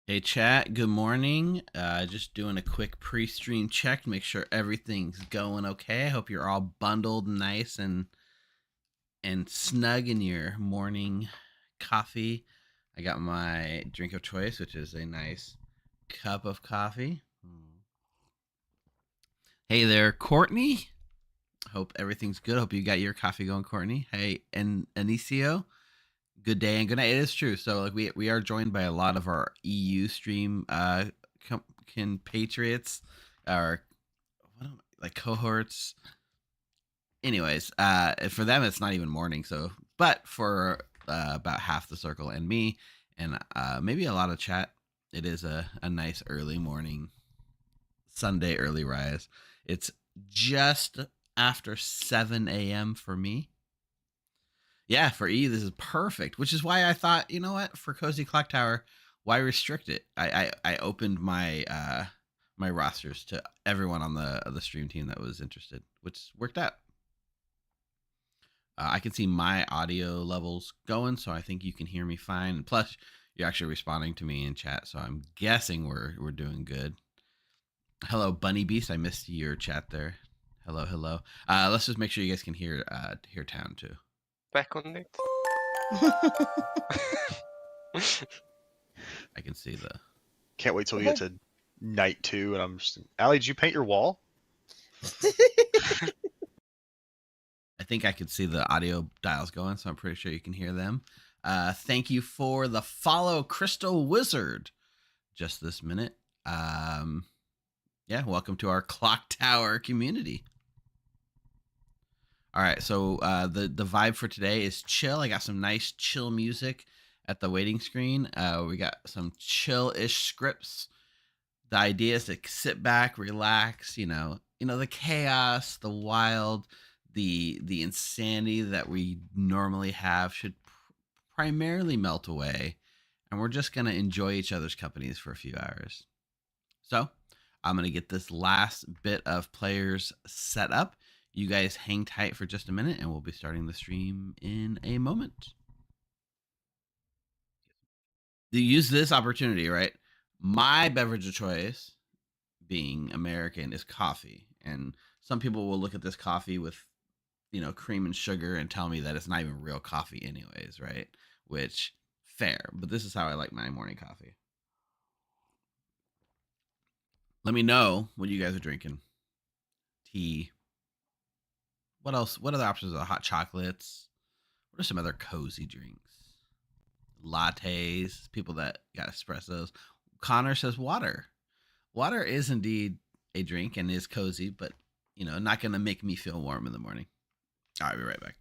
Hey chat, good morning. Just doing a quick pre-stream check to make sure everything's going okay. I hope you're all bundled nice and snug in your morning coffee. I got my drink of choice, which is a nice cup of coffee. Hey there, Courtney. Hope everything's good. Hope you got your coffee going, Courtney. Hey, and Anicio. Good day and good night. It is true. So like we are joined by a lot of our EU stream compatriots, or like cohorts. Anyways, for them it's not even morning. So, but for about half the circle and me, and maybe a lot of chat, it is a nice early morning, Sunday early rise. It's just after 7 a.m. for me. Yeah, for E, this is perfect, which is why I thought, you know what, for Cozy Clocktower, why restrict it? I opened my my rosters to everyone on the stream team that was interested, which worked out. I can see my audio levels going, so I think you can hear me fine. And plus, you're actually responding to me in chat, so I'm guessing we're doing good. Hello, Bunny Beast. I missed your chat there. Hello, hello. Let's just make sure you guys can hear Town too. Back on it. I can see the. Can't wait till we get to night 2, and I'm just. Allie, did you paint your wall? I think I could see the audio dials going, so I'm pretty sure you can hear them. Thank you for the follow, Crystal Wizard. Just this minute. Yeah, welcome to our Clocktower community. All right, so the vibe for today is chill. I got some nice chill music at the waiting screen. We got some chill-ish scripts. The idea is to sit back, relax. You know the chaos, the wild, the insanity that we normally have should primarily melt away, and we're just gonna enjoy each other's companies for a few hours. So I'm gonna get this last bit of players set up. You guys hang tight for just a minute, and we'll be starting the stream in a moment. You use this opportunity, right? My beverage of choice, being American, is coffee. And some people will look at this coffee with, cream and sugar and tell me that it's not even real coffee anyways, right? Which, fair. But this is how I like my morning coffee. Let me know what you guys are drinking. Tea. What else? What other options are hot chocolates? What are some other cozy drinks? Lattes, people that got espressos. Connor says water. Water is indeed a drink and is cozy, but, not going to make me feel warm in the morning. All right, I'll be right back.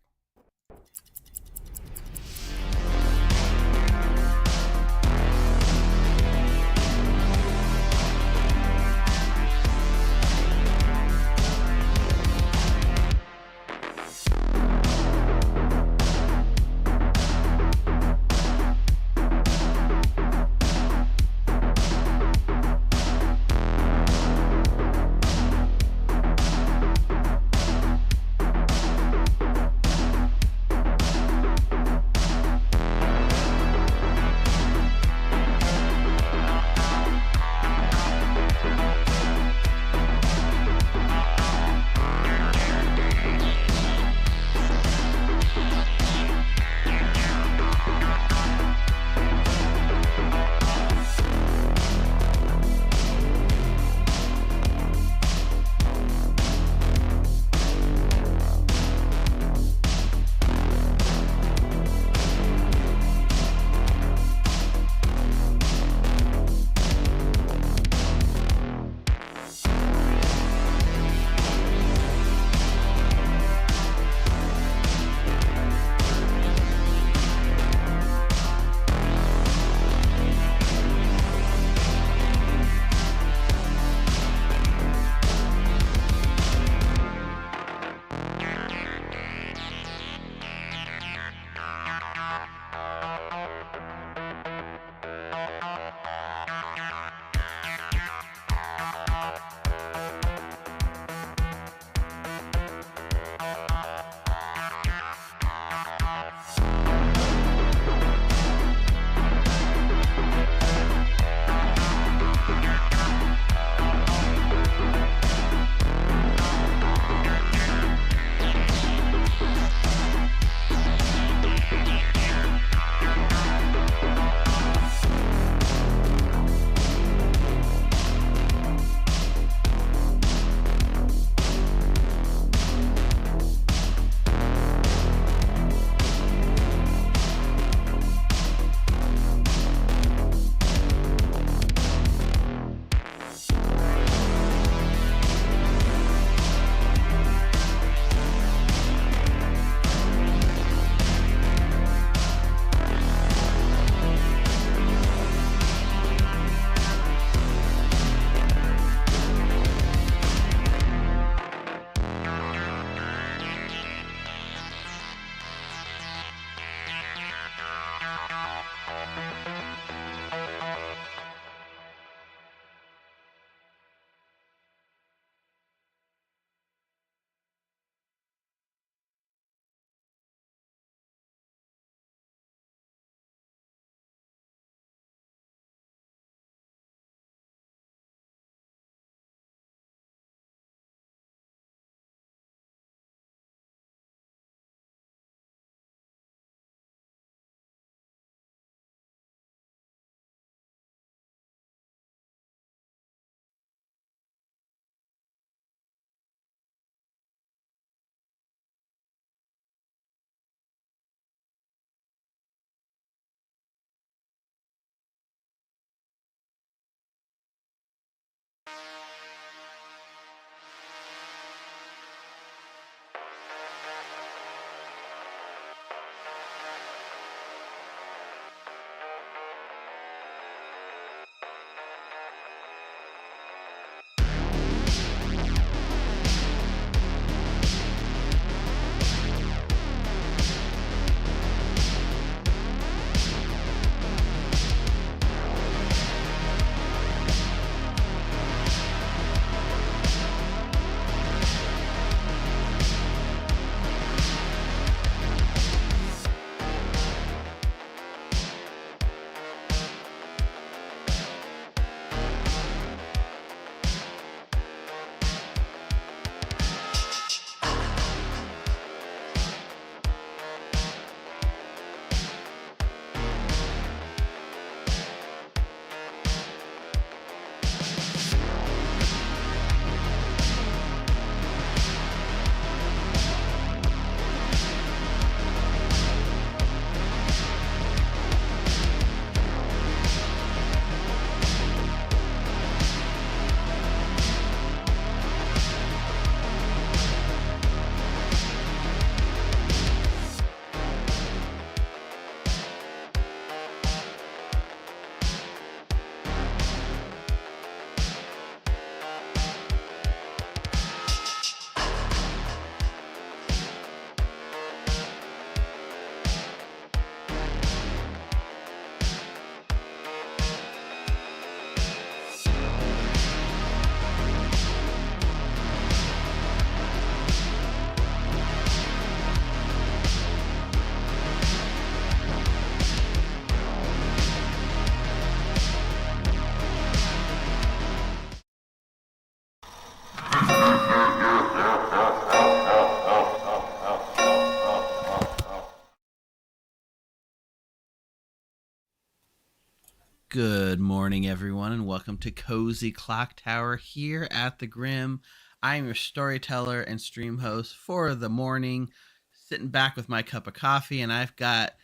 Good morning, everyone, and welcome to Cozy Clocktower here at the Grim. I am your storyteller and stream host for the morning, sitting back with my cup of coffee, and I've got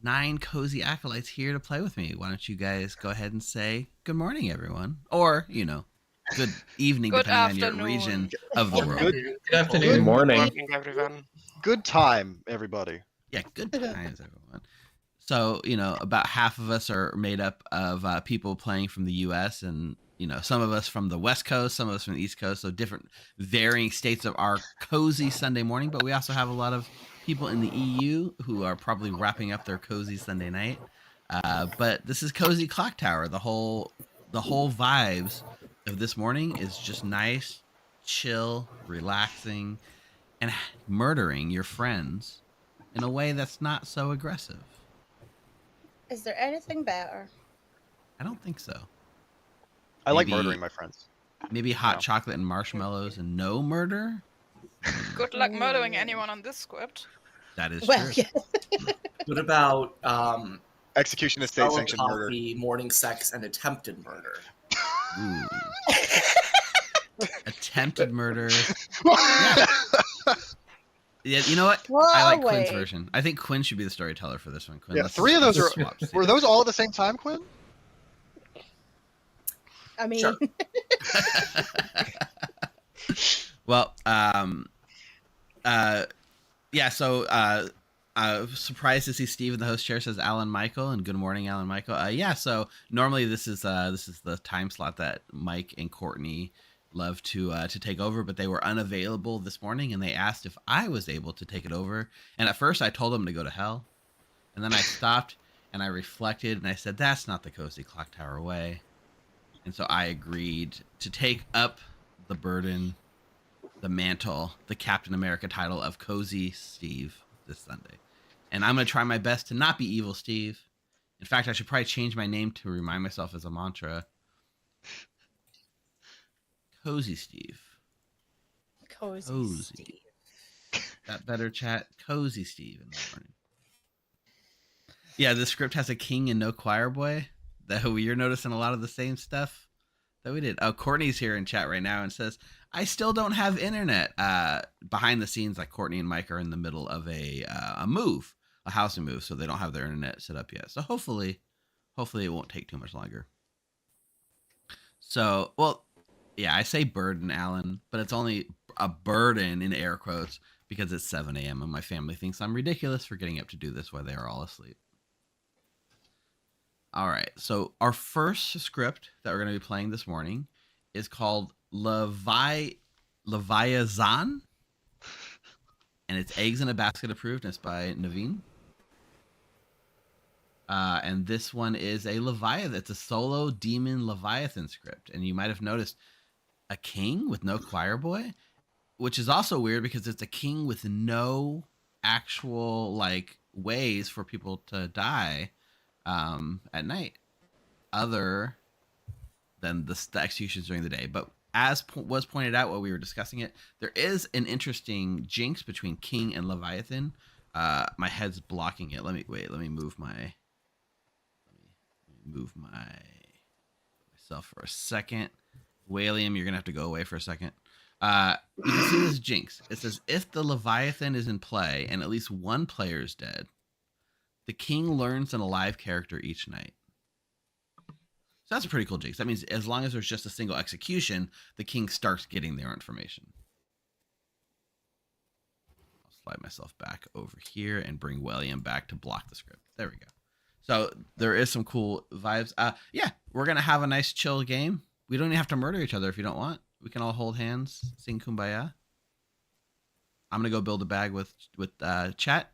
9 cozy acolytes here to play with me. Why don't you guys go ahead and say good morning, everyone? Or, good evening, Good depending on your afternoon. region of the world. Good afternoon. Good morning. Morning, everyone. good time, everybody. Yeah, good times, everyone. So, about half of us are made up of people playing from the U.S. and, some of us from the West Coast, some of us from the East Coast. So different varying states of our cozy Sunday morning. But we also have a lot of people in the EU who are probably wrapping up their cozy Sunday night. But this is Cozy Clocktower. The whole vibes of this morning is just nice, chill, relaxing, and murdering your friends in a way that's not so aggressive. Is there anything better? I don't think so. I like Maybe- murdering my friends. Maybe hot No. chocolate and marshmallows and no murder? Good luck murdering anyone on this script. That is Well, true. yeah. What about Execution of state sanctioned murder. coffee, morning sex, and attempted murder? Ooh. Attempted murder. Yeah, you know what? I like Quinn's version. I think Quinn should be the storyteller for this one. Quinn, Yeah, let's- 3 of those let's are- swap Were seats. those all at the same time, Quinn? I mean, Sure. Well, yeah. So, surprised to see Steve in the host chair. Says Alan Michael, and good morning, Alan Michael. Yeah. So normally this is the time slot that Mike and Courtney love to take over, but they were unavailable this morning, and they asked if I was able to take it over. And at first, I told them to go to hell, and then I stopped and I reflected, and I said, "That's not the Cozy Clocktower way." And so I agreed to take up the burden, the mantle, the Captain America title of Cozy Steve this Sunday. And I'm going to try my best to not be evil Steve. In fact, I should probably change my name to remind myself as a mantra. Cozy Steve. cozy. Cozy. Steve. That better chat. Cozy Steve in the morning. Yeah, this script has a king and no choir boy. That you're noticing a lot of the same stuff that we did. Oh, Courtney's here in chat right now and says, I still don't have internet. Behind the scenes, like Courtney and Mike are in the middle of a move, a housing move, so they don't have their internet set up yet. So hopefully it won't take too much longer. So, well, yeah, I say burden, Alan, but it's only a burden in air quotes because it's 7 a.m. and my family thinks I'm ridiculous for getting up to do this while they are all asleep. All right, so our first script that we're going to be playing this morning is called Leviathan, and it's Eggs in a Basket approved, and it's by Naveen. And this one is a Leviathan. It's a solo demon Leviathan script, and you might have noticed a king with no choir boy, which is also weird because it's a king with no actual ways for people to die at night, other than the executions during the day. But as was pointed out while we were discussing it, there is an interesting jinx between king and Leviathan. My head's blocking it. Let me move myself for a second. Walium, you're gonna have to go away for a second. You can see this jinx. It says if the Leviathan is in play and at least one player is dead, the king learns an alive character each night. So that's a pretty cool jinx. That means as long as there's just a single execution, the king starts getting their information. I'll slide myself back over here and bring William back to block the script. There we go. So there is some cool vibes. Yeah, we're going to have a nice chill game. We don't even have to murder each other if you don't want. We can all hold hands, sing Kumbaya. I'm going to go build a bag with chat.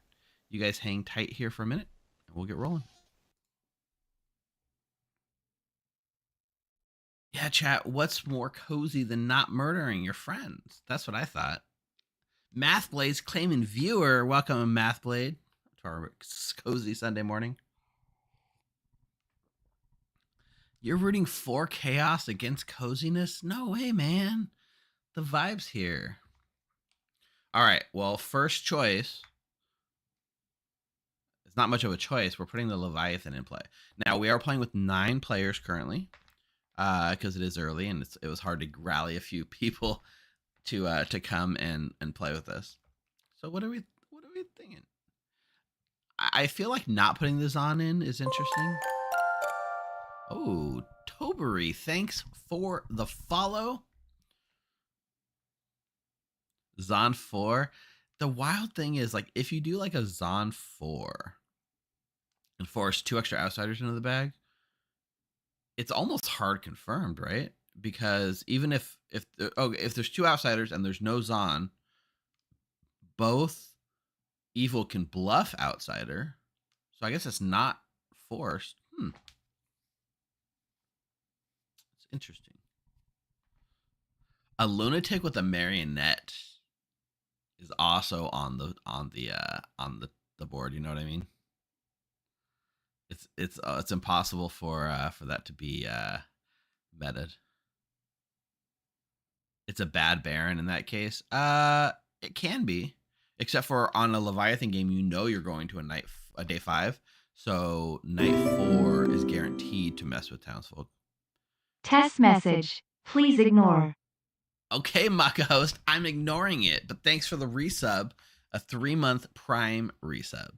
You guys hang tight here for a minute, and we'll get rolling. Yeah, chat, what's more cozy than not murdering your friends? That's what I thought. Mathblade's claiming viewer. Welcome, Mathblade, to our cozy Sunday morning. You're rooting for chaos against coziness? No way, man. The vibe's here. All right, well, first choice it's not much of a choice. We're putting the Leviathan in play. Now we are playing with 9 players currently, because it is early and it was hard to rally a few people to come and play with us. So what are we thinking? I feel like not putting the Zon in is interesting. Oh, Tobery, thanks for the follow. Zon 4. The wild thing is, like, if you do like a Zon 4 and force 2 extra outsiders into the bag, it's almost hard confirmed, right? Because even if there's 2 outsiders and there's no Zon, both evil can bluff outsider. So I guess it's not forced. It's interesting. A lunatic with a marionette is also on the board. You know what I mean? It's impossible for that to be meted. It's a bad Baron in that case. It can be, except for on a Leviathan game, you know you're going to a day 5, so night 4 is guaranteed to mess with townsfolk. Test message. Please ignore. Okay, Maka host, I'm ignoring it, but thanks for the resub, a 3-month Prime resub.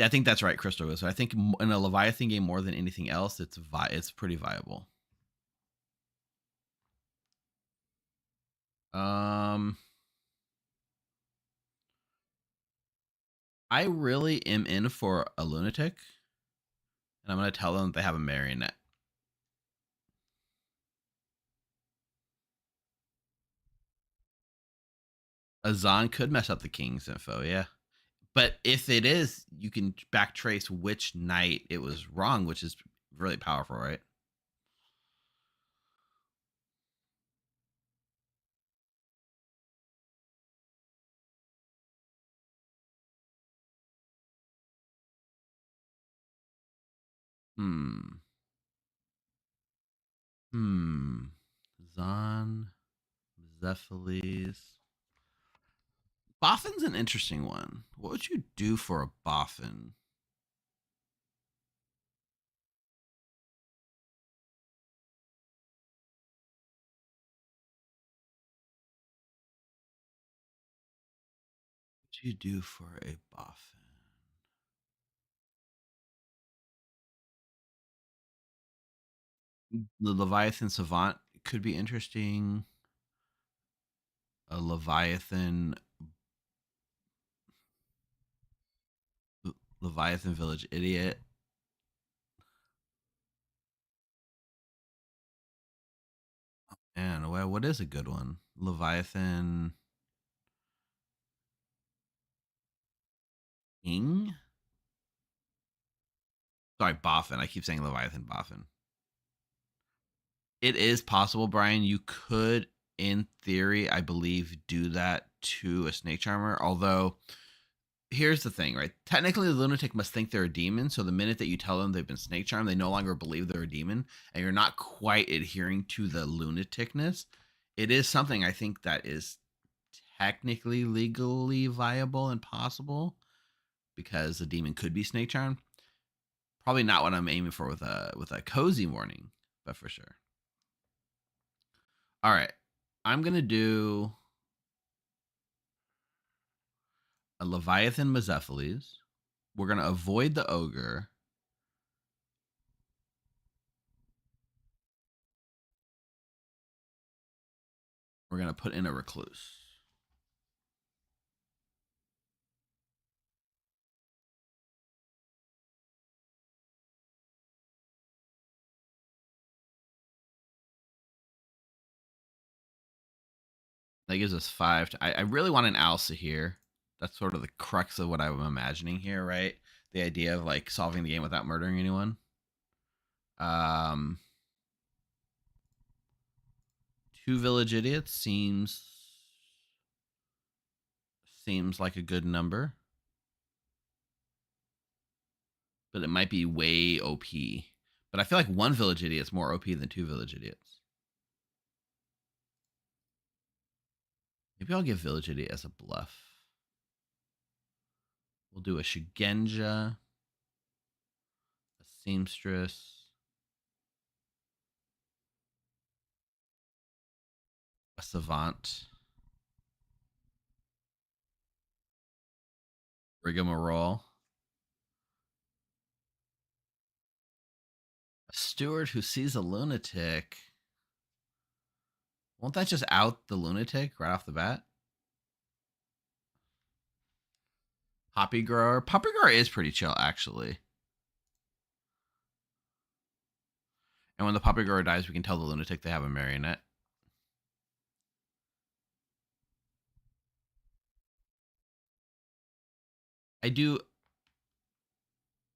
I think that's right, Crystal. So I think in a Leviathan game more than anything else, it's pretty viable. I really am in for a lunatic, and I'm going to tell them they have a marionette. A Zon could mess up the King's info, yeah. But if it is, you can backtrace which night it was wrong, which is really powerful, right? Zon, Zephyles. Boffin's an interesting one. What would you do for a Boffin? What would you do for a Boffin? The Leviathan Savant could be interesting. A Leviathan Village Idiot. And well, what is a good one? Leviathan King? Sorry, Boffin. I keep saying Leviathan Boffin. It is possible, Brian. You could, in theory, I believe, do that to a Snake Charmer. Although, here's the thing, right? Technically, the lunatic must think they're a demon. So the minute that you tell them they've been Snake Charmed, they no longer believe they're a demon, and you're not quite adhering to the lunaticness. It is something I think that is technically legally viable and possible, because the demon could be Snake Charmed. Probably not what I'm aiming for with a cozy morning, but for sure. All right, I'm gonna do a Leviathan Mezephiles. We're gonna avoid the ogre. We're gonna put in a recluse. That gives us 5. I really want an Alsa here. That's sort of the crux of what I'm imagining here, right? The idea of like solving the game without murdering anyone. 2 village idiots seems like a good number, but it might be way OP. But I feel like 1 village idiot is more OP than 2 village idiots. Maybe I'll give village idiot as a bluff. We'll do a Shugenja, a Seamstress, a Savant, Rigmarole, a Steward who sees a lunatic. Won't that just out the lunatic right off the bat? Poppy Grower. Poppy Grower is pretty chill, actually. And when the Poppy Grower dies, we can tell the lunatic they have a marionette. I do.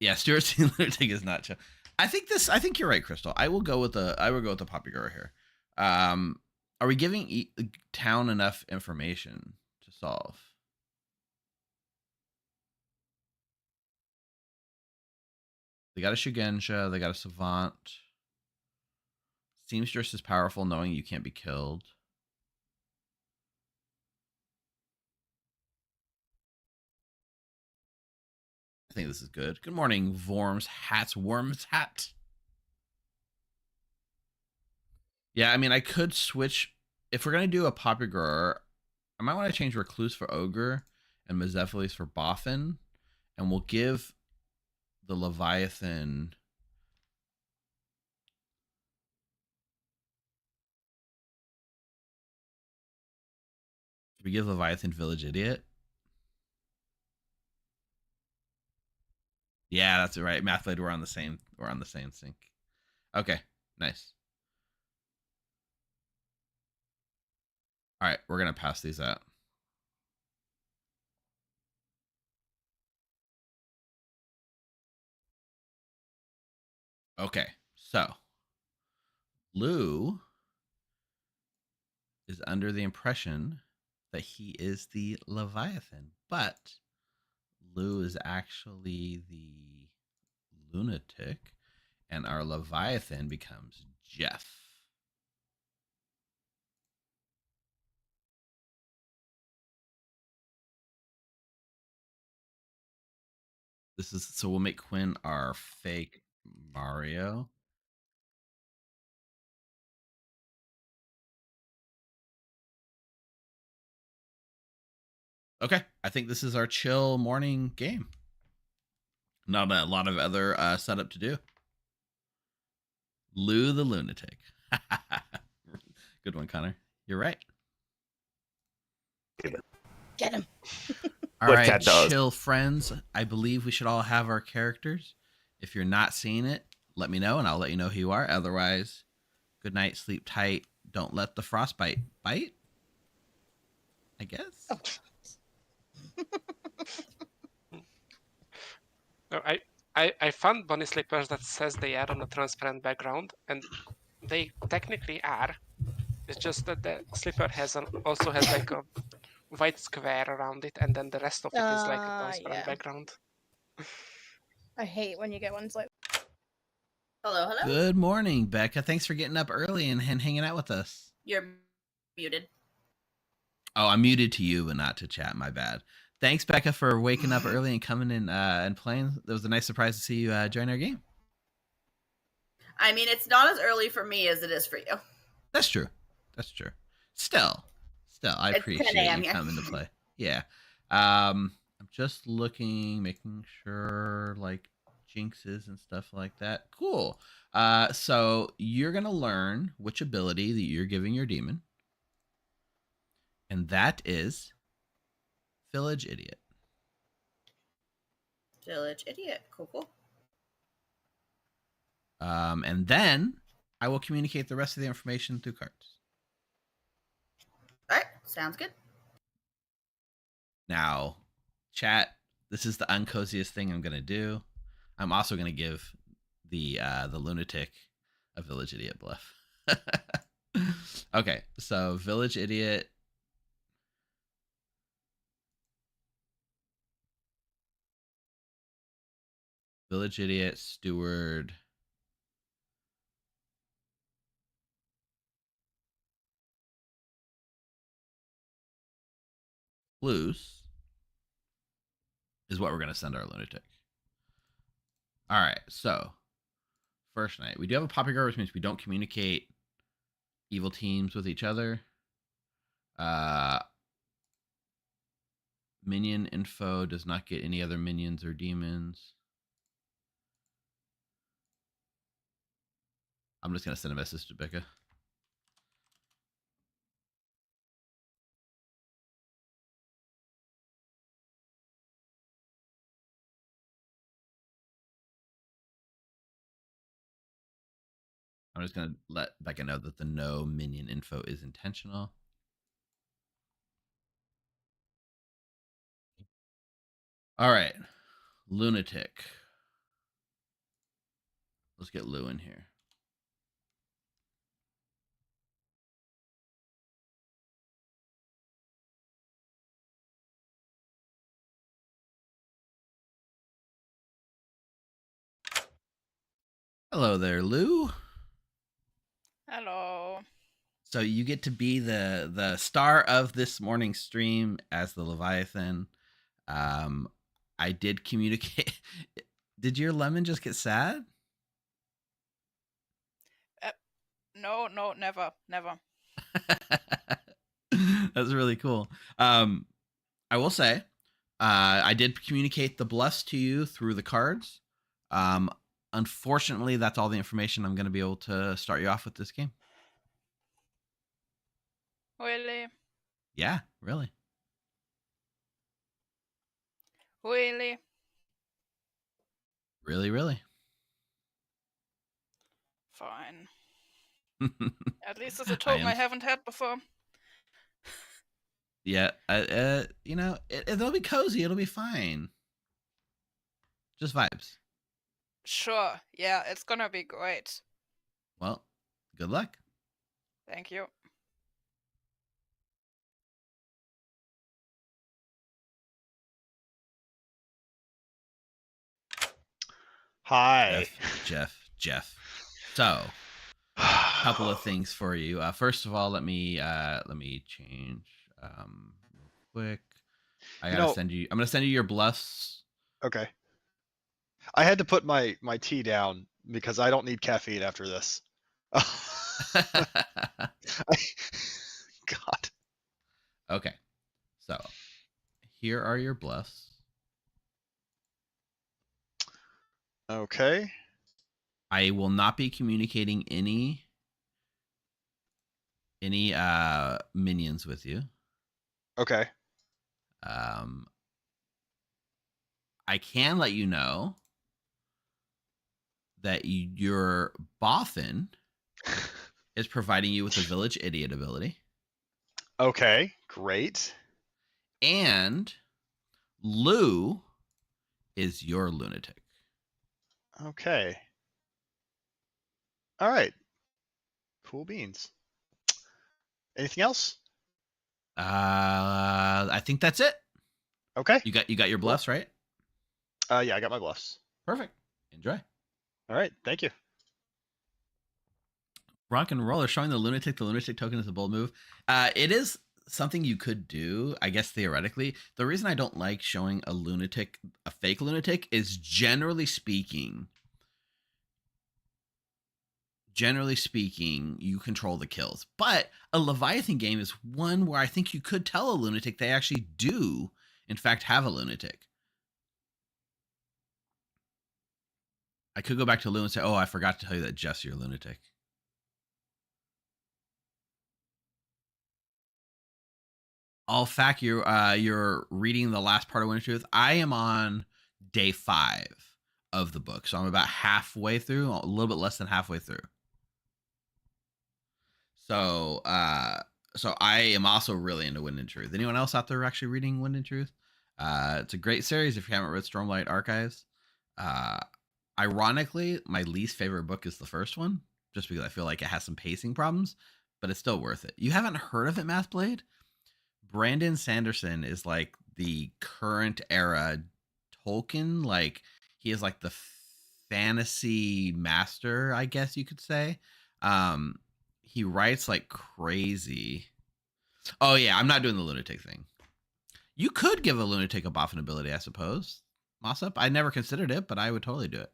Yeah, Stuart seeing lunatic is not chill. I think you're right, Crystal. I will go with the Poppy Grower here. Are we giving town enough information to solve? They got a Shugenja. They got a Savant. Seamstress is powerful, knowing you can't be killed. I think this is good. Good morning, Worms hat. Yeah, I mean, I could switch. If we're going to do a Poppy Grower, I might want to change Recluse for Ogre and Mezephiles for Boffin. And we'll give the Leviathan... Should we give Leviathan Village Idiot? Yeah, that's right. Mathlade, we're on the same sync. Okay, nice. All right, we're gonna pass these out. Okay, so Lou is under the impression that he is the Leviathan, but Lou is actually the lunatic, and our Leviathan becomes Jeff. So we'll make Quinn our fake Mario. Okay, I think this is our chill morning game. Not a lot of other setup to do. Lou the lunatic. Good one, Connor. You're right. Get him. All right, chill friends. I believe we should all have our characters. If you're not seeing it, let me know and I'll let you know who you are. Otherwise, good night, sleep tight. Don't let the frostbite bite. I guess. Oh. No, I found bunny slippers that says they are on a transparent background, and they technically are. It's just that the slipper also has like a white square around it, and then the rest of it is like a transparent background. I hate when you get ones like. Hello. Good morning, Becca. Thanks for getting up early and hanging out with us. You're muted. Oh, I'm muted to you, but not to chat. My bad. Thanks, Becca, for waking up early and coming in and playing. It was a nice surprise to see you join our game. I mean, it's not as early for me as it is for you. That's true. Still, I appreciate you coming to play. Yeah. I'm just looking, making sure like jinxes and stuff like that. Cool. So you're gonna learn which ability that you're giving your demon, and that is Village Idiot. Village Idiot. Cool. And then I will communicate the rest of the information through cards. All right. Sounds good. Now, chat, this is the uncoziest thing I'm gonna do. I'm also gonna give the lunatic a Village Idiot bluff. Okay, so Village Idiot. Village Idiot, Steward. Loose. is what we're going to send our lunatic. All right, so first night. We do have a poppy guard, which means we don't communicate evil teams with each other. Minion info does not get any other minions or demons. I'm just going to send a message to Becca. I'm just going to let Becca know that the no minion info is intentional. All right. Lunatic. Let's get Lou in here. Hello there, Lou. Hello. So you get to be the star of this morning's stream as the Leviathan. I did communicate. Did your lemon just get sad? No, never. That's really cool. I will say, I did communicate the bless to you through the cards. Unfortunately, that's all the information I'm going to be able to start you off with this game. Really? Yeah, really. Really? Really. Fine. At least it's a token I haven't had before. Yeah, you know, it'll be cozy. It'll be fine. Just vibes. Sure. Yeah, it's gonna be great. Well, good luck. Thank you. Hi. Jeff. So, a couple of things for you. First of all, let me change real quick. I gotta send you. I'm gonna send you your bluffs. Okay. I had to put my tea down because I don't need caffeine after this. God. Okay. So, here are your bluffs. Okay. I will not be communicating any minions with you. Okay. I can let you know that your Bothan is providing you with a village idiot ability. Okay, great. And Lou is your lunatic. Okay. All right. Cool beans. Anything else? I think that's it. Okay. You got your bluffs, right? Yeah, I got my bluffs. Perfect. Enjoy. All right, thank you. Rock and roller showing the lunatic token is a bold move. It is something you could do, I guess, theoretically. The reason I don't like showing a fake lunatic is generally speaking, you control the kills. But a Leviathan game is one where I think you could tell a lunatic they actually do, in fact, have a lunatic. I could go back to Lou and say, oh, I forgot to tell you that Jeff's your lunatic. All fact, you're reading the last part of Winter Truth. I am on day 5 of the book, so I'm about halfway through, a little bit less than halfway through. So I am also really into Wind and Truth. Anyone else out there actually reading Wind and Truth? It's a great series if you haven't read Stormlight Archives. Ironically, my least favorite book is the first one, just because I feel like it has some pacing problems, but it's still worth it. You haven't heard of it, Mathblade? Brandon Sanderson is like the current era Tolkien. Like, he is like the fantasy master, I guess you could say. He writes like crazy. Oh yeah, I'm not doing the lunatic thing. You could give a lunatic a boffin ability, I suppose. Mossop. I never considered it, but I would totally do it.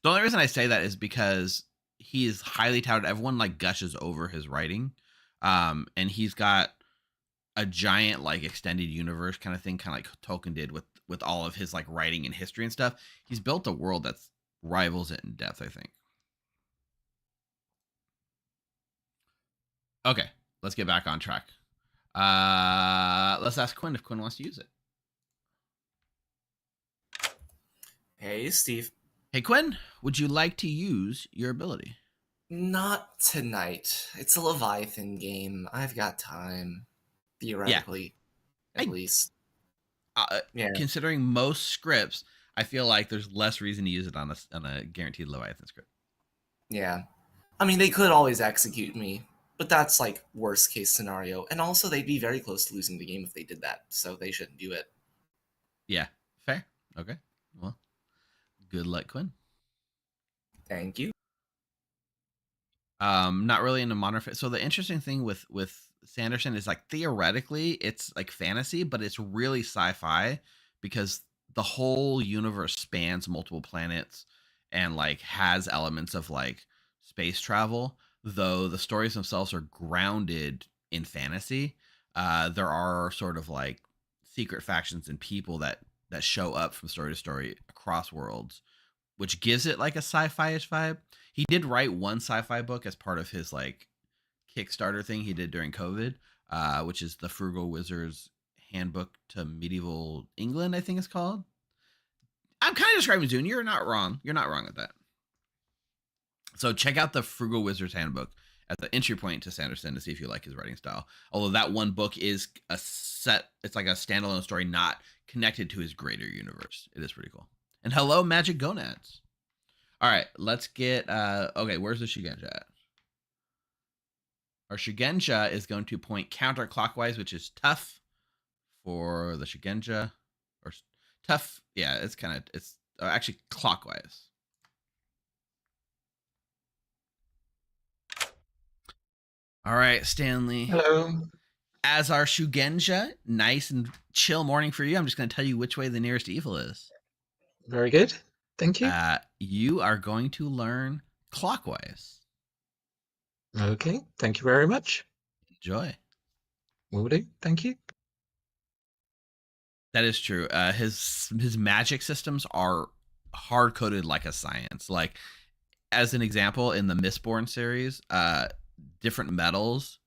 The only reason I say that is because he is highly touted. Everyone like gushes over his writing, and he's got a giant like extended universe kind of thing, kind of like Tolkien did with all of his like writing and history and stuff. He's built a world that's rivals it in depth, I think. Okay, let's get back on track. Let's ask Quinn if Quinn wants to use it. Hey, Steve. Hey, Quinn, would you like to use your ability? Not tonight. It's a Leviathan game. I've got time. Theoretically, at least. Yeah. Considering most scripts, I feel like there's less reason to use it on a guaranteed Leviathan script. Yeah. I mean, they could always execute me, but that's like worst case scenario. And also, they'd be very close to losing the game if they did that, so they shouldn't do it. Yeah, fair. Okay. Well, good luck, Quinn. Thank you. Not really into modern. So the interesting thing with Sanderson is like theoretically it's like fantasy, but it's really sci-fi because the whole universe spans multiple planets and like has elements of like space travel. Though the stories themselves are grounded in fantasy, there are sort of like secret factions and people that show up from story to story across worlds, which gives it like a sci-fi-ish vibe. He did write one sci-fi book as part of his like Kickstarter thing he did during COVID, which is the Frugal Wizard's Handbook to Medieval England, I think it's called. I'm kind of describing Zune. You're not wrong. You're not wrong with that. So check out the Frugal Wizard's Handbook as the entry point to Sanderson to see if you like his writing style. Although that one book is it's like a standalone story, not connected to his greater universe. It is pretty cool. And hello, Magic Gonads. All right, let's get, okay, where's the Shugenja at? Our Shugenja is going to point counterclockwise, which is tough for the Shugenja. Or tough, yeah, it's actually clockwise. All right, Stanley. Hello. As our Shugenja, nice and chill morning for you. I'm just going to tell you which way the nearest evil is. Very good. Thank you. You are going to learn clockwise. Okay. Thank you very much. Enjoy. Will do. Thank you. That is true. His magic systems are hard coded like a science. Like, as an example, in the Mistborn series, different metals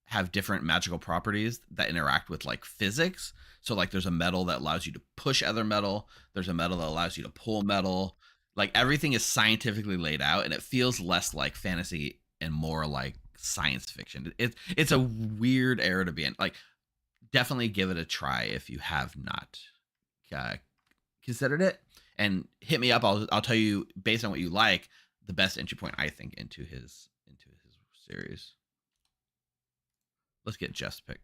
have different magical properties that interact with like physics. So like there's a metal that allows you to push other metal. There's a metal that allows you to pull metal. Like everything is scientifically laid out, and it feels less like fantasy and more like science fiction. It's a weird era to be in. Like, definitely give it a try if you have not considered it, and hit me up. I'll tell you based on what you like the best entry point I think into his series. Let's get Jeff's pick.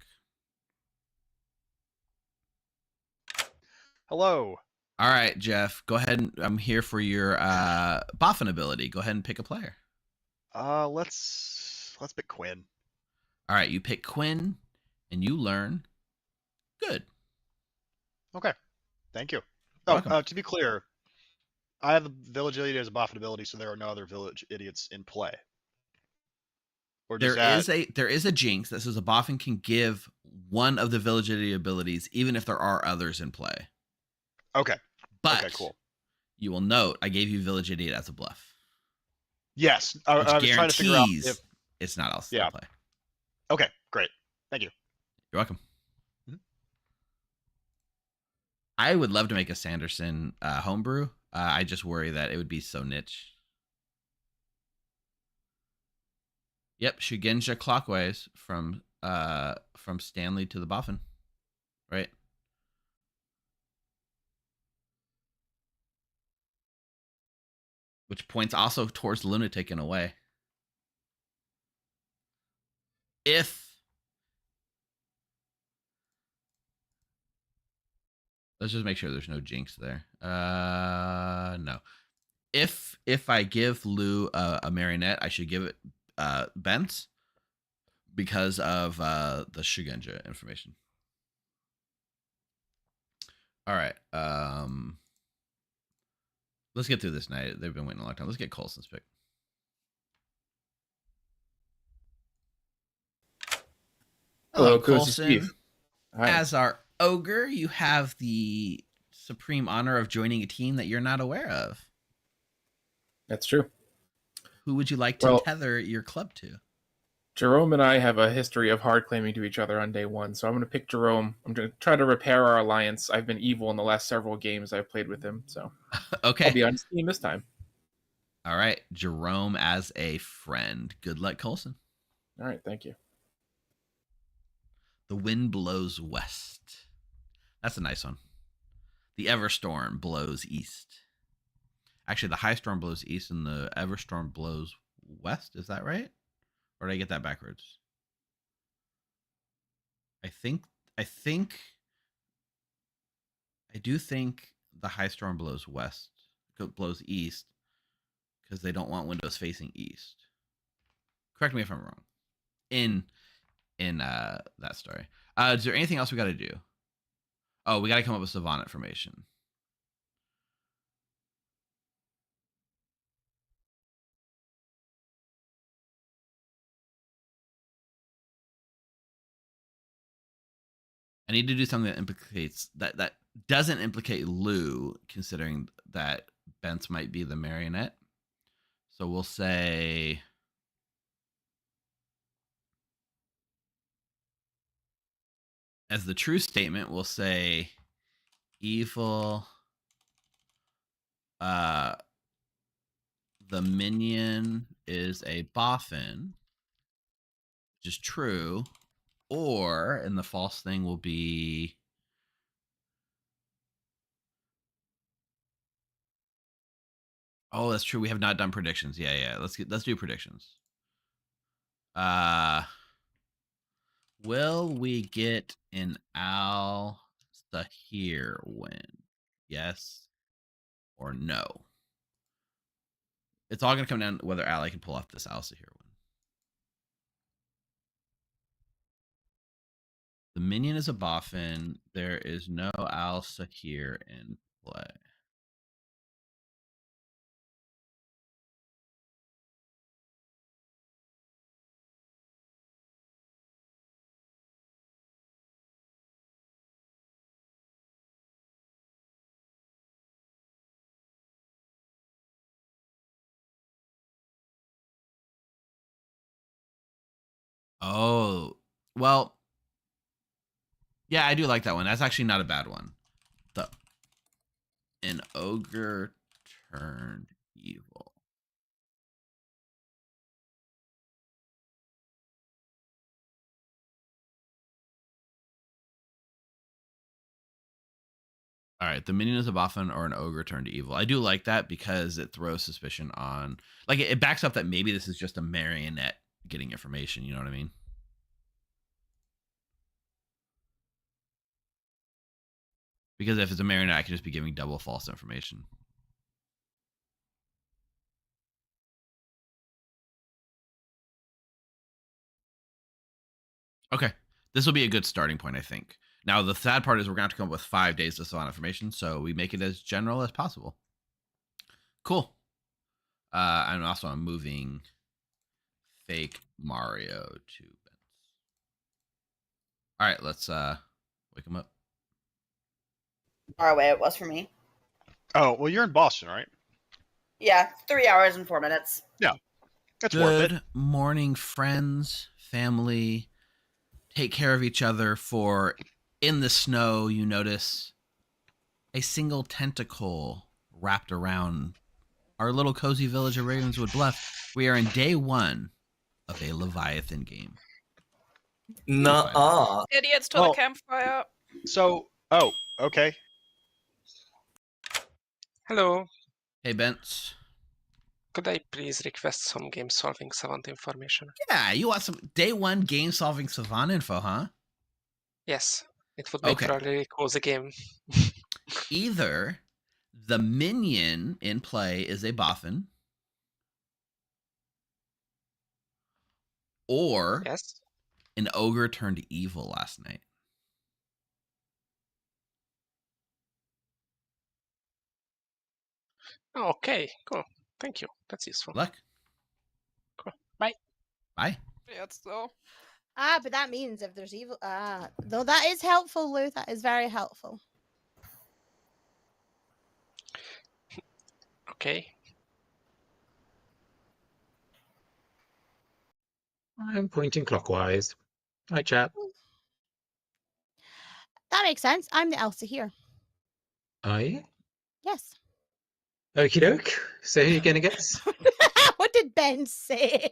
Hello. All right, Jeff, go ahead. I'm here for your Boffin ability. Go ahead and pick a player. Let's pick Quinn. All right, you pick Quinn, and you learn good. Okay, thank you. Welcome. To be clear, I have the Village Idiot as a Boffin ability, so there are no other Village Idiots in play. Or there is a jinx that says a Boffin can give one of the Village Idiot abilities, even if there are others in play. Okay. But okay, cool. You will note I gave you Village Idiot as a bluff. Yes, I was trying to figure out if it's not else in play. Okay, great. Thank you. You're welcome. Mm-hmm. I would love to make a Sanderson homebrew. I just worry that it would be so niche. Yep, Shugenja clockwise from Stanley to the Boffin, right? Which points also towards Lunatic in a way. Let's just make sure there's no jinx there. No. If I give Lou a marionette, I should give it Bents because of the Shugenja information. All right. Let's get through this night. They've been waiting a long time. Let's get Colson's pick. Hello, Cozy Coulson. Steve. Hi. As our ogre, you have the supreme honor of joining a team that you're not aware of. That's true. Who would you like to tether your club to? Jerome and I have a history of hard claiming to each other on day one, so I'm going to pick Jerome. I'm going to try to repair our alliance. I've been evil in the last several games I've played with him, so okay. I'll be on his team this time. All right, Jerome as a friend. Good luck, Coulson. All right, thank you. The wind blows west. That's a nice one. The Everstorm blows east. Actually, the high storm blows east and the Everstorm blows west. Is that right? Or did I get that backwards? I do think the high storm blows west, blows east, because they don't want windows facing east. Correct me if I'm wrong. In that story. Is there anything else we got to do? Oh, we got to come up with savant information. I need to do something that implicates that doesn't implicate Lou, considering that Bence might be the marionette. So we'll say as the true statement, we'll say evil. The minion is a boffin, which is true. Or, and the false thing will be oh, that's true. We have not done predictions. Yeah. Let's do predictions. Will we get an Al Sahir win? Yes or no? It's all gonna come down to whether Ali can pull off this Al Sahir win. The minion is a boffin. There is no Al Sahir in play. Oh, well, yeah, I do like that one. That's actually not a bad one. An ogre turned evil. All right, the minion is a boffin or an ogre turned evil. I do like that because it throws suspicion on, like, it backs up that maybe this is just a marionette getting information. You know what I mean? Because if it's a marionette, I could just be giving double false information. Okay, this will be a good starting point, I think. Now, the sad part is we're going to have to come up with 5 days to savant information, so we make it as general as possible. Cool. I'm also moving fake Mario to Bence. All right, let's wake him up. Far away it was for me. Oh, well, you're in Boston, right? Yeah, 3 hours and 4 minutes. Yeah, that's worth it. Good morning, friends, family. Take care of each other, for in the snow you notice a single tentacle wrapped around our little cozy village of Ravenswood Bluff. We are in day 1 of a Leviathan game. Nuh-uh. Idiots to the campfire. So, okay. Hello. Hey, Bence. Could I please request some game-solving savant information? Yeah, you want some day 1 game-solving savant info, huh? Yes, it would make for a really cozy game. Either the minion in play is a boffin, or yes, an ogre turned evil last night. Okay, cool. Thank you. That's useful. Luck. Cool. Bye. Bye. Yeah, so. But that means if there's evil. Though that is helpful, Lou. That is very helpful. Okay. I'm pointing clockwise. Hi, chat. That makes sense. I'm the Elsa here. Are you? Yes. Okie doke. So who are you going to guess? What did Ben say?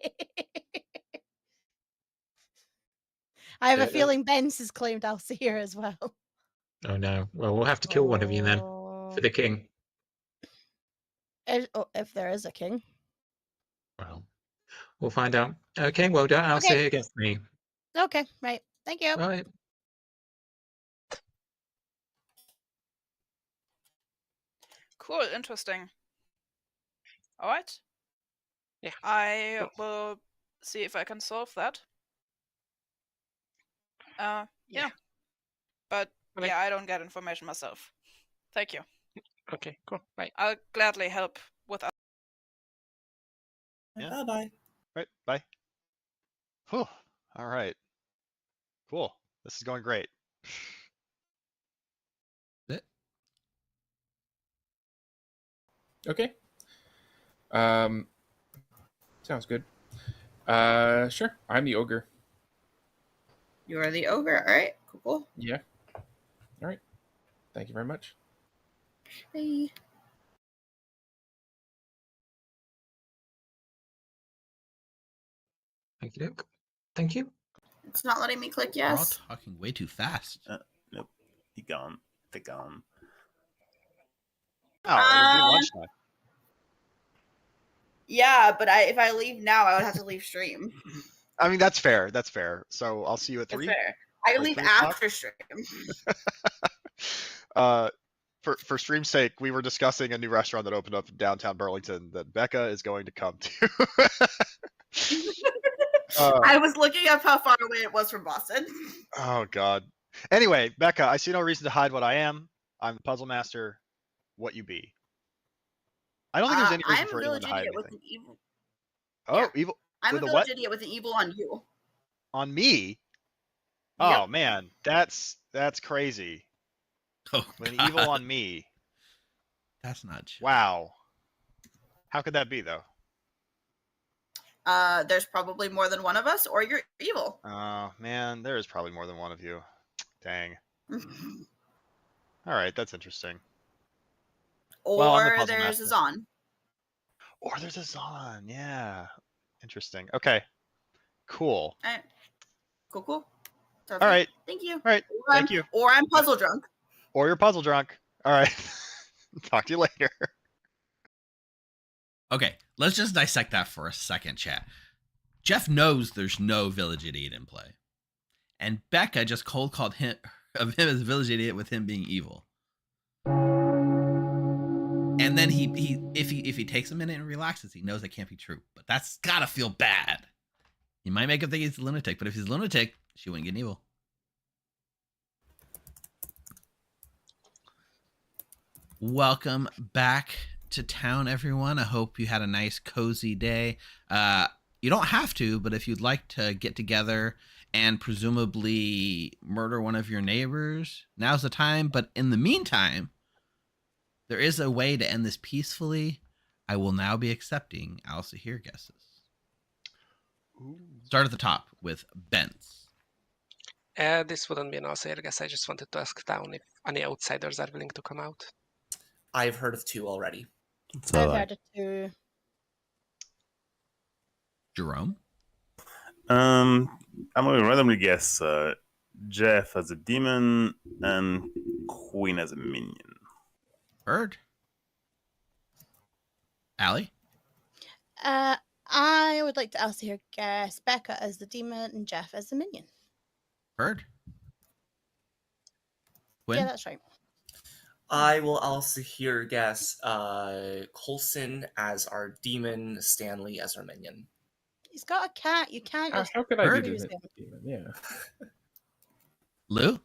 I have a feeling Ben's has claimed Elsa here as well. Oh no. Well, we'll have to kill one of you then for the king. If there is a king. Well, we'll find out. Okay, well done. I'll say against me. Okay, right. Thank you. Right. Cool, interesting. All right. Yeah. I will see if I can solve that. Yeah. But yeah, I don't get information myself. Thank you. Okay, cool. Bye. I'll gladly help with that. Yeah. Bye-bye. Right. Bye. Whew. All right. Cool. This is going great. Okay. Sounds good. Sure. I'm the ogre. You are the ogre. All right. Cool. Yeah. All right. Thank you very much. Bye. Thank you, doke. Thank you. It's not letting me click We're all yes. talking way too fast. Nope. He gone. They gone. Oh, it'll be lunchtime. Yeah, but if I leave now, I would have to leave stream. I mean, that's fair. That's fair. So I'll see you at That's 3. fair. I can Or leave 3 o'clock? after stream. For stream's sake, we were discussing a new restaurant that opened up in downtown Burlington that Becca is going to come to. I was looking up how far away it was from Boston. Oh God. Anyway, Becca, I see no reason to hide what I am. I'm the puzzle master. What you be? I don't think there's any reason I'm for a anyone village to hide idiot with anything. an evil. Oh, Yeah. evil I'm a with a village what? idiot with an evil on you. On me? Yep. Oh man, that's crazy. Oh, With an God. evil on me. That's not true. Wow. How could that be though? There's probably more than one of us, or you're evil. Oh man, there is probably more than one of you. Dang. All right, that's interesting. Or Well, I'm the puzzle there's a master. Zon. Or there's a Zon, yeah. Interesting. Okay. Cool. All right. Cool. All right. Thank you. All right. Thank you. Or I'm puzzle drunk. Or you're puzzle drunk. All right. Talk to you later. Okay, let's just dissect that for a second, chat. Jeff knows there's no village idiot in play. And Becca just cold called him as a village idiot with him being evil. And then if he takes a minute and relaxes, he knows that can't be true. But that's gotta feel bad. He might make him think he's a lunatic, but if he's a lunatic, she wouldn't get evil. Welcome back to town, everyone. I hope you had a nice, cozy day. You don't have to, but if you'd like to get together and presumably murder one of your neighbors, now's the time. But in the meantime, there is a way to end this peacefully. I will now be accepting Alice here guesses. Ooh. Start at the top with Ben's. This wouldn't be an Alsair guess. I just wanted to ask down if any outsiders are willing to come out. I've heard of 2 already. I've heard of 2. Jerome? I'm going to randomly guess Jeff as a demon and Queen as a minion. Bird? Allie? I would like to also hear guess Becca as the demon and Jeff as the minion. Bird? Quinn? Yeah, that's right. I will also here guess Coulson as our demon, Stanley as our minion. He's got a cat. You can't just How could I Bird? be use the him. demon? Yeah. Lou?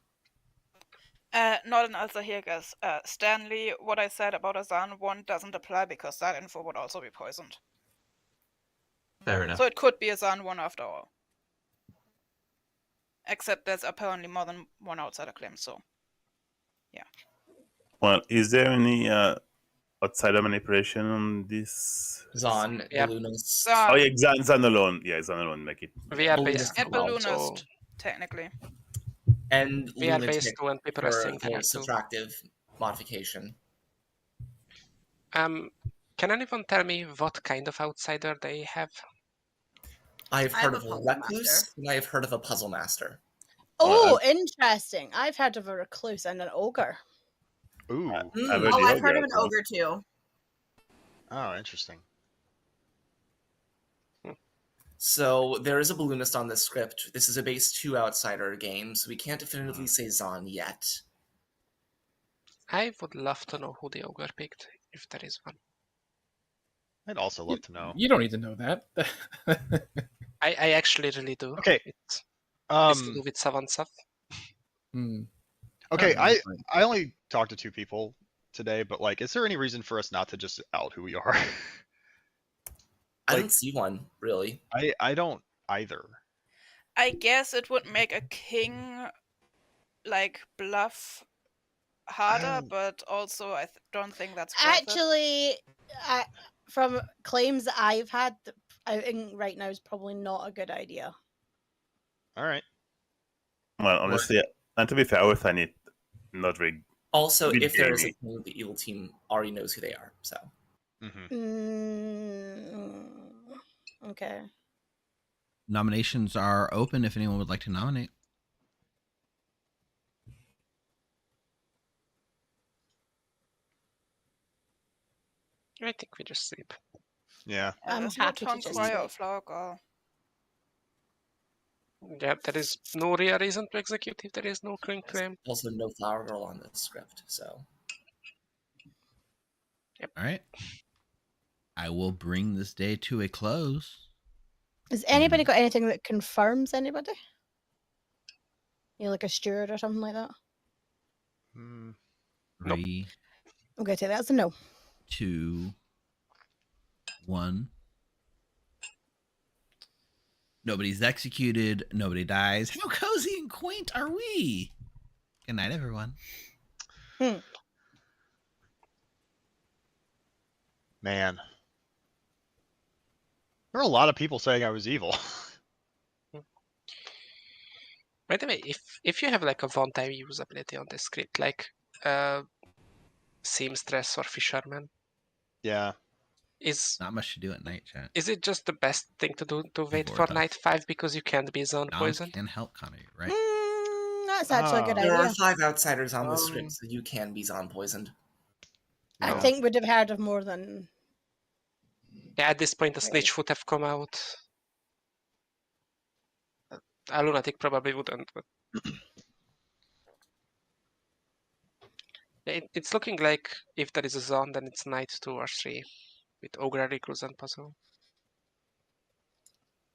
Not an answer here, guys. Stanley, what I said about a Zan 1 doesn't apply because that info would also be poisoned. Fair enough. So it could be a Zan 1 after all. Except there's apparently more than one outsider claim, so yeah. Well, is there any outsider manipulation on this? Zon, Yep. Balloonist. Oh yeah, Zan alone. Yeah, Zan alone. Make it. We are Balloonist based And as well, Balloonist, so technically. And we are Lunatic based when people are for saying the that too. subtractive modification. Can anyone tell me what kind of outsider they have? I've I heard have of a a puzzle recluse, master. and I've heard of a puzzle master. Oh, interesting. I've heard of a recluse and an ogre. Ooh. I've Mm. heard Oh, the I've heard of ogre an as well. ogre too. Oh, interesting. So there is a balloonist on this script. This is a base 2 outsider game, so we can't definitively say Zon yet. I would love to know who the ogre picked, if there is one. I'd also love to know. You don't need to know that. I actually really do. Okay. It's to do Um. with savant stuff. Hmm. Okay. Oh, that's fine. I only talked to 2 people today, but like, is there any reason for us not to just out who we are? I Like- don't see one, really. I don't either. I guess it would make a king like bluff harder, but also I don't think that's worth it. Actually, from claims that I've had, I think right now is probably not a good idea. All right. Well, honestly, and to be fair, I would find it not very. Also, Good if there is a gaming. king, the evil team already knows who they are. So Okay. Nominations are open if anyone would like to nominate. I think we just sleep. Yeah. I'm There's happy no to just Tongue sleep. or Flower Girl. Yeah, there is no real reason to execute if there is no current claim. also no flower girl on this script. So All right. I will bring this day to a close. Has anybody got anything that confirms anybody? You know, like a steward or something like that? Mm, 3, I'm going to take that as a no. 2, 1. Nobody's executed. Nobody dies. How cozy and quaint are we? Good night, everyone. man. There are a lot of people saying I was evil. By the way, if you have like a one-time usability on this script, like seamstress or fisherman, Yeah. is Not much to do at night, chat. is it just the best thing to do to wait Before for it night 5 because you can't be zone Now poisoned? can help Connor, right? That's actually a good there idea. are 5 outsiders on the script, so you can be Zon poisoned. I No. think we'd have heard of more than. Yeah, at this point the snitch would have come out. A lunatic probably wouldn't, but yeah, it's looking like if there is a zone, then it's night 2 or 3 with ogre, recluse, and puzzle.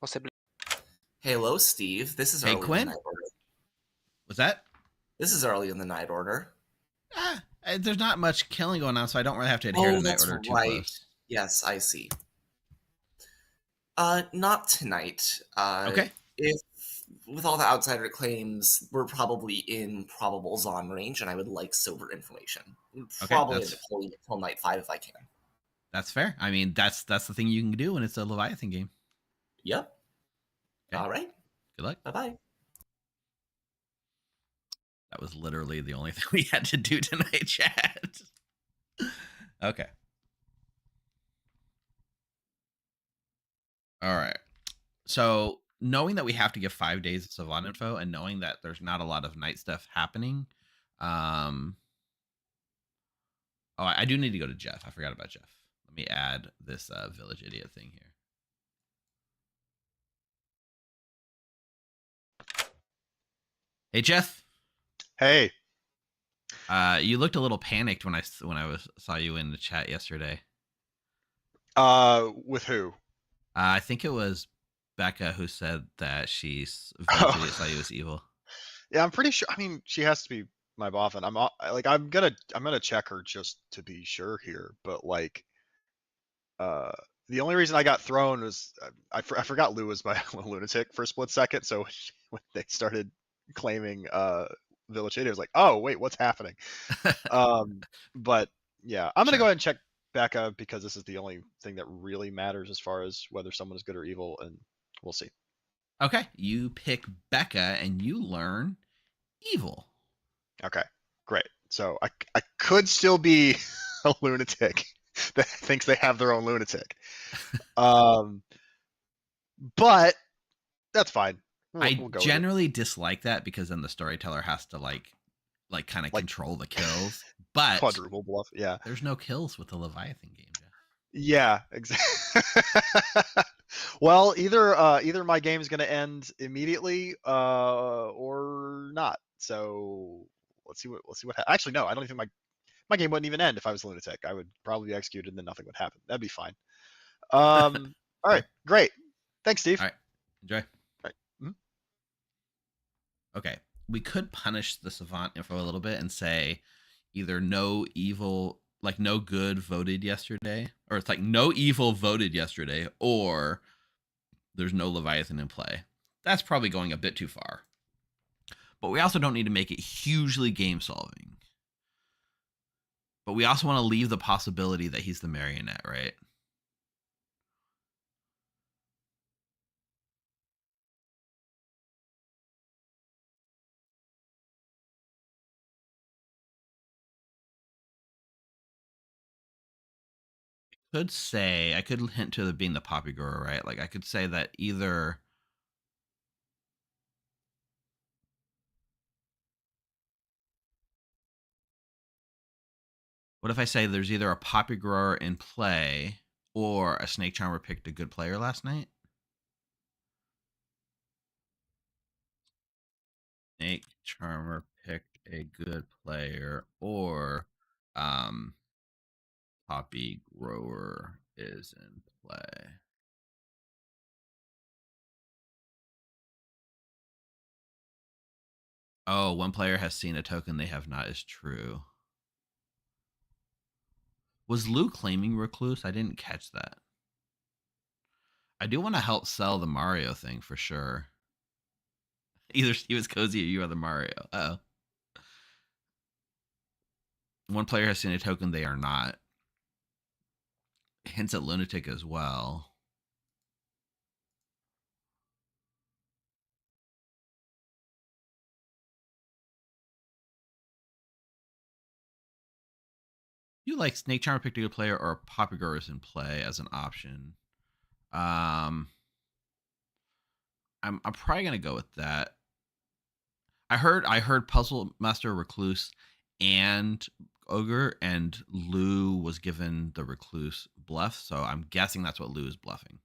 Possibly. Hello, Steve. This is Hey, early in Quinn? the night order. Was that? This is early in the night order. There's not much killing going on, so I don't really have to adhere to night that's order too right. close. Yes, I see. Not tonight. Okay. If with all the outsider claims, we're probably in probable Zon range, and I would like sober information. Probably that's- until night 5 if I can. That's fair. I mean, that's the thing you can do when it's a Leviathan game. Yep. Okay. All right. Good luck. Bye bye. That was literally the only thing we had to do tonight, chat. Okay. All right. So knowing that we have to give 5 days of Savant info and knowing that there's not a lot of night stuff happening, oh, I do need to go to Jeff. I forgot about Jeff. Let me add this village idiot thing here. Hey, Jeff. Hey. You looked a little panicked when I saw you in the chat yesterday. With who? I think it was Becca who said that she saw you as evil. Yeah, I'm pretty sure. I mean, she has to be my boffin. I'm gonna check her just to be sure here, but like, the only reason I got thrown was I forgot Lou was my lunatic for a split second. So when they started claiming Village City, I was like, oh wait, what's happening? But yeah, I'm gonna Sure. go ahead and check Becca because this is the only thing that really matters as far as whether someone is good or evil, and we'll see. Okay, you pick Becca and you learn evil. Okay, great. So I could still be a lunatic that thinks they have their own lunatic. But that's fine. I We'll go with it. generally dislike that because then the storyteller has to like kind of control the kills. But quadruple bluff, yeah. There's no kills with the Leviathan game, Jeff. Yeah, exactly. Well, either my game is going to end immediately or not. So let's see what actually no, I don't even my game wouldn't even end if I was a lunatic. I would probably be executed and then nothing would happen. That'd be fine. All right, great. Thanks, Steve. All right, enjoy. All right. Mm-hmm. Okay, we could punish the savant info a little bit and say either no evil, like no good voted yesterday, or it's like no evil voted yesterday, or there's no Leviathan in play. That's probably going a bit too far. But we also don't need to make it hugely game solving. But we also want to leave the possibility that he's the marionette, right? I could hint to being the poppy grower, right? Like I could say that either what if I say there's either a poppy grower in play or a snake charmer picked a good player last night? Snake charmer picked a good player, or poppy grower is in play. Oh, one player has seen a token they have not is true. Was Lou claiming recluse? I didn't catch that. I do want to help sell the Mario thing for sure. Either he was cozy or you are the Mario. Oh. One player has seen a token they are not. Hints at lunatic as well. You like snake charmer picked a good player or poppy grower is in play as an option. I'm probably gonna go with that. I heard Puzzle Master Recluse and Ogre, and Lou was given the Recluse bluff, so I'm guessing that's what Lou is bluffing.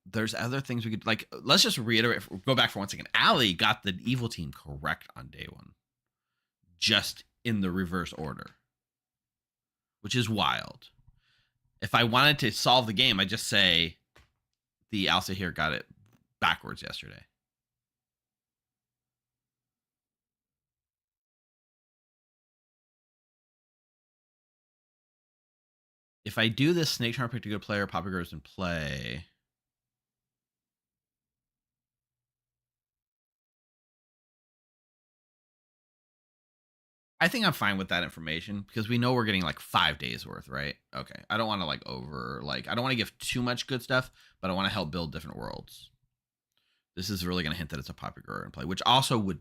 There's other things we could like. Let's just reiterate. Go back for 1 second. Allie got the evil team correct on day one, just in the reverse order, which is wild. If I wanted to solve the game, I just say the Alsa here got it backwards yesterday. If I do this snake charmer picked a good player, poppy grows in play. I think I'm fine with that information because we know we're getting like 5 days worth, right? Okay. I don't want to I don't want to give too much good stuff, but I want to help build different worlds. This is really going to hint that it's a poppy grower in play, which also would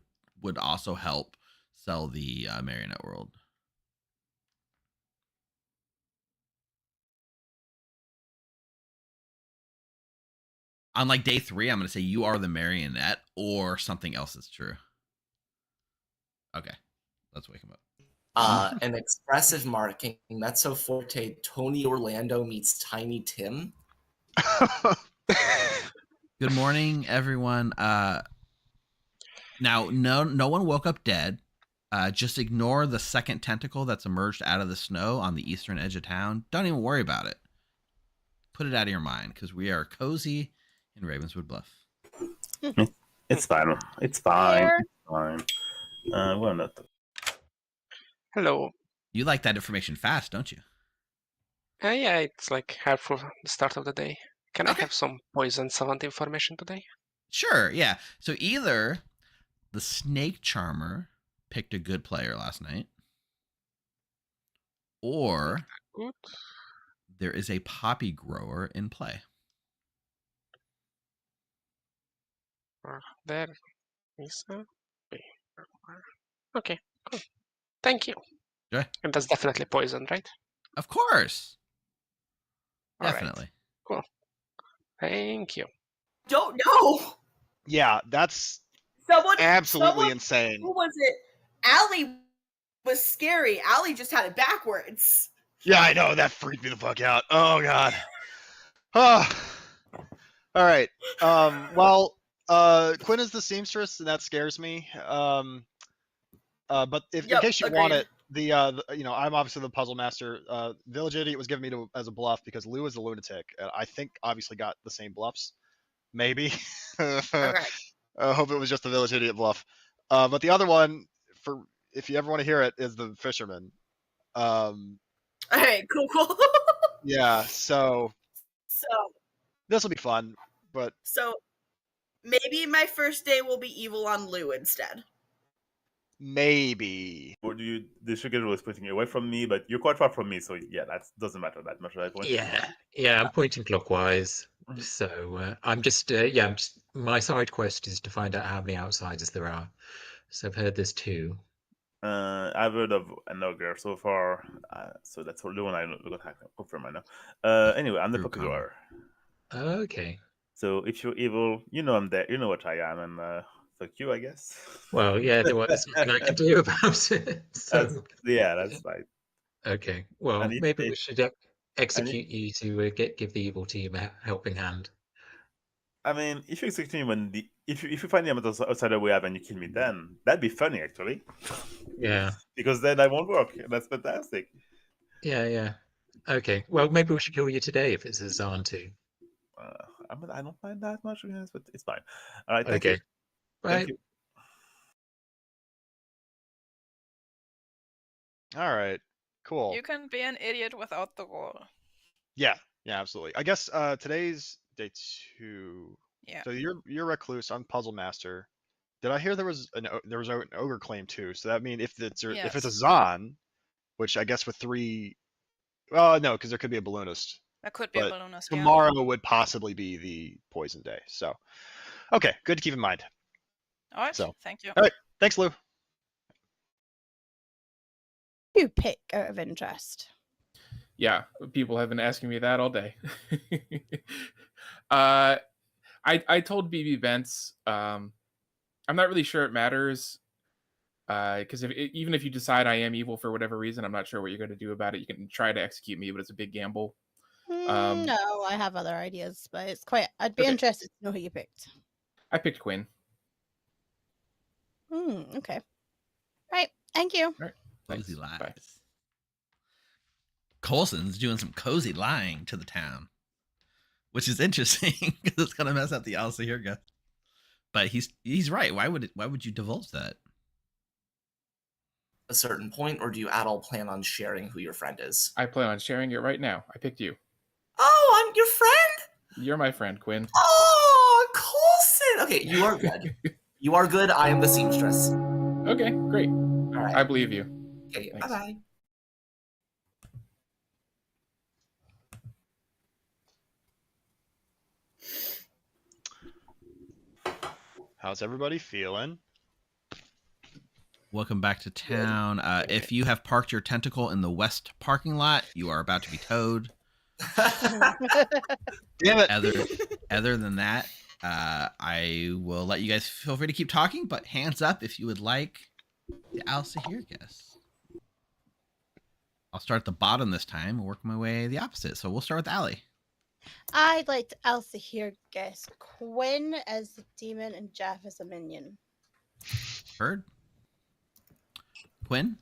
also help sell the marionette world. On like day 3, I'm going to say you are the marionette or something else that's true. Okay. Let's wake him up. An expressive marking. That's so forte. Tony Orlando meets Tiny Tim. Good morning, everyone. Now, no one woke up dead. Just ignore the second tentacle that's emerged out of the snow on the eastern edge of town. Don't even worry about it. Put it out of your mind because we are cozy in Ravenswood Bluff. It's fine. It's fine. Here. It's fine. Well, not. Hello. You like that information fast, don't you? Yeah, it's like helpful at the start of the day. Can I Okay. have some poison savant information today? Sure, yeah. So either the snake charmer picked a good player last night, or Good. there is a poppy grower in play. There is a B. Okay, cool. Thank you. Okay. And that's definitely poison, right? Of course. All right. Definitely. Cool. Thank you. Don't know. Yeah, that's Someone absolutely insane. Who was it? Allie was scary. Allie just had it backwards. Yeah, I know. That freaked me the fuck out. Oh, God. Oh. All right. Well, Quinn is the seamstress, and that scares me. But in case you want it, I'm obviously the puzzle master. Village Idiot was given me as a bluff because Lou is a lunatic, and I think obviously got the same bluffs. Maybe. Okay. I hope it was just the Village Idiot bluff. But the other one, for if you ever want to hear it, is the fisherman. Okay, cool. Yeah, so So this will be fun, but maybe my first day will be evil on Lou instead. maybe. Or the sugar was putting you away from me, but you're quite far from me, so yeah, that doesn't matter that much at that point. Yeah, I'm pointing clockwise. So I'm just my side quest is to find out how many outsiders there are. So I've heard there's 2. I've heard of an ogre so far, so that's the one I got to confirm right now. Anyway, I'm the True poppy grower. Okay. So if you're evil, you know I'm there. You know what I am, and fuck you, I guess. Well, yeah, there's nothing I can do about it. So. That's fine. Okay. Well, And maybe we should execute you to give the evil team a helping hand. I mean, if you execute me when if you find the amount of outsider we have and you kill me, then that'd be funny actually. Yeah. Because then I won't work. That's fantastic. Yeah. Okay. Well, maybe we should kill you today if it's a Zan too. I don't mind that much, to be honest, but it's fine. All right. Thank Okay. you. Bye. Thank you. All right. Cool. You can be an idiot without the roll. Yeah, absolutely. I guess today's day 2. Yeah. So you're recluse. I'm puzzle master. Did I hear there was an ogre claim too? So that means if it's a Zan, which I guess with 3, no, because there could be a balloonist. That could be a But balloonist. tomorrow would possibly be the poison day. So, okay, good to keep in mind. All right. So, thank you. all right, thanks, Lou. You pick out of interest. Yeah, people have been asking me that all day. I told BB Bents, I'm not really sure it matters, because even if you decide I am evil for whatever reason, I'm not sure what you're going to do about it. You can try to execute me, but it's a big gamble. No, I have other ideas, but it's quite. I'd be interested to know who you picked. I picked Quinn. Okay. Right. Thank you. All right. Cozy Thanks. lies. Bye. Colson's doing some cozy lying to the town, which is interesting because it's gonna mess up the Alcihirga. But he's right. Why would you divulge that? A certain point, or do you at all plan on sharing who your friend is? I plan on sharing it right now. I picked you. Oh, I'm your friend? You're my friend, Quinn. Oh, Coulson! Okay, you are good. You are good. I am the seamstress. Okay, great. All right. I believe you. Okay, Thanks. bye-bye. How's everybody feeling? Welcome back to town. If you have parked your tentacle in the west parking lot, you are about to be towed. Damn it. Other than that, I will let you guys feel free to keep talking, but hands up if you would like the Alcihirgus. I'll start at the bottom this time and work my way the opposite. So we'll start with Allie. I'd like to Alcihirgus Quinn as the demon and Jeff as a minion. Heard? Quinn?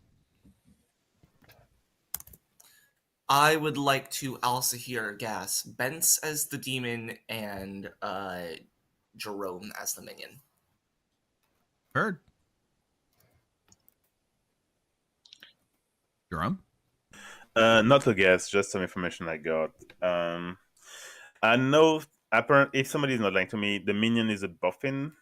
I would like to Alcihirgus Bence as the demon and Jerome as the minion. Heard. Jerome? Not a guess, just some information I got. I know apparently if somebody is not lying to me, the minion is a buffin,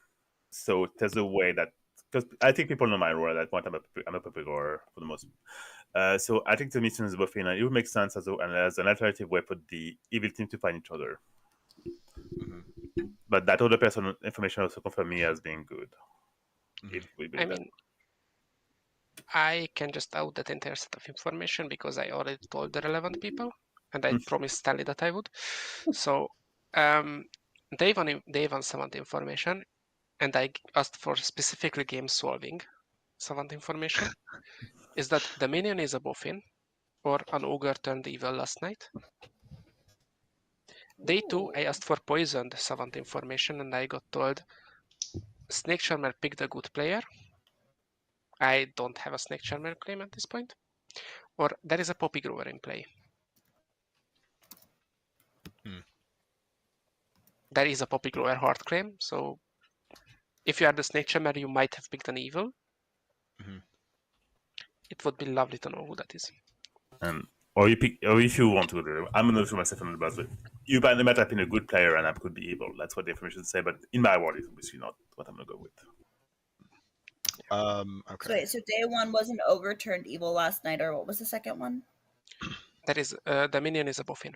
so there's a way that because I think people know my role at that point. I'm a puppet grower for the most. So I think the mission is a buffin, and it would make sense as an alternative way for the evil team to find each other. Mm-hmm. But that other person information also confirmed me as being good. Mm-hmm. If we I believe that. mean, I can just out that entire set of information because I already told the relevant people, and I promised Stanley that I would. So, they want savant information, and I asked for specifically game solving savant information. Is that the minion is a buffin, or an ogre turned evil last night? Day 2, I asked for poisoned savant information, and I got told Snake Charmer picked a good player. I don't have a Snake Charmer claim at this point. Or there is a Poppy Grower in play. There is a Poppy Grower hard claim, so if you are the Snake Charmer, you might have picked an evil. It would be lovely to know who that is. Or if you want to, I'm not sure myself on the buzz, but you might have been a good player and I could be evil. That's what the information say, but in my world, it's obviously not what I'm gonna go with. Okay. So wait, so day 1 was an ogre turned evil last night, or what was the second one? That is the minion is a buffin.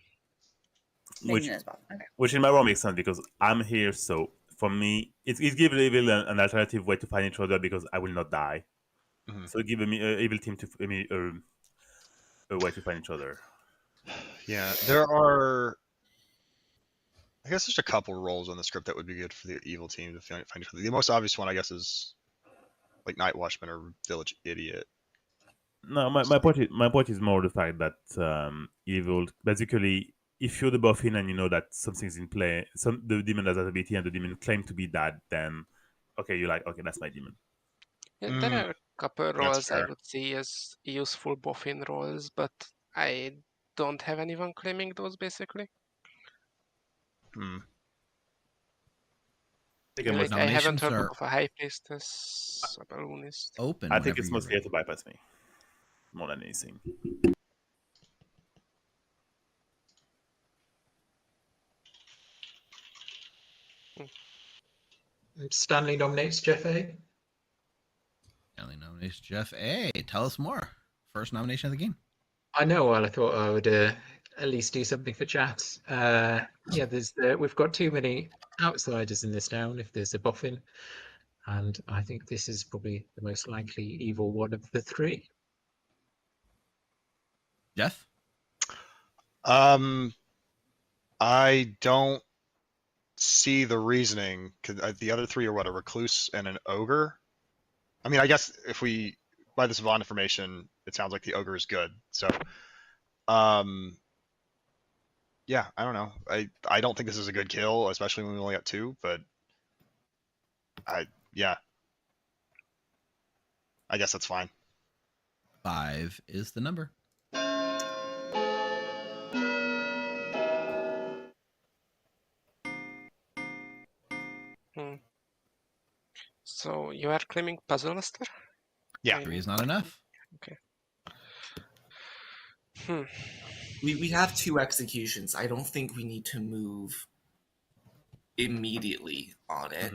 Which Okay. in my world makes sense because I'm here, so for me, it gives evil an alternative way to find each other because I will not die. So give me evil team to a way to find each other. Yeah, there are. I guess there's a couple roles on the script that would be good for the evil team to find each other. The most obvious one, I guess, is like Night Watchman or Village Idiot. No, my point is more the fact that evil basically, if you're the buffin and you know that something's in play, the demon has that ability and the demon claims to be that, then okay, you're like, okay, that's my demon. Yeah, there are a couple roles I would see as useful buffin roles, but I don't have anyone claiming those basically. I haven't heard of a high priestess, a balloonist. Open. I think it's mostly to bypass me more than anything. Stanley nominates Jeff A. Stanley nominates Jeff A. Tell us more. First nomination of the game. I know. Well, I thought I would at least do something for chat. We've got too many outsiders in this town. If there's a buffin, and I think this is probably the most likely evil one of the three. Jeff? I don't see the reasoning. The other three are what, a recluse and an ogre? I mean, I guess if we, by the savant information, it sounds like the ogre is good. So, yeah, I don't know. I don't think this is a good kill, especially when we only got 2, but yeah. I guess that's fine. 5 is the number. So you are claiming Puzzle Master? Yeah. 3 is not enough. Okay. We have 2 executions. I don't think we need to move immediately on it,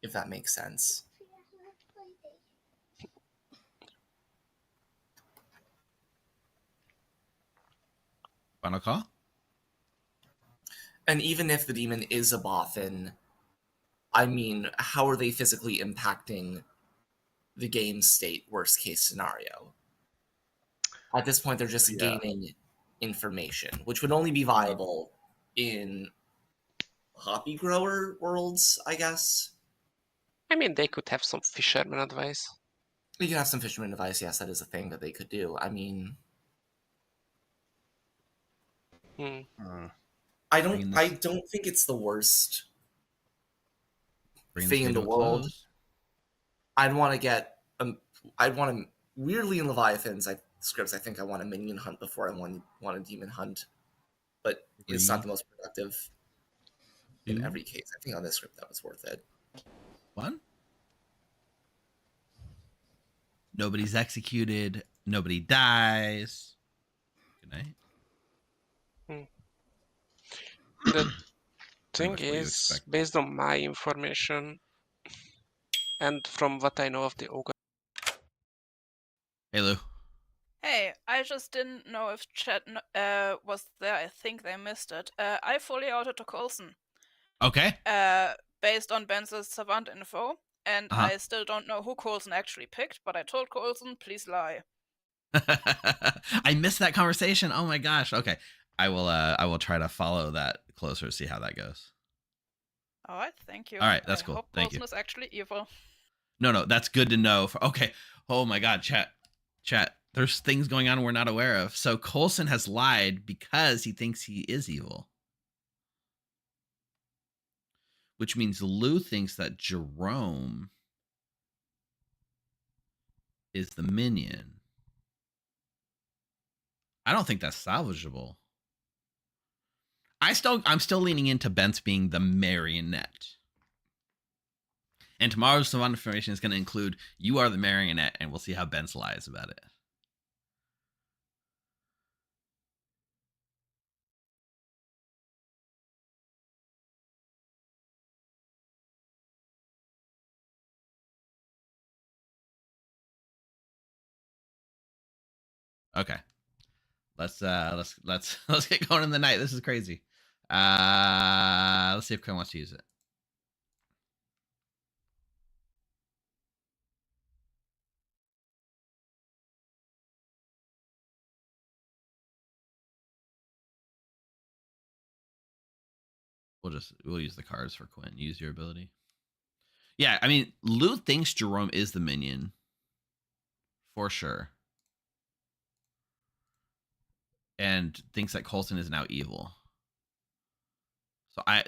if that makes sense. Final call? And even if the demon is a boffin, I mean, how are they physically impacting the game state, worst case scenario? At this point, they're just gaining information, which would only be viable in poppy grower worlds, I guess. I mean, they could have some fisherman advice. They could have some fisherman advice, yes, that is a thing that they could do. I mean... I don't think it's the worst thing in the world. I'd want to get weirdly in Leviathan's scripts, I think I want a minion hunt before I want a demon hunt, but it's not the most productive in every case. I think on this script that was worth it. 1. Nobody's executed. Nobody dies. Good night. The Pretty thing much what you is, expect. based on my information and from what I know of the ogre, Hey, Lou. Hey, I just didn't know if chat was there. I think they missed it. I fully outed to Coulson. Okay. Based on Ben's savant info, and Uh-huh. I still don't know who Coulson actually picked, but I told Coulson, please lie. I missed that conversation. Oh my gosh. Okay. I will try to follow that closer to see how that goes. Alright, thank you. All right, that's I cool. hope Thank Coulson you. is actually evil. No, that's good to know. Okay. Oh my god, chat. There's things going on we're not aware of. So Coulson has lied because he thinks he is evil. Which means Lou thinks that Jerome is the minion. I don't think that's salvageable. I'm still leaning into Bence being the marionette. And tomorrow's Savant information is going to include you are the marionette, and we'll see how Bence lies about it. Okay. Let's get going in the night. This is crazy. Let's see if Cohen wants to use it. We'll use the cards for Quinn. Use your ability. Yeah, I mean, Lou thinks Jerome is the minion. For sure. And thinks that Coulson is now evil.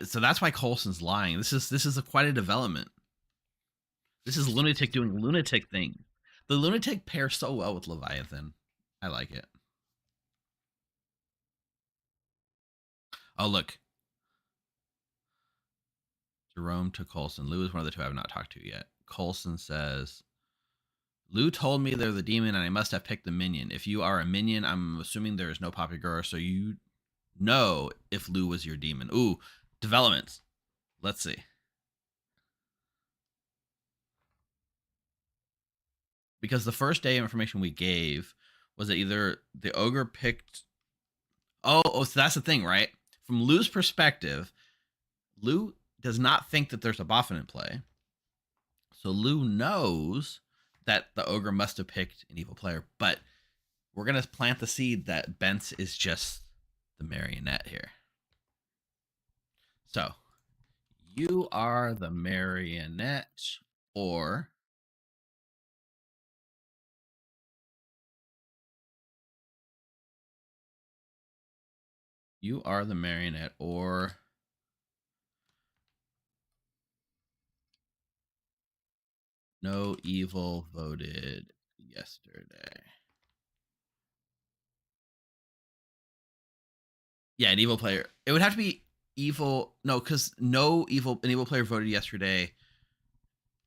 So that's why Coulson's lying. This is quite a development. This is lunatic doing lunatic things. The lunatic pairs so well with Leviathan. I like it. Oh, look. Jerome to Coulson. Lou is one of the two I have not talked to yet. Coulson says, Lou told me they're the demon and I must have picked the minion. If you are a minion, I'm assuming there is no Papagura, so you know if Lou was your demon. Ooh, developments. Let's see. Because the first day information we gave was that either the ogre picked... Oh, so that's the thing, right? From Lou's perspective, Lou does not think that there's a boffin in play. So Lou knows that the ogre must have picked an evil player, but we're going to plant the seed that Bence is just the marionette here. So you are the marionette, or you are the marionette, or no evil voted yesterday. Yeah, an evil player. It would have to be evil. No, because an evil player voted yesterday.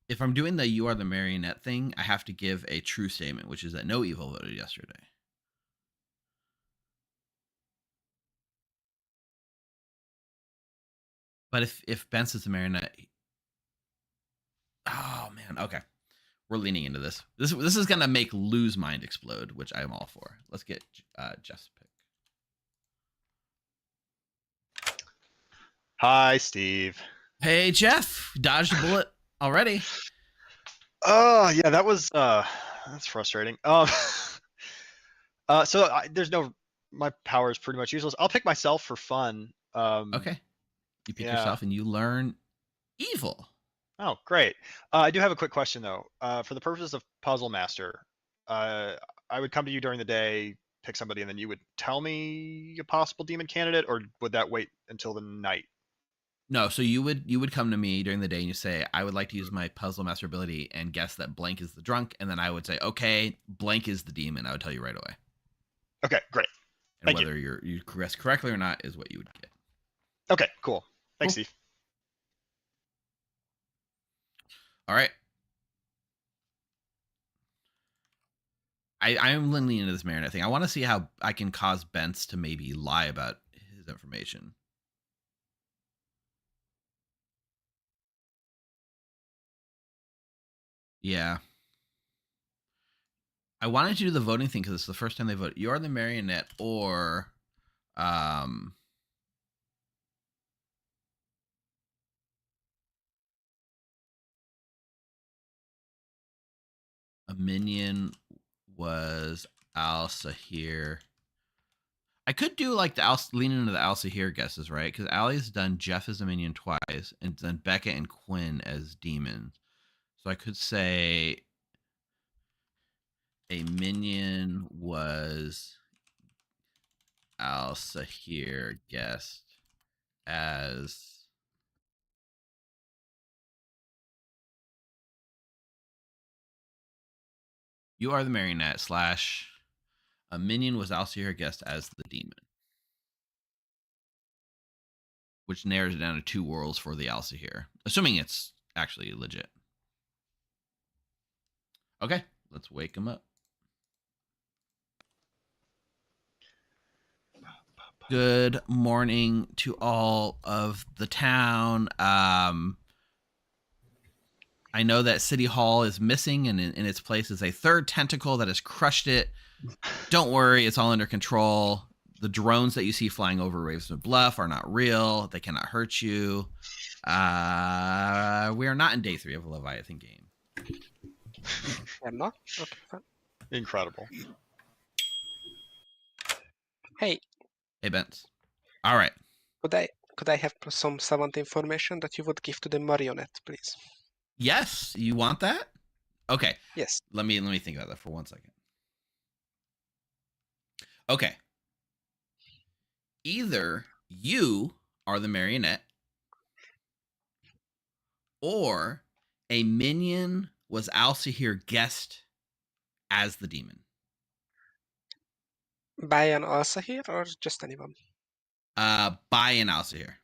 If I'm doing the you are the marionette thing, I have to give a true statement, which is that no evil voted yesterday. But if Bence is the marionette, oh man, okay, we're leaning into this. This is gonna make Lou's mind explode, which I'm all for. Let's get Jeff's pick. Hi, Steve. Hey, Jeff, dodged a bullet already. Oh yeah, that was that's frustrating. There's no, my power is pretty much useless. I'll pick myself for fun. Okay, you pick yourself and you learn evil. Oh, great. I do have a quick question though. For the purposes of Puzzle Master, I would come to you during the day, pick somebody, and then you would tell me a possible demon candidate, or would that wait until the night? No, so you would come to me during the day and you say, I would like to use my Puzzle Master ability and guess that blank is the drunk, and then I would say, okay, blank is the demon. I would tell you right away. Okay, great. And Thank whether you guess correctly or not is what you would get. Okay, cool. Thanks, Steve. All right. I'm leaning into this Marinette thing. I want to see how I can cause Bence to maybe lie about his information. Yeah. I wanted to do the voting thing because it's the first time they vote. You're the Marionette or a minion was Al-Sahir. I could do like lean into the Al-Sahir guesses, right? Because Allie's done Jeff as a minion twice, and then Becca and Quinn as demons. So I could say a minion was Al-Sahir guessed as you are the Marionette / a minion was Al-Sahir guessed as the demon, which narrows it down to 2 worlds for the Al-Sahir, assuming it's actually legit. Okay, let's wake him up. Good morning to all of the town. I know that City Hall is missing, and in its place is a third tentacle that has crushed it. Don't worry, it's all under control. The drones that you see flying over Ravenswood Bluff are not real. They cannot hurt you. We are not in day 3 of a Leviathan game. I'm not? Okay, fine. Incredible. Hey. Hey, Bence. All right. Could I have some savant information that you would give to the marionette, please? Yes, you want that? Okay. Yes. Let me think about that for 1 second. Okay. Either you are the marionette, or a minion was Al-Sahir guessed as the demon. By an Al-Sahir or just anyone? By an Al-Sahir.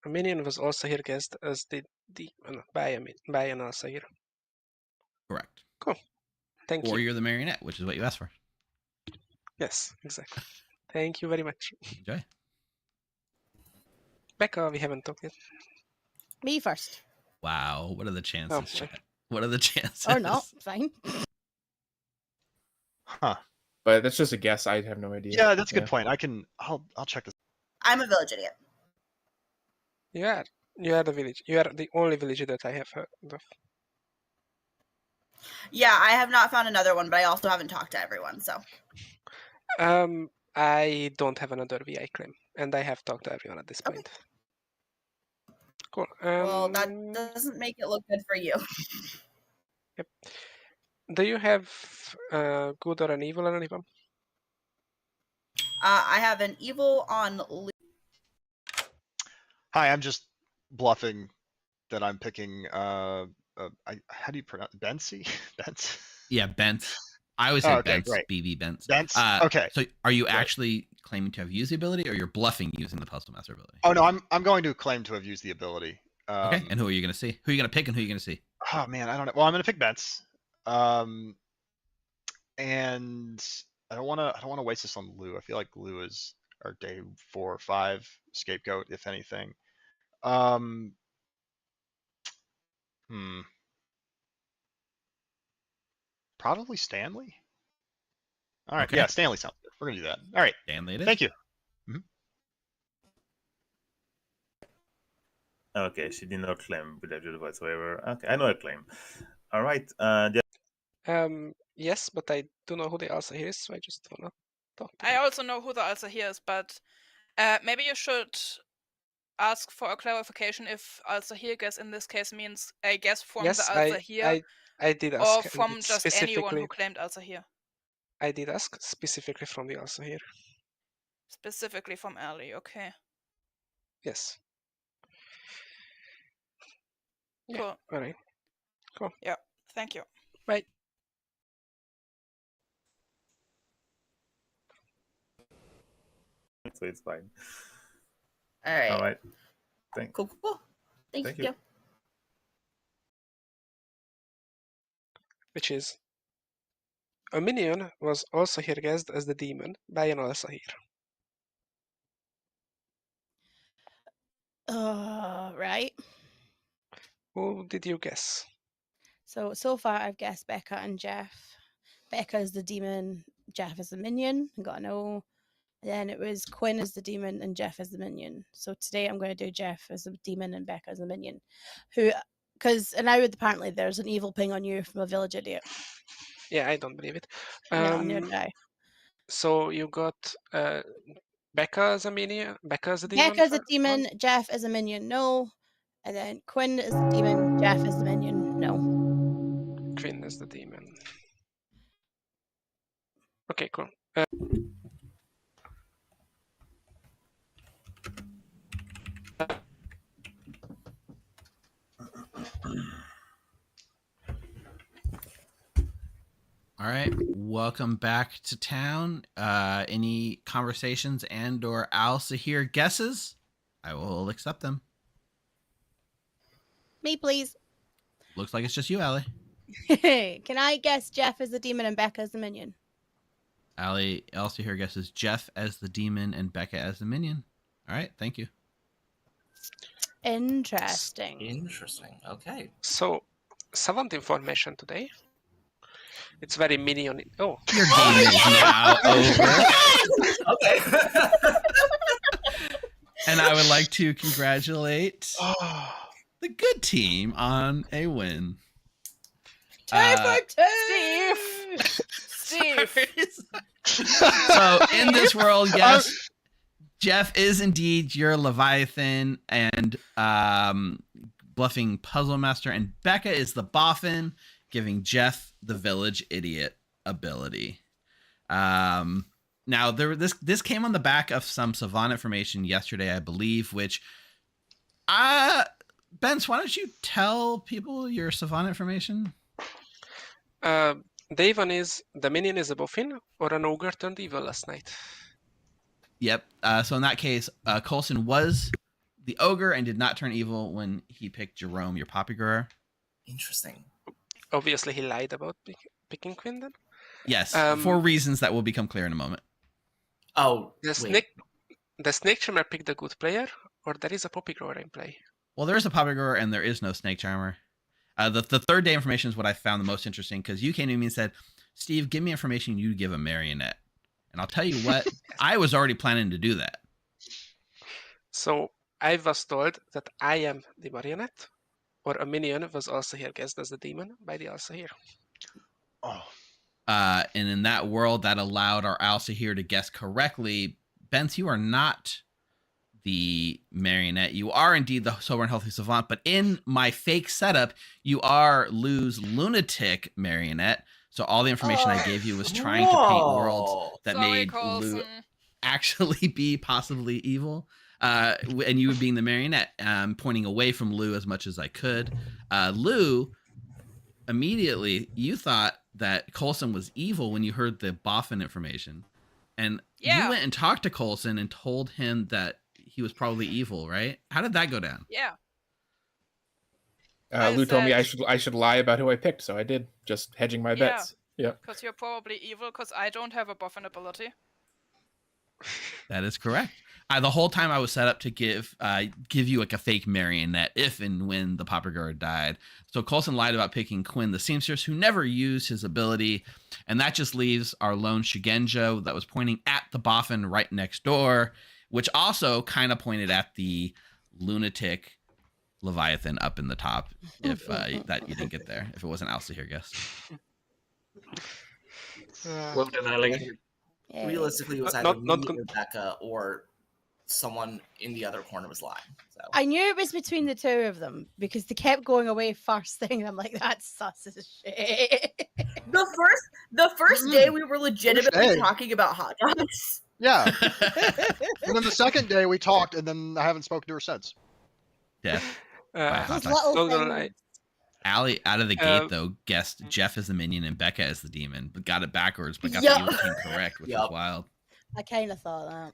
A minion was also here guessed as by an Al-Sahir. Correct. Cool. Thank you. Or you're the marionette, which is what you asked for. Yes, exactly. Thank you very much. Enjoy. Becca, we haven't talked yet. Me first. Wow, what are the chances? Oh, Chat? What are the chances? Or not, fine. Huh. But that's just a guess. I have no idea. Yeah, that's a good point. I'll check this. I'm a village idiot. You are the village. You are the only villager that I have heard of. Yeah, I have not found another one, but I also haven't talked to everyone, so. I don't have another VI claim, and I have talked to everyone at this point. Cool. Well, that doesn't make it look good for you. Yep. Do you have good or an evil on anyone? I have an evil on Luke. Hi, I'm just bluffing that I'm picking. How do you pronounce Bency? Bence? Yeah, Bence. I always say okay, Bence. great. BB Bence. Bence. Okay. So, are you actually claiming to have used the ability, or you're bluffing using the Puzzle Master ability? Oh no, I'm going to claim to have used the ability. Okay. And who are you going to see? Who are you going to pick, and who are you going to see? Oh man, I don't know. Well, I'm going to pick Bence. And I don't want to waste this on Lou. I feel like Lou is our day 4 or 5 scapegoat, if anything. Probably Stanley. All right. Okay. Yeah, Stanley sounds good. We're gonna do that. All right. Stanley it is. Thank you. Okay, she did not claim without whatsoever. Okay, I know a claim. All right. Yes, but I don't know who the Al-Sahir is, so I just wanna talk to I him. also know who the Al-Sahir is, but maybe you should ask for a clarification if Al-Sahir guess in this case means a guess from Yes, the Al-Sahir I did ask. or and from it's just anyone specifically- who claimed Al-Sahir. I did ask specifically from the Al-Sahir. Specifically from Ali, okay. Yes. Yeah, Cool. all right. Cool. Yeah, thank you. Bye. So it's fine. All right. All right. Cool. Thank you. which is a minion was also here guessed as the demon by an Al-Sahir. Right. Who did you guess? So far I've guessed Becca and Jeff. Becca is the demon, Jeff is the minion. I got an O. And then it was Quinn as the demon and Jeff as the minion. So today I'm going to do Jeff as the demon and Becca as the minion. Because now apparently there's an evil ping on you from a village idiot. Yeah, I don't believe it. No, neither do I. So you got Becca as a minion, Becca as a demon. Becca as a demon, Jeff as a minion, no. And then Quinn is the demon, Jeff is the minion, no. Quinn is the demon. Okay, cool. All right, welcome back to town. Any conversations and or Al-Sahir guesses? I will accept them. Me, please. Looks like it's just you, Allie. Can I guess Jeff as the demon and Becca as the minion? Allie Al-Sahir guesses Jeff as the demon and Becca as the minion. All right, thank you. Interesting. Interesting. Okay. So, savant information today. It's very minion. Oh, your game is now over. Okay. And I would like to congratulate the good team on a win. Steve. So in this world, yes, Jeff is indeed your Leviathan and bluffing puzzle master, and Becca is the boffin, giving Jeff the village idiot ability. Now this came on the back of some savant information yesterday, I believe, which Bence, why don't you tell people your savant information? Day one is the minion is a boffin or an ogre turned evil last night. Yep. So in that case, Coulson was the ogre and did not turn evil when he picked Jerome, your poppy grower. Interesting. Obviously, he lied about picking Quinn then? Yes, for reasons that will become clear in a moment. Oh, the snake charmer picked a good player, or there is a poppy grower in play? Well, there is a poppy grower and there is no snake charmer. The third day information is what I found the most interesting, because you came to me and said, Steve, give me information you give a marionette. And I'll tell you what, I was already planning to do that. So I was told that I am the marionette, or a minion was also here guessed as the demon by the Al-Sahir. Oh. And in that world, that allowed our Al-Sahir to guess correctly. Bence, you are not the marionette. You are indeed the sober and healthy savant, but in my fake setup, you are Lou's lunatic marionette. So all the information I gave you was trying to paint worlds that made Lou actually be possibly evil. And you being the marionette, pointing away from Lou as much as I could. Lou, immediately, you thought that Coulson was evil when you heard the boffin information. And you went and talked to Coulson and told him that he was probably evil, right? How did that go down? Yeah. Lou told me I should lie about who I picked, so I did, just hedging my bets. Yeah. Because you're probably evil, because I don't have a boffin ability. That is correct. The whole time I was set up to give you like a fake marionette if and when the Popper Guard died. So Coulson lied about picking Quinn the seamstress, who never used his ability, and that just leaves our lone Shigenjo that was pointing at the boffin right next door, which also kind of pointed at the lunatic Leviathan up in the top. If that you didn't get there, if it wasn't Al-Sahir guess. Well done, Ali. Realistically, it was either me or Rebecca or someone in the other corner was lying. So I knew it was between the two of them because they kept going away first thing. I'm like, that's sus as shit. The first day we were legitimately talking about hot dogs. Yeah. And then the second day we talked, and then I haven't spoken to her since. Yeah. Allie out of the gate though guessed Jeff as the minion and Becca as the demon, but got it backwards, but got the evil team correct, which is wild. I kind of thought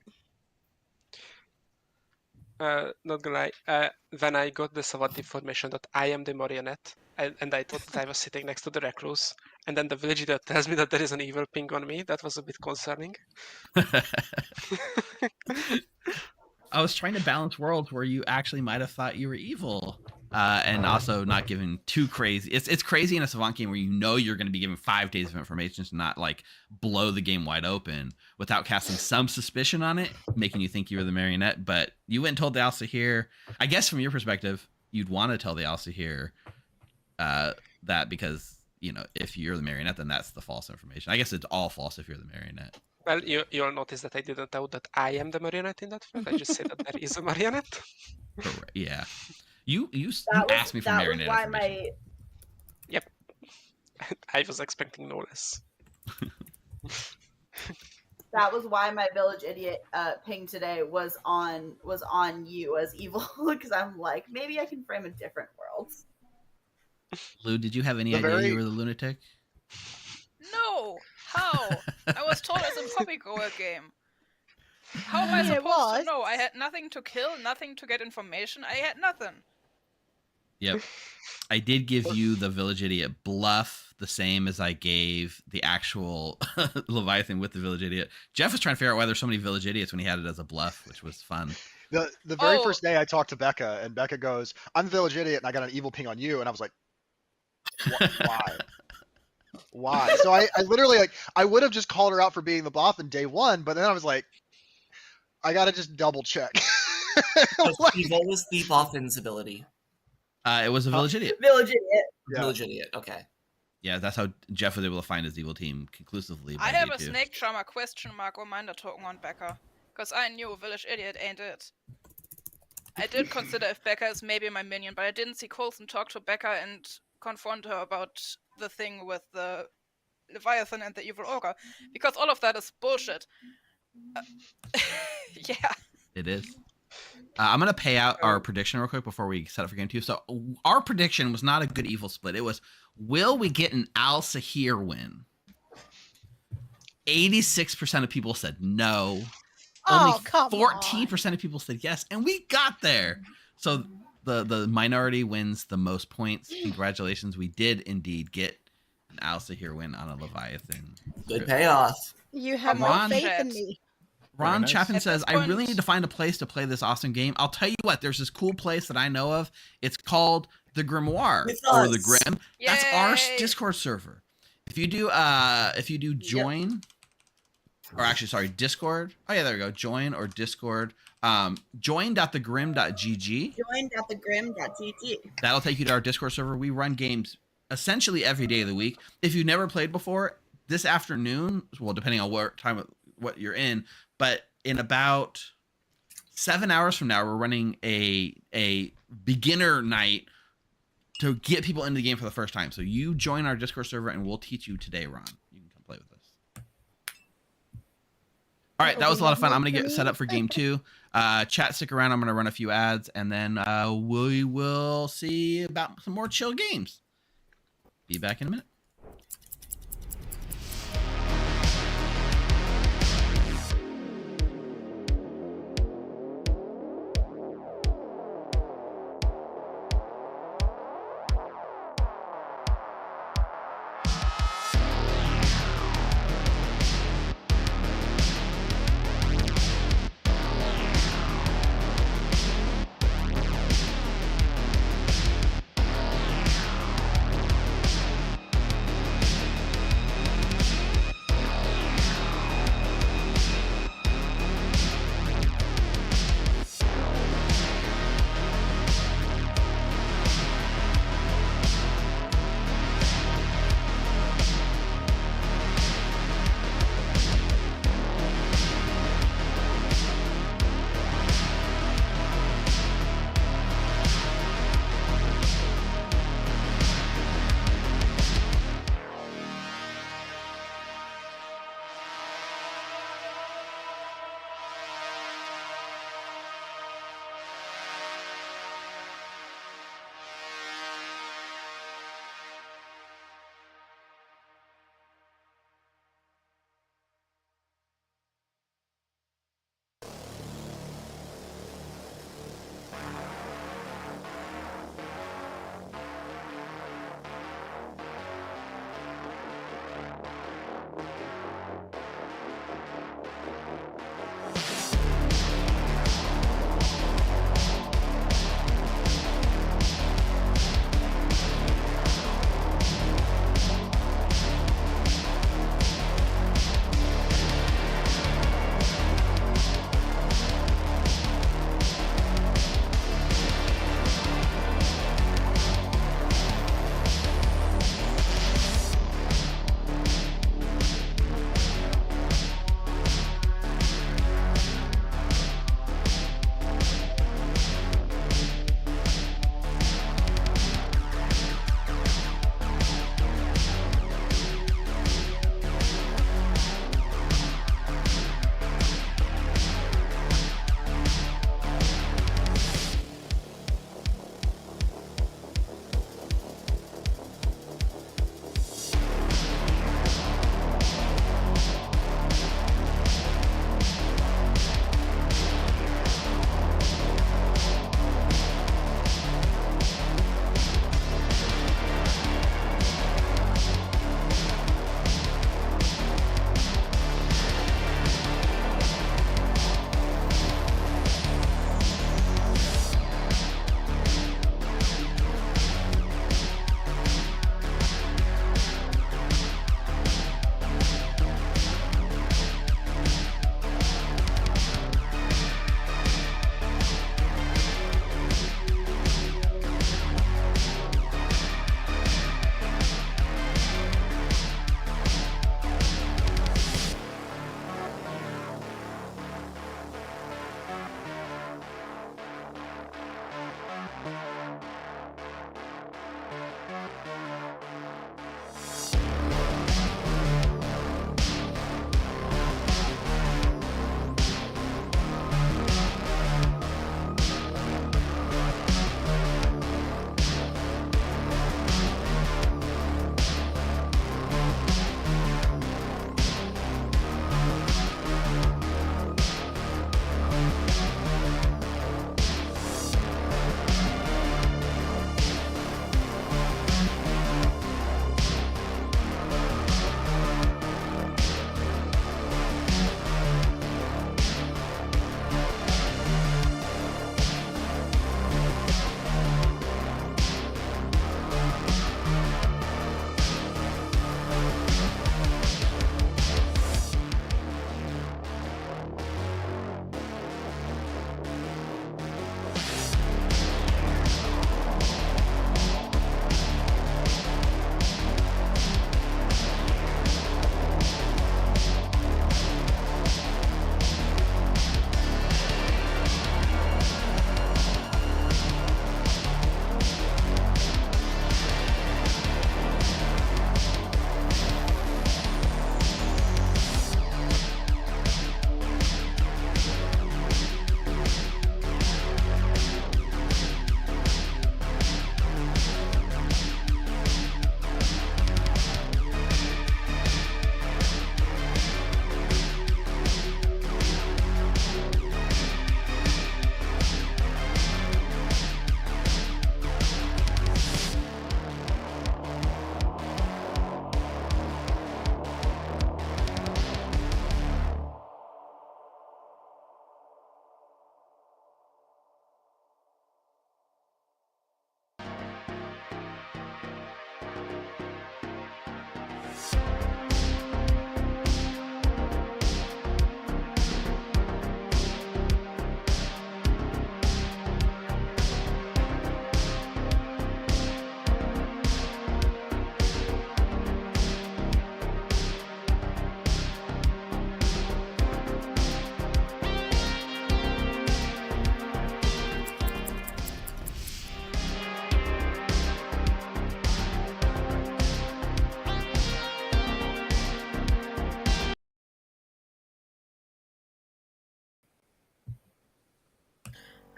that. Not gonna lie. When I got the savant information that I am the marionette, and I thought that I was sitting next to the recluse, and then the village leader tells me that there is an evil ping on me. That was a bit concerning. I was trying to balance worlds where you actually might have thought you were evil, and also not giving too crazy. It's crazy in a Savant game where you know you're going to be given 5 days of information to not like blow the game wide open without casting some suspicion on it, making you think you were the marionette. But you went and told the Alsahir. I guess from your perspective, you'd want to tell the Alsahir that because if you're the marionette, then that's the false information. I guess it's all false if you're the marionette. Well, you'll notice that I didn't doubt that I am the marionette in that field. I just said that there is a marionette. Correct. Yeah. You That asked me for that was marionette why information. Yep. I was expecting no less. That was why my village idiot ping today was on you as evil, because I'm like, maybe I can frame a different world. Lou, did you have any idea you were the lunatic? No! How? I was told it's a puppy-goer game. How am I supposed to know? I had nothing to kill, nothing to get information. I had nothing. Yep. I did give you the village idiot bluff, the same as I gave the actual Leviathan with the village idiot. Jeff was trying to figure out why there's so many village idiots when he had it as a bluff, which was fun. The very first day I talked to Becca, and Becca goes, "I'm the village idiot, and I got an evil ping on you," and I was like, "Why? Why?" So I literally I would have just called her out for being the bluff in day 1, but then I was like, I gotta just double check. What was the Boffin's ability? It was a village idiot. Village idiot. Yeah. Village idiot. Okay. Yeah, that's how Jeff was able to find his evil team conclusively. I have a snake charmer question mark reminder token on Becca, because I knew village idiot ain't it. I did consider if Becca is maybe my minion, but I didn't see Coulson talk to Becca and confront her about the thing with the Leviathan and the evil ogre, because all of that is bullshit. Yeah. It is. I'm going to pay out our prediction real quick before we set up for game 2. So our prediction was not a good evil split. It was, will we get an Alsahir win? 86% of people said no. Only 14% of people said yes. And we got there. So the minority wins the most points. Congratulations. We did indeed get an Alsahir win on a Leviathan. Good payoff. You have Ron- no faith in me. Ron nice. Chapin At says, this I really point- need to find a place to play this awesome game. I'll tell you what, there's this cool place that I know of. It's called the Grimoire With or us. the Grim. That's our Yay! Discord server. If you do join, or actually, sorry, Discord. Oh yeah, there we go. Join or Discord. Join.thegrim.gg. Join.thegrim.gg. That'll take you to our Discord server. We run games essentially every day of the week. If you've never played before, this afternoon, well, depending on what you're in, but in about 7 hours from now, we're running a beginner night to get people into the game for the first time. So you join our Discord server and we'll teach you today, Ron. You can come play with us. All right, that was a lot of fun. I'm going to get set up for game 2. Chat, stick around. I'm going to run a few ads, and then we will see about some more chill games. Be back in a minute.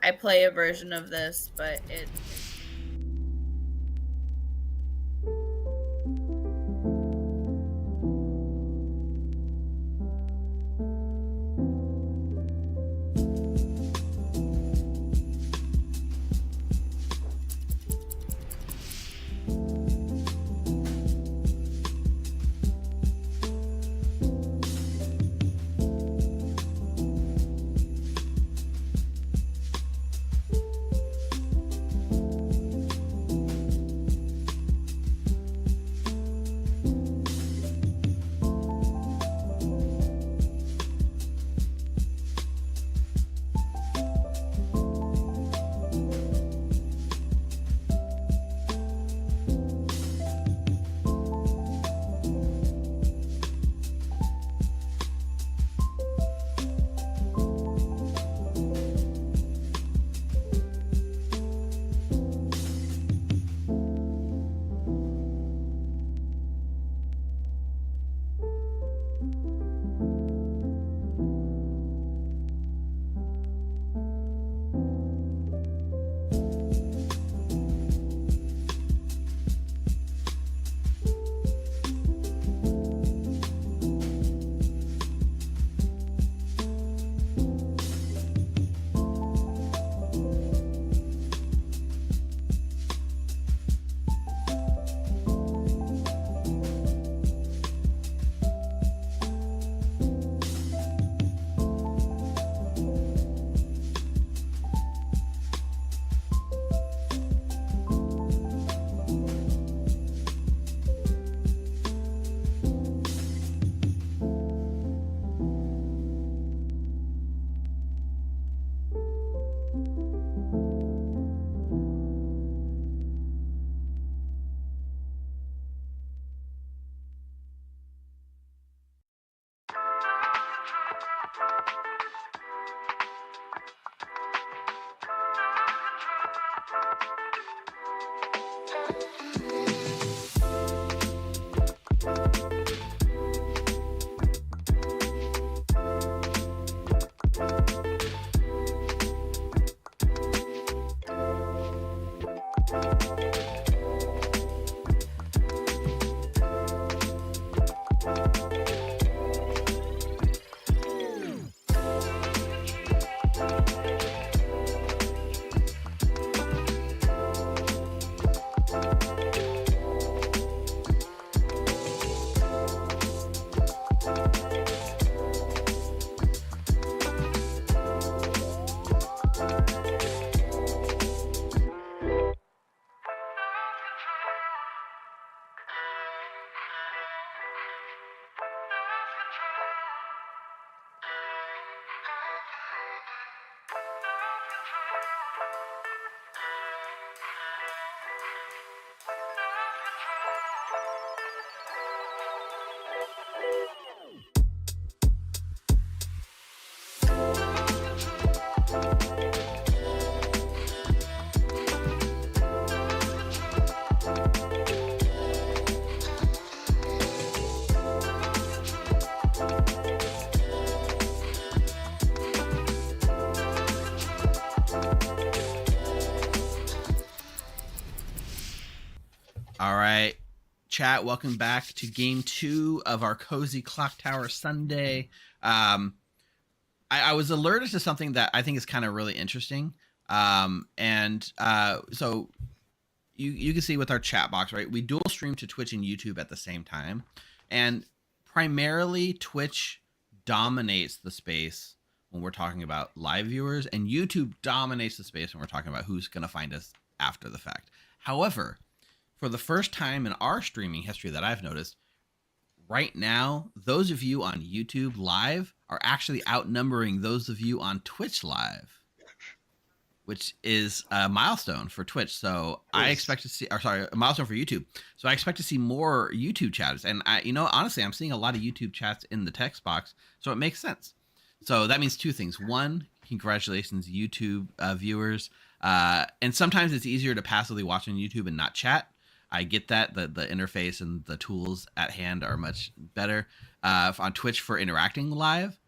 I play a version of this, but it. All right, chat, welcome back to game 2 of our Cozy Clocktower Sunday. I was alerted to something that I think is kind of really interesting. So you can see with our chat box, right? We dual stream to Twitch and YouTube at the same time. And primarily Twitch dominates the space when we're talking about live viewers, and YouTube dominates the space when we're talking about who's going to find us after the fact. However, for the first time in our streaming history that I've noticed, right now, those of you on YouTube live are actually outnumbering those of you on Twitch live, which is a milestone for Twitch. So I expect to see, a milestone for YouTube. So I expect to see more YouTube chats. And honestly, I'm seeing a lot of YouTube chats in the text box. So it makes sense. So that means two things. One, congratulations, YouTube viewers. And sometimes it's easier to passively watch on YouTube and not chat. I get that the interface and the tools at hand are much better on Twitch for interacting live.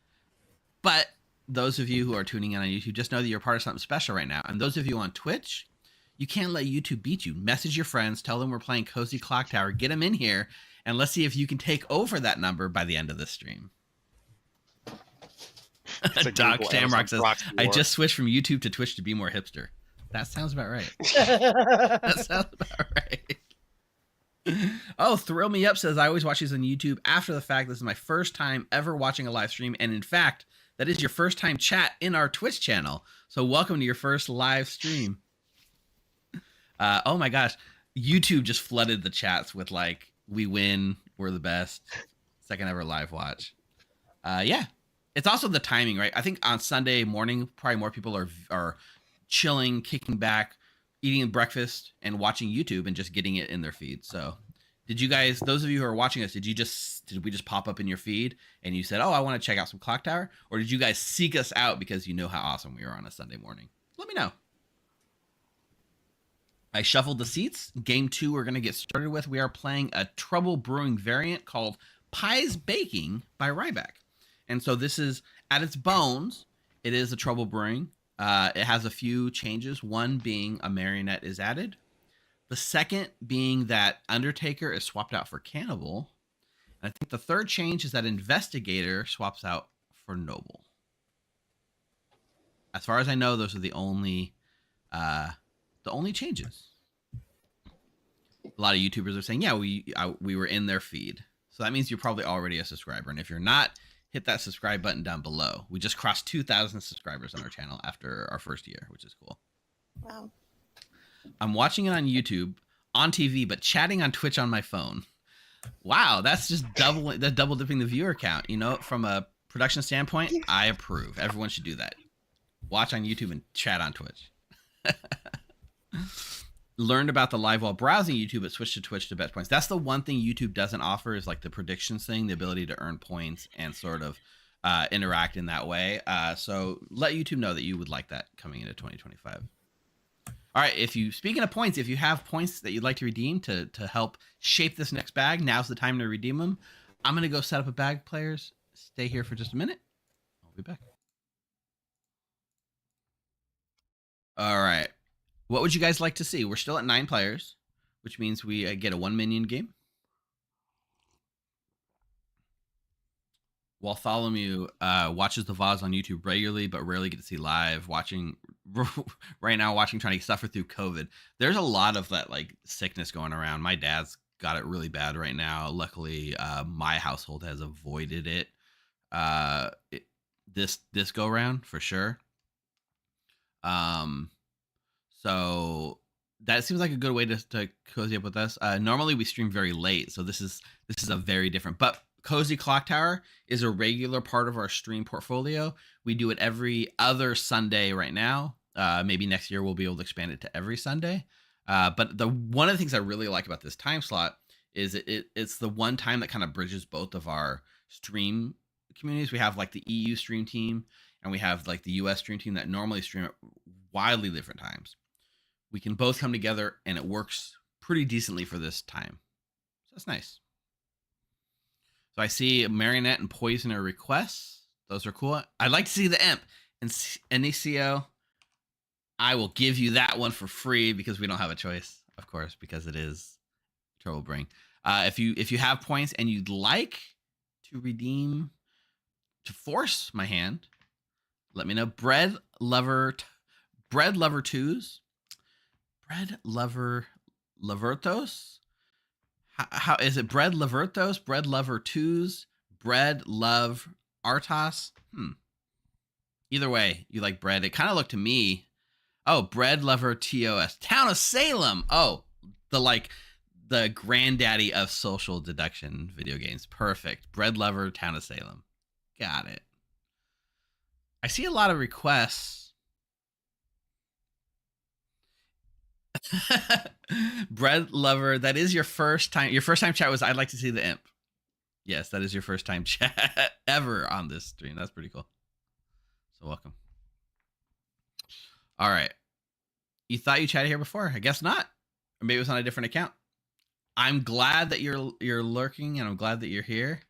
But those of you who are tuning in on YouTube, just know that you're part of something special right now. And those of you on Twitch, you can't let YouTube beat you. Message your friends, tell them we're playing Cozy Clocktower, get them in here, and let's see if you can take over that number by the end of this stream. Doc Shamrock says, I just switched from YouTube to Twitch to be more hipster. That sounds about right. That sounds about right. Oh, Thrill Me Up says, I always watch these on YouTube after the fact. This is my first time ever watching a live stream. And in fact, that is your first time chat in our Twitch channel. So welcome to your first live stream. Oh my gosh. YouTube just flooded the chats with like, we win, we're the best, second ever live watch. Yeah. It's also the timing, right? I think on Sunday morning, probably more people are chilling, kicking back, eating breakfast, and watching YouTube and just getting it in their feed. So did you guys, those of you who are watching us, did we just pop up in your feed and you said, oh, I want to check out some Clocktower? Or did you guys seek us out because you know how awesome we are on a Sunday morning? Let me know. I shuffled the seats. Game 2 we're going to get started with. We are playing a Trouble Brewing variant called Pies Baking by Ryback. And so this is, at its bones, it is a Trouble Brewing. It has a few changes. One being a marionette is added. The second being that Undertaker is swapped out for Cannibal. And I think the third change is that Investigator swaps out for Noble. As far as I know, those are the only changes. A lot of YouTubers are saying, yeah, we were in their feed. So that means you're probably already a subscriber. And if you're not, hit that subscribe button down below. We just crossed 2,000 subscribers on our channel after our first year, which is cool. Wow. I'm watching it on YouTube, on TV, but chatting on Twitch on my phone. Wow, that's just double dipping the viewer count. You know, from a production standpoint, I approve. Everyone should do that. Watch on YouTube and chat on Twitch. Learned about the live while browsing YouTube, but switched to Twitch to bet points. That's the one thing YouTube doesn't offer, is like the predictions thing, the ability to earn points and sort of interact in that way. So let YouTube know that you would like that coming into 2025. All right, speaking of points, if you have points that you'd like to redeem to help shape this next bag, now's the time to redeem them. I'm going to go set up a bag, players. Stay here for just a minute. I'll be back. All right. What would you guys like to see? We're still at 9 players, which means we get a 1 minion game. Bartholomew watches the VODs on YouTube regularly, but rarely get to see live. Trying to suffer through COVID. There's a lot of that like sickness going around. My dad's got it really bad right now. Luckily, my household has avoided it. This go round for sure. So that seems like a good way to cozy up with us. Normally we stream very late, so this is a very different. But Cozy Clocktower is a regular part of our stream portfolio. We do it every other Sunday right now. Maybe next year we'll be able to expand it to every Sunday. But one of the things I really like about this time slot is it's the one time that kind of bridges both of our stream communities. We have like the EU stream team, and we have like the US stream team that normally stream at wildly different times. We can both come together, and it works pretty decently for this time. So that's nice. So I see Marionette and Poisoner requests. Those are cool. I'd like to see the Imp. And Inicio, I will give you that one for free because we don't have a choice, of course, because it is Trouble Bring. If you have points and you'd like to redeem to force my hand, let me know. Bread Lover 2s. Bread Lover Lavertos? How is it? Bread Lavertos? Bread Lover 2s? Bread Love Artos? Either way, you like bread. It kind of looked to me. Oh, Bread Lover TOS. Town of Salem. Oh, the granddaddy of social deduction video games. Perfect. Bread Lover Town of Salem. Got it. I see a lot of requests. Bread Lover, that is your first time. Your first time chat was, I'd like to see the Imp. Yes, that is your first time chat ever on this stream. That's pretty cool. So welcome. All right. You thought you chatted here before? I guess not. Or maybe it was on a different account. I'm glad that you're lurking, and I'm glad that you're here.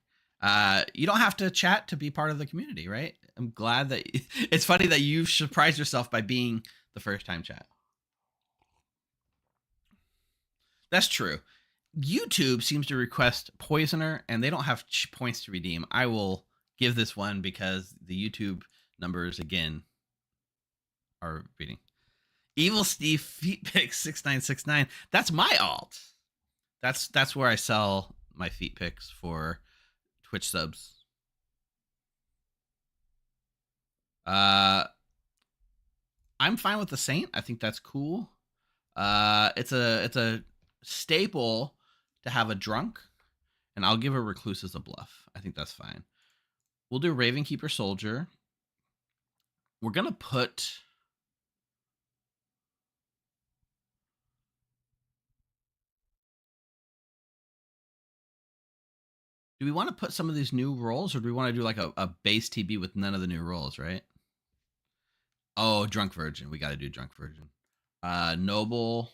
You don't have to chat to be part of the community, right? I'm glad that it's funny that you surprised yourself by being the first time chat. That's true. YouTube seems to request Poisoner, and they don't have points to redeem. I will give this one because the YouTube numbers again are reading. Evil Steve Feet Pick 6969. That's my alt. That's where I sell my feet picks for Twitch subs. I'm fine with the Saint. I think that's cool. It's a staple to have a drunk, and I'll give a Recluse as a bluff. I think that's fine. We'll do Ravenkeeper Soldier. We're gonna put do we want to put some of these new roles, or do we want to do like a base TB with none of the new roles, right? Oh, Drunk Virgin. We got to do Drunk Virgin. Noble.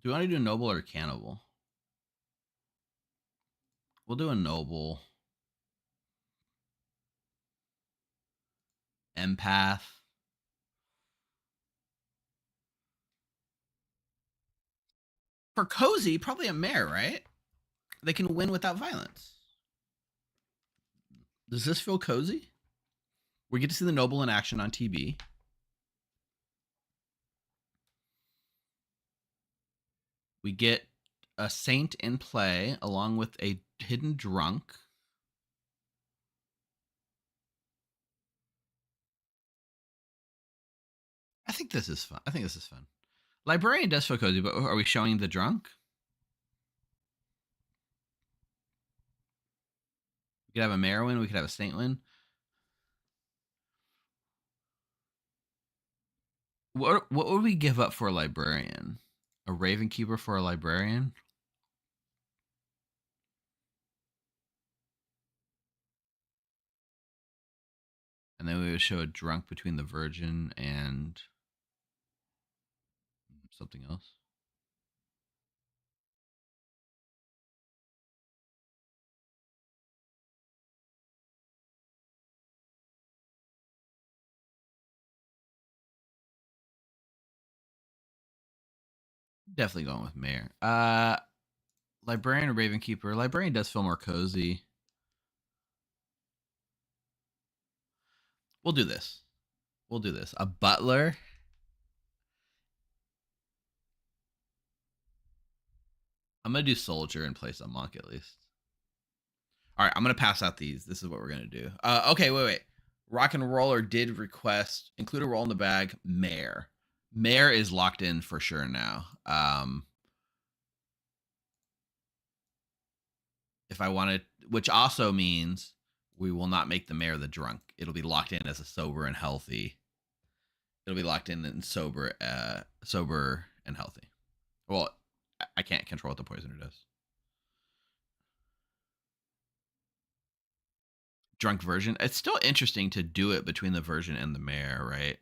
Do we want to do Noble or Cannibal? We'll do a Noble. Empath. For Cozy, probably a Mare, right? They can win without violence. Does this feel cozy? We get to see the Noble in action on TB. We get a Saint in play along with a hidden drunk. I think this is fun. Librarian does feel cozy, but are we showing the drunk? We could have a Mare win. We could have a Saint win. What would we give up for a Librarian? A Ravenkeeper for a Librarian? And then we would show a drunk between the Virgin and something else. Definitely going with Mare. Librarian or Ravenkeeper. Librarian does feel more cozy. We'll do this. A Butler. I'm going to do Soldier in place of Monk at least. All right, I'm going to pass out these. This is what we're going to do. Okay, wait. Rock and Roller did request include a roll in the bag. Mare. Mare is locked in for sure now. If I wanted, which also means we will not make the Mare the drunk. It'll be locked in as a sober and healthy. It'll be locked in and sober and healthy. Well, I can't control what the Poisoner does. Drunk Version. It's still interesting to do it between the Virgin and the Mare, right?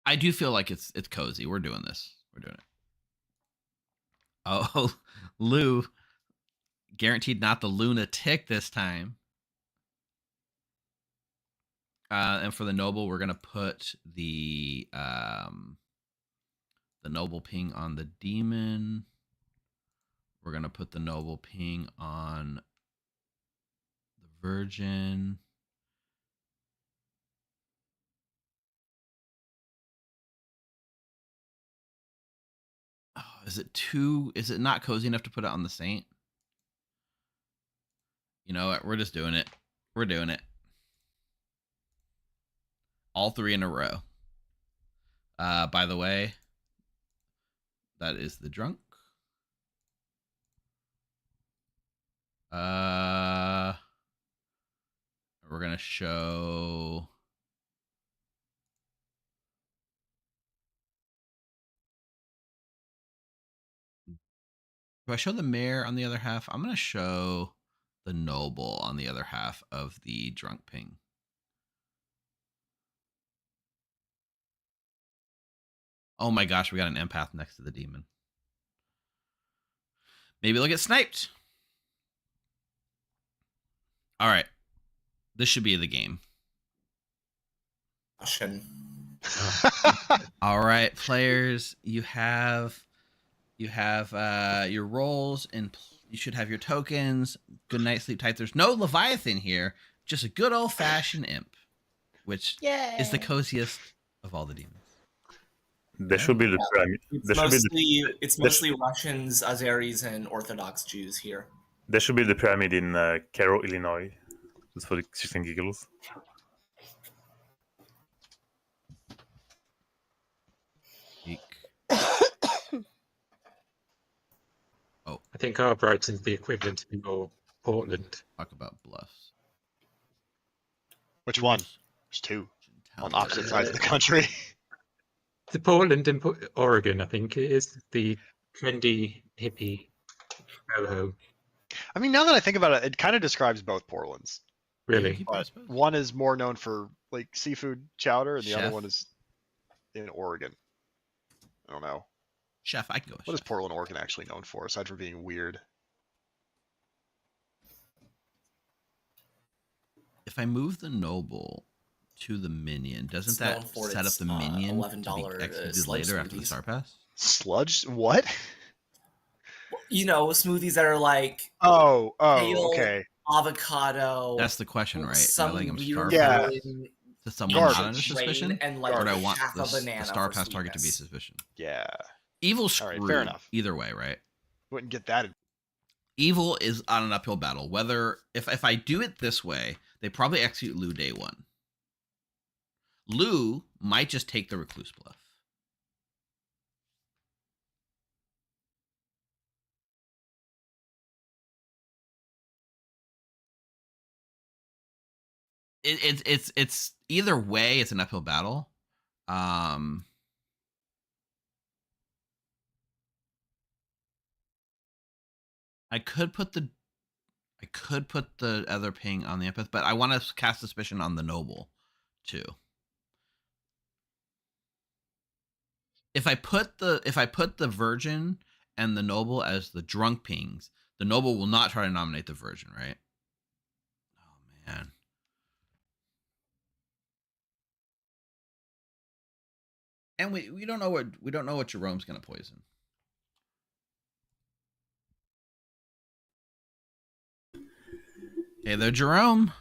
I do feel like it's cozy. We're doing this. We're doing it. Oh, Lou. Guaranteed not the lunatic this time. And for the Noble, we're gonna put the Noble ping on the Demon. We're gonna put the Noble ping on the Virgin. Oh, is it not cozy enough to put it on the Saint? You know what? We're just doing it. We're doing it. All three in a row. By the way, that is the drunk. We're gonna show. Do I show the Mare on the other half? I'm gonna show the Noble on the other half of the drunk ping. Oh my gosh, we got an empath next to the demon. Maybe they'll get sniped. All right. This should be the game. All right, players, you have your roles, and you should have your tokens. Good night, sleep tight. There's no Leviathan here, just a good old-fashioned imp, which is the coziest of all the demons. There should be the pyramid. It's mostly Russians, Azeris, and Orthodox Jews here. There should be the pyramid in Cairo, Illinois. Just for the shits and giggles. Oh, I think our Brighton's the equivalent to your Portland. Talk about bluffs. Which one? There's two on opposite sides of the country. The Portland and Oregon, I think it is the trendy hippie ho-ho. I mean, now that I think about it, it kind of describes both Portlands. Really? But one is more known for like seafood chowder, and the other Chef. one is in Oregon. I don't know. Chef, I can go with What is chef. Portland, Oregon actually known for, aside from being weird? If I move the noble to the minion, doesn't It's known that for set up its, the minion to $11 be executed sludge later after the smoothies. Star Pass? Sludge? What? You know, smoothies that are like Oh, kale, okay. avocado. That's the question, right? Some Am I letting him weird starve Yeah. green to someone Garbage. not under suspicion? grain and like Or do I a want half a the banana Star for Pass target to be sweetness. suspicion? Yeah. Evil's All right, screwed fair enough. either way, right? Wouldn't get that. Evil is on an uphill battle. Whether if I do it this way, they probably execute Lou day one. Lou might just take the recluse bluff. It's either way, it's an uphill battle. I could put the other ping on the empath, but I want to cast suspicion on the noble too. If I put the virgin and the noble as the drunk pings, the noble will not try to nominate the virgin, right? Oh man. And we don't know what Jerome's gonna poison. Hey there, Jerome.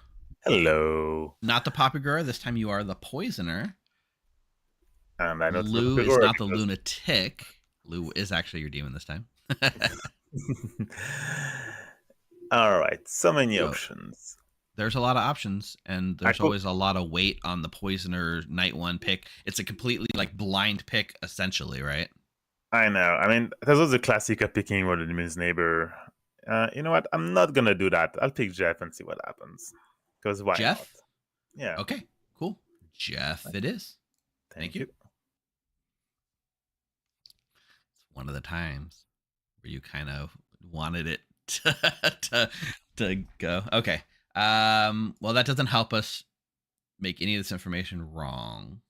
Hello. Not the Papa Grower. This time you are the poisoner. And I know Lou is not the lunatic. Lou is actually your demon this time. All right. So many options. There's a lot of options, and there's always a lot of weight on the poisoner night one pick. It's a completely like blind pick, essentially, right? I know. I mean, there's also the classic of picking what the demon's neighbor. You know what? I'm not gonna do that. I'll pick Jeff and see what happens. Because why Jeff? not? Yeah. Okay, cool. Jeff it is. Thank you. It's one of the times where you kind of wanted it to go. Okay. Well, that doesn't help us make any of this information wrong.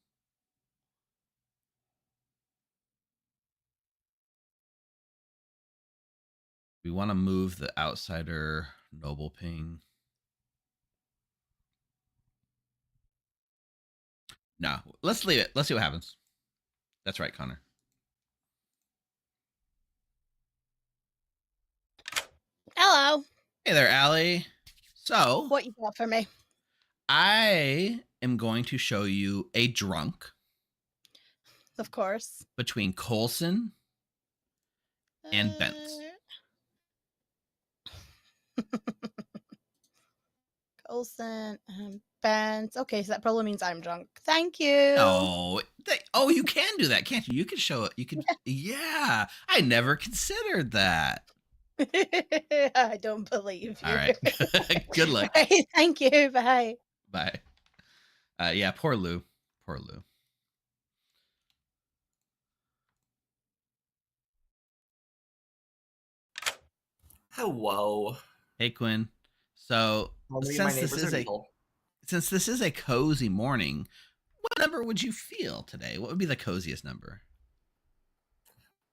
We want to move the outsider noble ping. No, let's leave it. Let's see what happens. That's right, Connor. Hello. Hey there, Allie. So, What you got for me? I am going to show you a drunk Of course. between Coulson and Bentz. Coulson and Bentz. Okay, so that probably means I'm drunk. Thank you. Oh, you can do that, can't you? You can show it. You can. Yeah, I never considered that. I don't believe you. All right. Good luck. Hey, thank you. Bye. Bye. Yeah, poor Lou. Poor Lou. Hello. Hey, Quinn. So How many of since my this neighbors is are a evil? since this is a cozy morning, what number would you feel today? What would be the coziest number?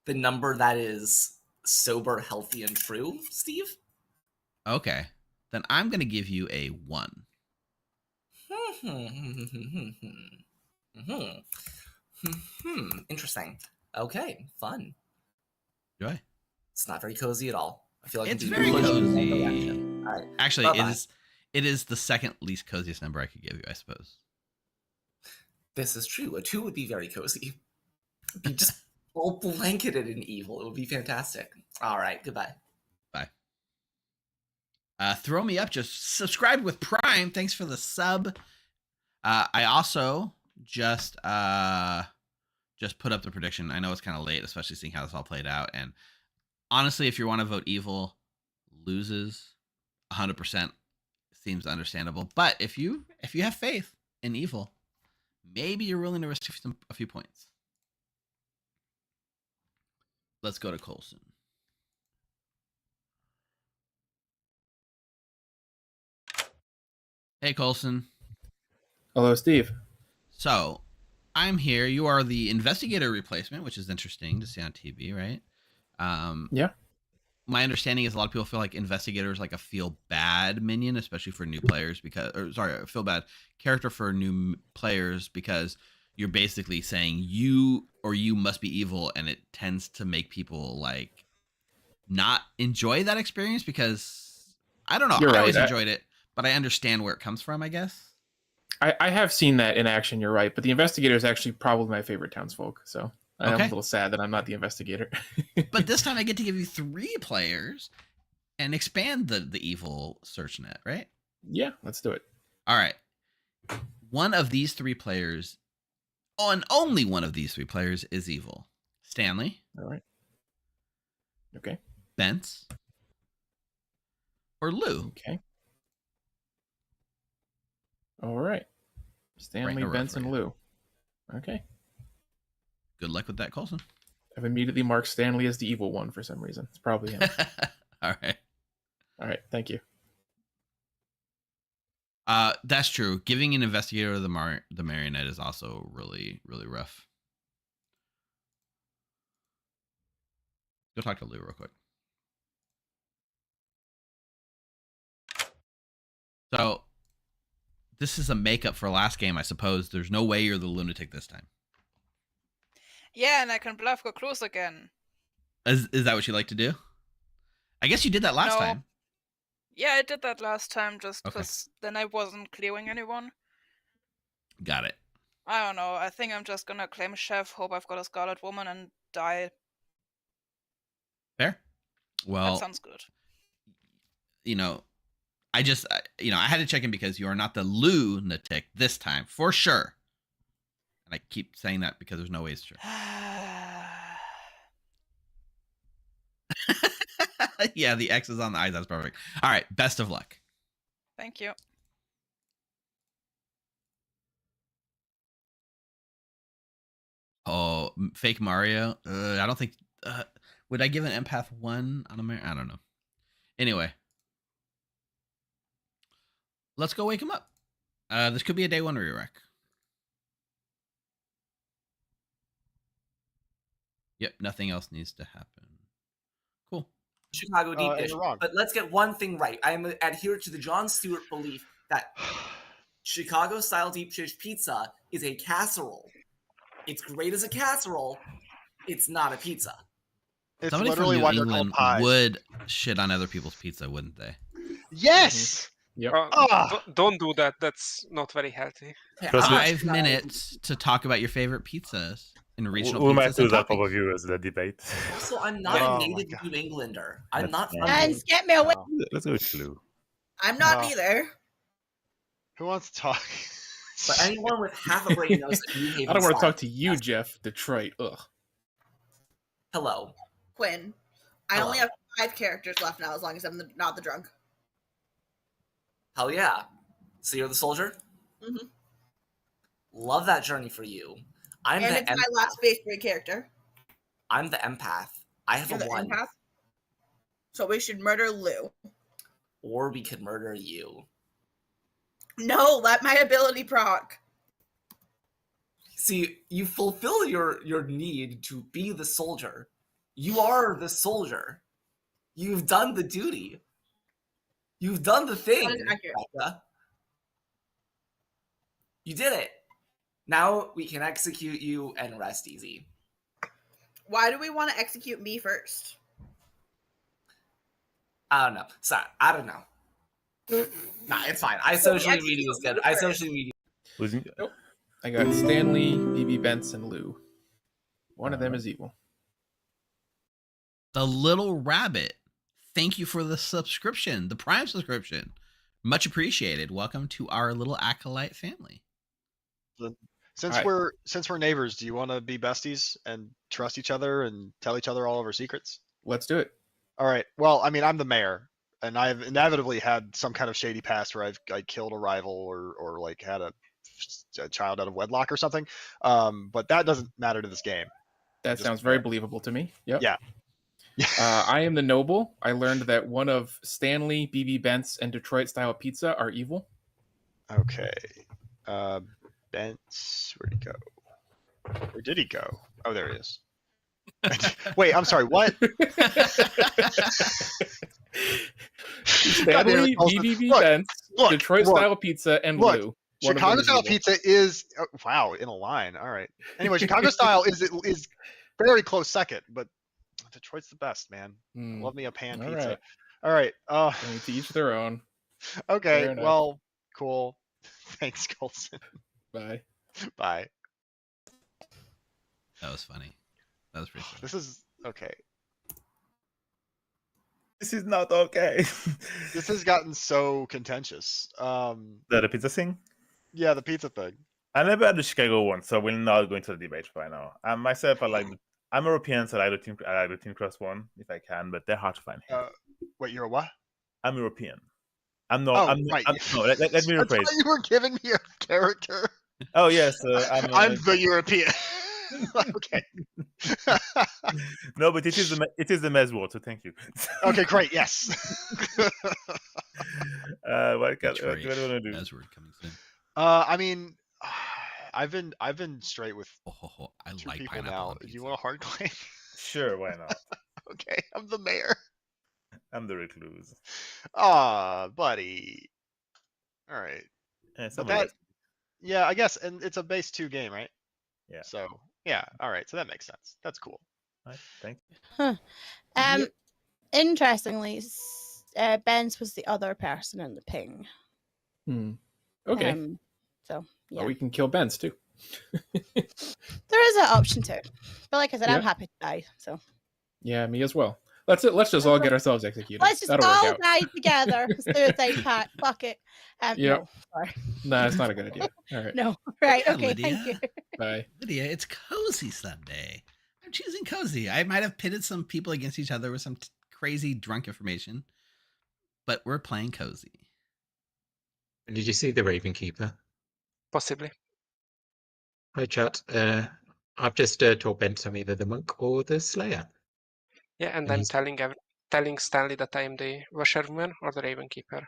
the number that is sober, healthy, and true, Steve? Okay. Then I'm going to give you a 1. Interesting. Okay, fun. Joy. It's not very cozy at all. I feel like It's I'm very being pushed in the cozy. wrong direction. All right. Actually, Bye-bye. it is the second least coziest number I could give you, I suppose. This is true. A 2 would be very cozy. Be just all blanketed in evil. It would be fantastic. All right. Goodbye. Bye. Throw me up. Just subscribe with Prime. Thanks for the sub. I also just put up the prediction. I know it's kind of late, especially seeing how this all played out. And honestly, if you want to vote evil, loses 100% seems understandable. But if you have faith in evil, maybe you're willing to risk a few points. Let's go to Coulson. Hey, Coulson. Hello, Steve. So, I'm here. You are the investigator replacement, which is interesting to see on TV, right? Yeah. My understanding is a lot of people feel like investigator is like a feel bad minion, especially for new players a feel bad character for new players because you're basically saying you must be evil, and it tends to make people like not enjoy that experience because I don't know. You're I right. always enjoyed it, but I understand where it comes from, I guess. I have seen that in action, you're right. But the investigator is actually probably my favorite townsfolk. So I'm a little sad that I'm not the investigator. But this time I get to give you 3 players and expand the evil search net, right? Yeah, let's do it. All right. One of these 3 players, and only one of these 3 players is evil. Stanley. All right. Okay. Bence. Or Lou. Okay. All right. Stanley, Benson, Lou. Okay. Good luck with that, Coulson. I've immediately marked Stanley as the evil one for some reason. It's probably him. All right. All right. Thank you. That's true. Giving an investigator the marionette is also really, really rough. Go talk to Lou real quick. So, this is a makeup for last game, I suppose. There's no way you're the lunatic this time. Yeah, and I can bluff go close again. Is that what you like to do? I guess you did that last time. Yeah, I did that last time just Okay. because then I wasn't clearing anyone. Got it. I don't know. I think I'm just gonna claim Chef, hope I've got a Scarlet Woman, and die. Fair. Well, That sounds good. I had to check in because you are not the lunatic this time, for sure. And I keep saying that because there's no way it's true. Yeah, the X is on the eyes. That's perfect. All right, best of luck. Thank you. Oh, fake Mario. I don't think. Would I give an empath 1 on a Mario? I don't know. Anyway, let's go wake him up. This could be a day 1 re-rec. Yep, nothing else needs to happen. Cool. Chicago deep dish. You're wrong. But let's get one thing right. I am adherent to the Jon Stewart belief that Chicago-style deep dish pizza is a casserole. It's great as a casserole. It's not a pizza. It's Somebody from literally New why they're called England pies. would shit on other people's pizza, wouldn't they? Yes. Yep. Don't do that. That's not very healthy. Yeah, Trust me. 5 minutes to talk about your favorite pizzas and regional We pizzas. might do and that toppings. overview as the debate. Also, I'm not Oh a my native God. New Englander. I'm That's not fine. from Guys, get me away. Let's go with Lou. I'm not No. either. Who wants to talk? But anyone with half a brain knows that New Haven. I don't want to talk to you, Jeff. Detroit. Ugh. Hello. Quinn. I Hello. only have 5 characters left now, as long as I'm not the drunk. Hell yeah. So you're the soldier? Mhm. Love that journey for you. I'm And the it's my last base break character. I'm the empath. I have You're a the 1. empath. So we should murder Lou. Or we could murder you. No, let my ability proc. See, you fulfill your need to be the soldier, You are the soldier. You've done the duty. You've done the thing, That is accurate. Becca. You did it. Now we can execute you and rest easy. Why do we want to execute me first? I don't know. Sorry, I don't know. Nah, it's fine. I socially reading is good. I socially reading. Nope. I got Stanley, BB Bents, and Lou. One of them is evil. The Little Rabbit. Thank you for the subscription, the Prime subscription. Much appreciated. Welcome to our little acolyte family. Since All right. we're neighbors, do you want to be besties and trust each other and tell each other all of our secrets? Let's do it. All right. Well, I mean, I'm the mayor, and I've inevitably had some kind of shady past where I've killed a rival or like had a child out of wedlock or something. But that doesn't matter to this game. That sounds very believable to me. Yep. Yeah. I am the noble. I learned that one of Stanley, BB Bents, and Detroit style pizza are evil. Okay. Bents, where'd he go? Where did he go? Oh, there he is. Wait, I'm sorry. What? Stanley, BB Bents, Detroit style pizza, and Blue. Chicago style pizza is wow, in a line. All right. Anyway, Chicago style is very close second, but Detroit's the best, man. Love me a pan pizza. Right. All right. To each their own. Okay. Well, cool. Thanks, Colson. Bye. Bye. That was funny. That was pretty funny. This is okay. This is not okay. This has gotten so contentious. The pizza thing? Yeah, the pizza thing. I never had the Chicago one, so we're not going to the debate right now. Myself, I'm European, so I like the Team Cross one if I can, but they're hard to find. Wait, you're a what? I'm European. I'm not. Oh, I'm, right. no, let me rephrase. I thought you were giving me a character. Oh yes, I'm the European. Okay. No, but it is the Mez word, so thank you. Okay, great. Yes. What do you want to do? Mez word coming soon. I mean, I've been straight with I two like people pineapple now. on Do you pizza. want a hard claim? Sure, why not? Okay, I'm the mayor. I'm the recluse. Aw, buddy. All right. But that, yeah, I guess, and it's a base 2 game, right? Yeah. So yeah, all right. So that makes sense. That's cool. Right, thank you. Huh. Interestingly, Ben's was the other person in the ping. Okay. So yeah, well, we can kill Bents too. there is an option too. But like I said, I'm Yeah. happy to die. So Yeah, me as well. Let's just all get ourselves executed. let's just That'll all work out. die together. Suicide pact. Fuck it. Yep. No, sorry. Nah, it's not a good idea. All right. No. Right. Yeah, Okay. Lydia. Thank you. Bye. Lydia, it's cozy Sunday. I'm choosing cozy. I might have pitted some people against each other with some crazy drunk information, but we're playing cozy. Did you see the Raven Keeper? Possibly. Hi, chat. I've just told Bent I'm either the monk or the Slayer. Yeah, and And I'm he's- telling Stanley that I am the Washerwoman or the Raven Keeper.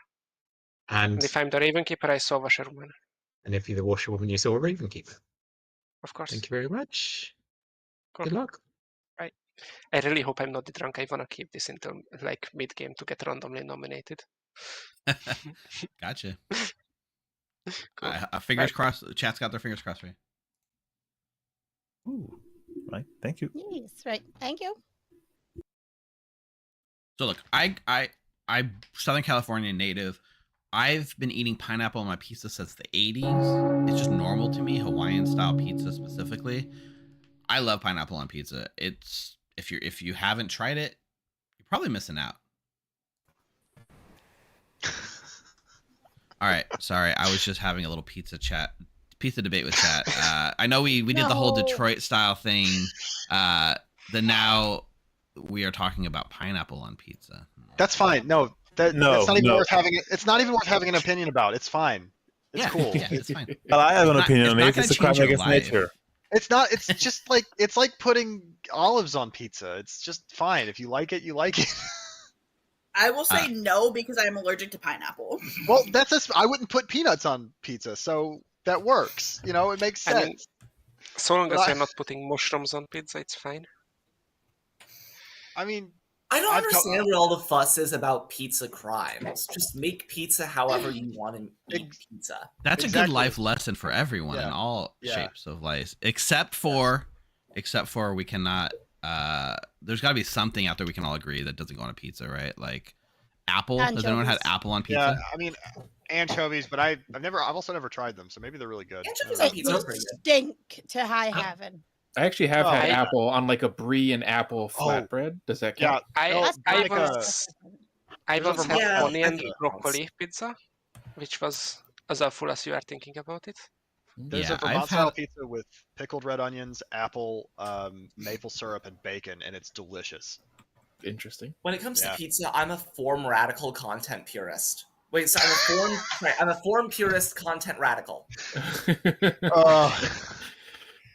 And And if I'm the Raven Keeper, I saw Washerwoman. and if you're the Washerwoman, you saw a Raven Keeper. Of course. Thank you very much. Cool. Good luck. Right. I really hope I'm not the drunk. I wanna keep this until like mid game to get randomly nominated. Gotcha. Cool. Fingers Right. crossed. The chat's got their fingers crossed for you. Ooh, right. Thank you. Yes. Right. Thank you. So look, I'm Southern California native. I've been eating pineapple on my pizza since the 80s. It's just normal to me, Hawaiian style pizza specifically. I love pineapple on pizza. It's if you haven't tried it, you're probably missing out. All right, sorry. I was just having a little pizza debate with chat. I know we did the whole No. Detroit style thing. Then now we are talking about pineapple on pizza. That's fine. No, that's not even no. worth having. It's not even worth having an opinion about. It's fine. It's Yeah, cool. yeah, it's fine. Well, I have an It's not- opinion it's on not it. gonna It's a crime change your against life. nature. It's not. It's just like it's like putting olives on pizza. It's just fine. If you like it, you like it. I will say no because I'm allergic to pineapple. Well, that's just. I wouldn't put peanuts on pizza, so that works. You know, it makes I sense. mean, so long as But I- you're not putting mushrooms on pizza, it's fine. I mean, I don't I've understand what all the fuss is about pizza crimes. Just make pizza however you want to eat pizza. That's a good life lesson for everyone in all Yeah. shapes of life, except for we cannot. There's got to be something out there we can all agree that doesn't go on a pizza, right? Like apple. Has anyone had Anchovies. apple on Yeah, pizza? I mean anchovies, but I've also never tried them, so maybe they're really good. Anchovies I on don't pizza know. are pretty good. Stink to high heaven. I actually have had yeah. apple on like a brie and apple flatbread. Does that Yeah, count? I no, That's like once I there's a once had Yeah, onion I think it broccoli pizza, which was as awful as you are thinking about it. There's Yeah, a Vermont I've style had. pizza with pickled red onions, apple, maple syrup, and bacon, and it's delicious. Interesting. When it comes Yeah. to pizza, I'm a form radical content purist. Wait, so I'm a form purist content radical.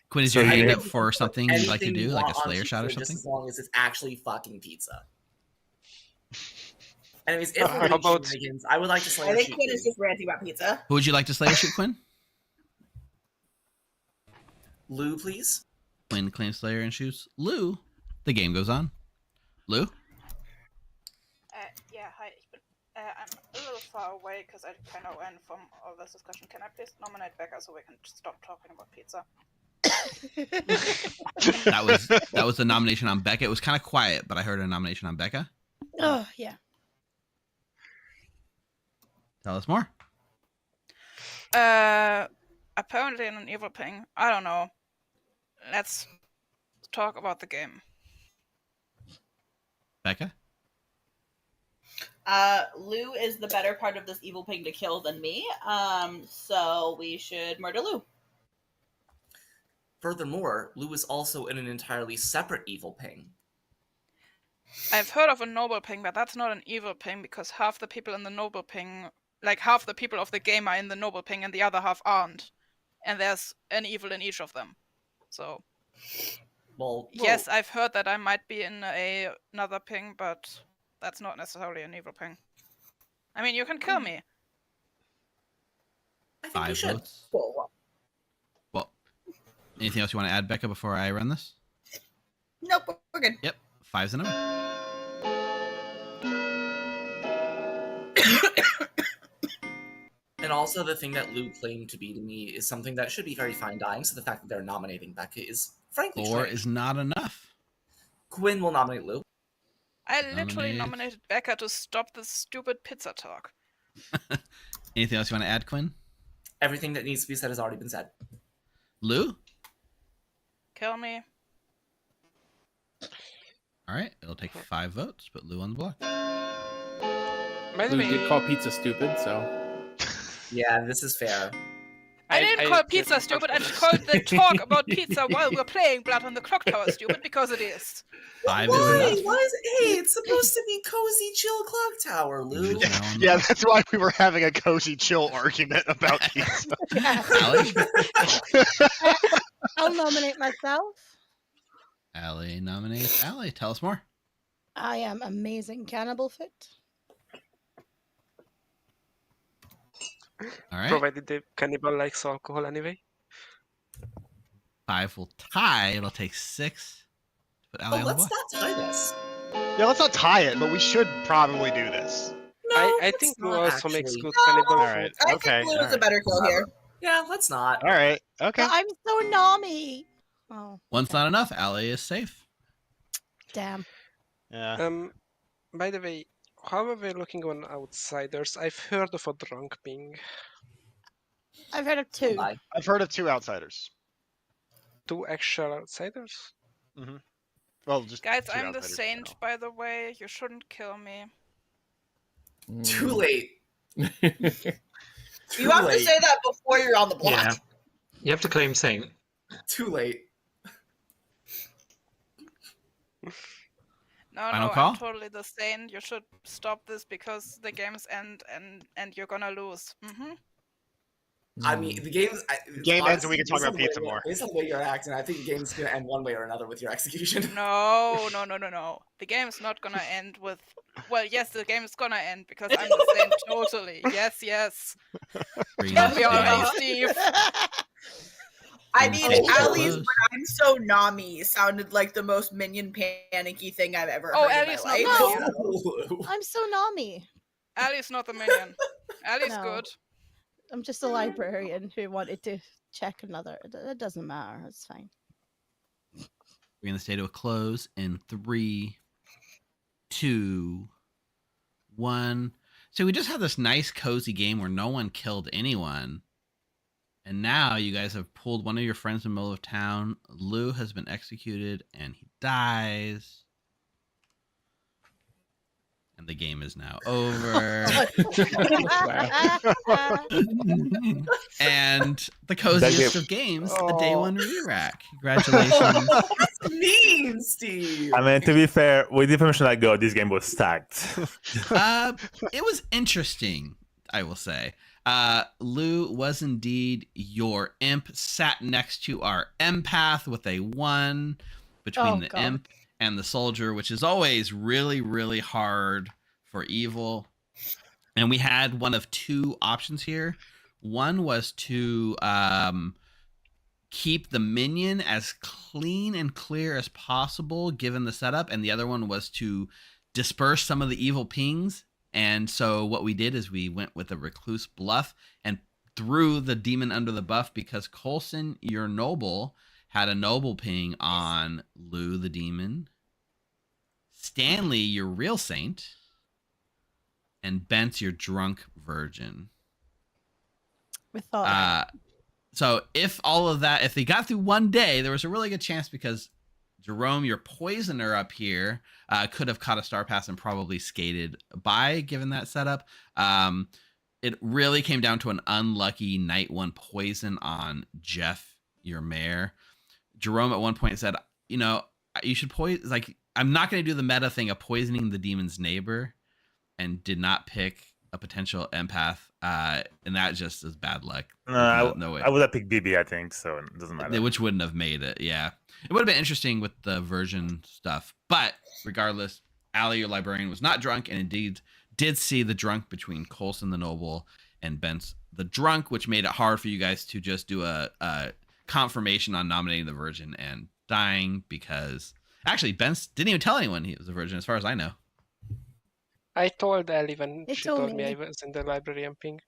Quinn, is So your you- hand up for something you'd like to Anything do, you like a want on Slayer shot or pizza, something? Just as long as it's actually fucking pizza. Anyways, if How we're doing about- shenanigans, I would like to Slayer I think shoot Quinn is Lou. just ranting about pizza. Who would you like to Slayer shoot, Quinn? Lou, please. Quinn claims Slayer and shoots Lou. The game goes on. Lou? Yeah, hi. I'm a little far away because I kind of went from all this discussion. Can I please nominate Becca so we can just stop talking about pizza? That was the nomination on Becca. It was kind of quiet, but I heard a nomination on Becca. Oh yeah. Tell us more. Apparently in an evil ping. I don't know. Let's talk about the game. Becca? Lou is the better part of this evil ping to kill than me. So we should murder Lou. Furthermore, Lou is also in an entirely separate evil ping. I've heard of a noble ping, but that's not an evil ping because half the people in the noble ping, like half the people of the game are in the noble ping and the other half aren't. And there's an evil in each of them. So, Well, yes, I've heard that I might be in another ping, but that's not necessarily an evil ping. I mean, you can kill me. I think 5 we should. votes. Well, anything else you want to add, Becca, before I run this? Nope, we're good. Yep. 5's the number. And also, the thing that Lou claimed to be to me is something that should be very fine dying. So the fact that they're nominating Becca is frankly 4 strange. is not enough. Quinn will nominate Lou. I literally Nominate. nominated Becca to stop this stupid pizza talk. Anything else you want to add, Quinn? Everything that needs to be said has already been said. Lou? Kill me. All right. It'll take 5 votes. Put Lou on the block. By the Lou way, did call pizza stupid, so Yeah, this is fair. I didn't call pizza did stupid, I not- just called the talk about pizza while we're playing Blood on the Clocktower stupid because it is. 5 is Why? enough. Why is Hey, it's supposed to be cozy, chill Clocktower, Lou. Lou is now on the Yeah, block. that's why we were having a cozy chill argument about pizza. Allie? I'll nominate myself. Allie nominates Allie. Tell us more. I am amazing cannibal foot. All right. provided the cannibal likes alcohol anyway. 5 will tie. It'll take 6. Put Allie Oh, on the let's block. not tie this. Yeah, let's not tie it, but we should probably do this. No, I let's think Lou not also makes actually. good No, cannibal All food. right. I Okay. think Lou all is a right. better kill here. Yeah, let's not. All right. Okay. But I'm so nommy. Oh, One's not enough. Allie is safe. damn. Yeah. By the way, how are we looking on outsiders? I've heard of a drunk ping. I've heard of 2. Bye. I've heard of 2 outsiders. 2 actual outsiders? Well, just Guys, 2 I'm the outsiders, saint, so. by the way. You shouldn't kill me. Too late. You Too have to late. say that before you're on the block. Yeah. You have to claim saint. Too late. No, Final no, call? I'm totally the saint. You should stop this because the games end and you're gonna lose. I mean, the game's The game ends and we can talk based on about the way pizza you're- more. Based on the way you're acting, I think the game's gonna end one way or another with your execution. No, no, no, no, no. The game's not gonna end with. Well, yes, the game is gonna end because I'm the saint. Totally. Yes, yes. Bring Kill this me already, down. Steve. I in the mean, state to Allie's close. "But I'm so Nami" sounded like the most minion panicky thing I've ever Oh, heard Allie's in not my the life. minion. I'm so Nami. Allie's not the minion. Allie's No. good. I'm just a librarian who wanted to check another. It doesn't matter. It's fine. We're gonna stay to a close in 3, 2, 1. So we just had this nice cozy game where no one killed anyone. And now you guys have pulled one of your friends in the middle of town. Lou has been executed and he dies. And the game is now over. And the coziest of games, a day one re-rack. Congratulations. That's mean, Steve. I mean, to be fair, with the information I got, this game was stacked. It was interesting, I will say. Lou was indeed your imp, sat next to our empath with a 1 between the imp and the soldier, which is always really, really hard for evil. And we had one of 2 options here. One was to keep the minion as clean and clear as possible given the setup, and the other one was to disperse some of the evil pings. And so what we did is we went with a recluse bluff and threw the demon under the buff because Coulson, your noble, had a noble ping on Lou the demon, Stanley, your real saint, and Bent, your drunk virgin. We thought. So if all of that, if they got through one day, there was a really good chance because Jerome, your poisoner up here, could have caught a star pass and probably skated by given that setup. It really came down to an unlucky night 1 poison on Jeff, your mayor. Jerome at one point said, you know, you should poison, like, I'm not going to do the meta thing of poisoning the demon's neighbor, and did not pick a potential empath. And that just is bad luck. No, I would have picked BB, I think, so it doesn't matter. Which wouldn't have made it, yeah. It would have been interesting with the version stuff. But regardless, Allie, your librarian, was not drunk and indeed did see the drunk between Coulson the noble and Bence the drunk, which made it hard for you guys to just do a confirmation on nominating the virgin and dying because actually Bence didn't even tell anyone he was a virgin as far as I know. I told Ellie when It she told told me me. I was in the library and ping.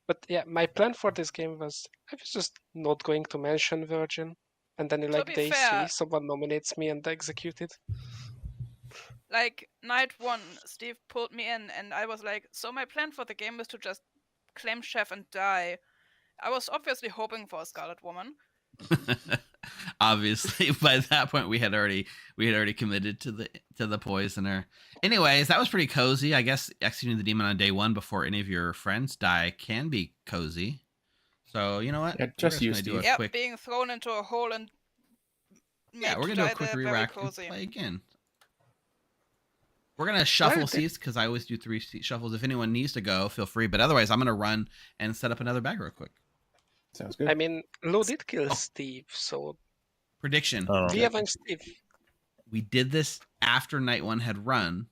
But yeah, my plan for this game was I was just not going to mention Virgin. And then like be day fair- 3, someone nominates me and I execute it. Like, night 1, Steve pulled me in, and I was like, so my plan for the game is to just claim chef and die. I was obviously hoping for a Scarlet Woman. Obviously, by that point we had already committed to the poisoner. Anyways, that was pretty cozy. I guess executing the demon on day 1 before any of your friends die can be cozy. So you know what? Yeah, just We're you, gonna do Steve. a Yep, quick. being thrown into a hole and Yeah, made we're to gonna do a die quick there, very re-rack and cozy. play again. We're gonna shuffle Where did- seats because I always do 3 seat shuffles. If anyone needs to go, feel free. But otherwise, I'm gonna run and set up another bag real quick. Sounds good. I mean, Lou did kill Steve, so Prediction. Oh. we avenged Steve. We did this after night 1 had run,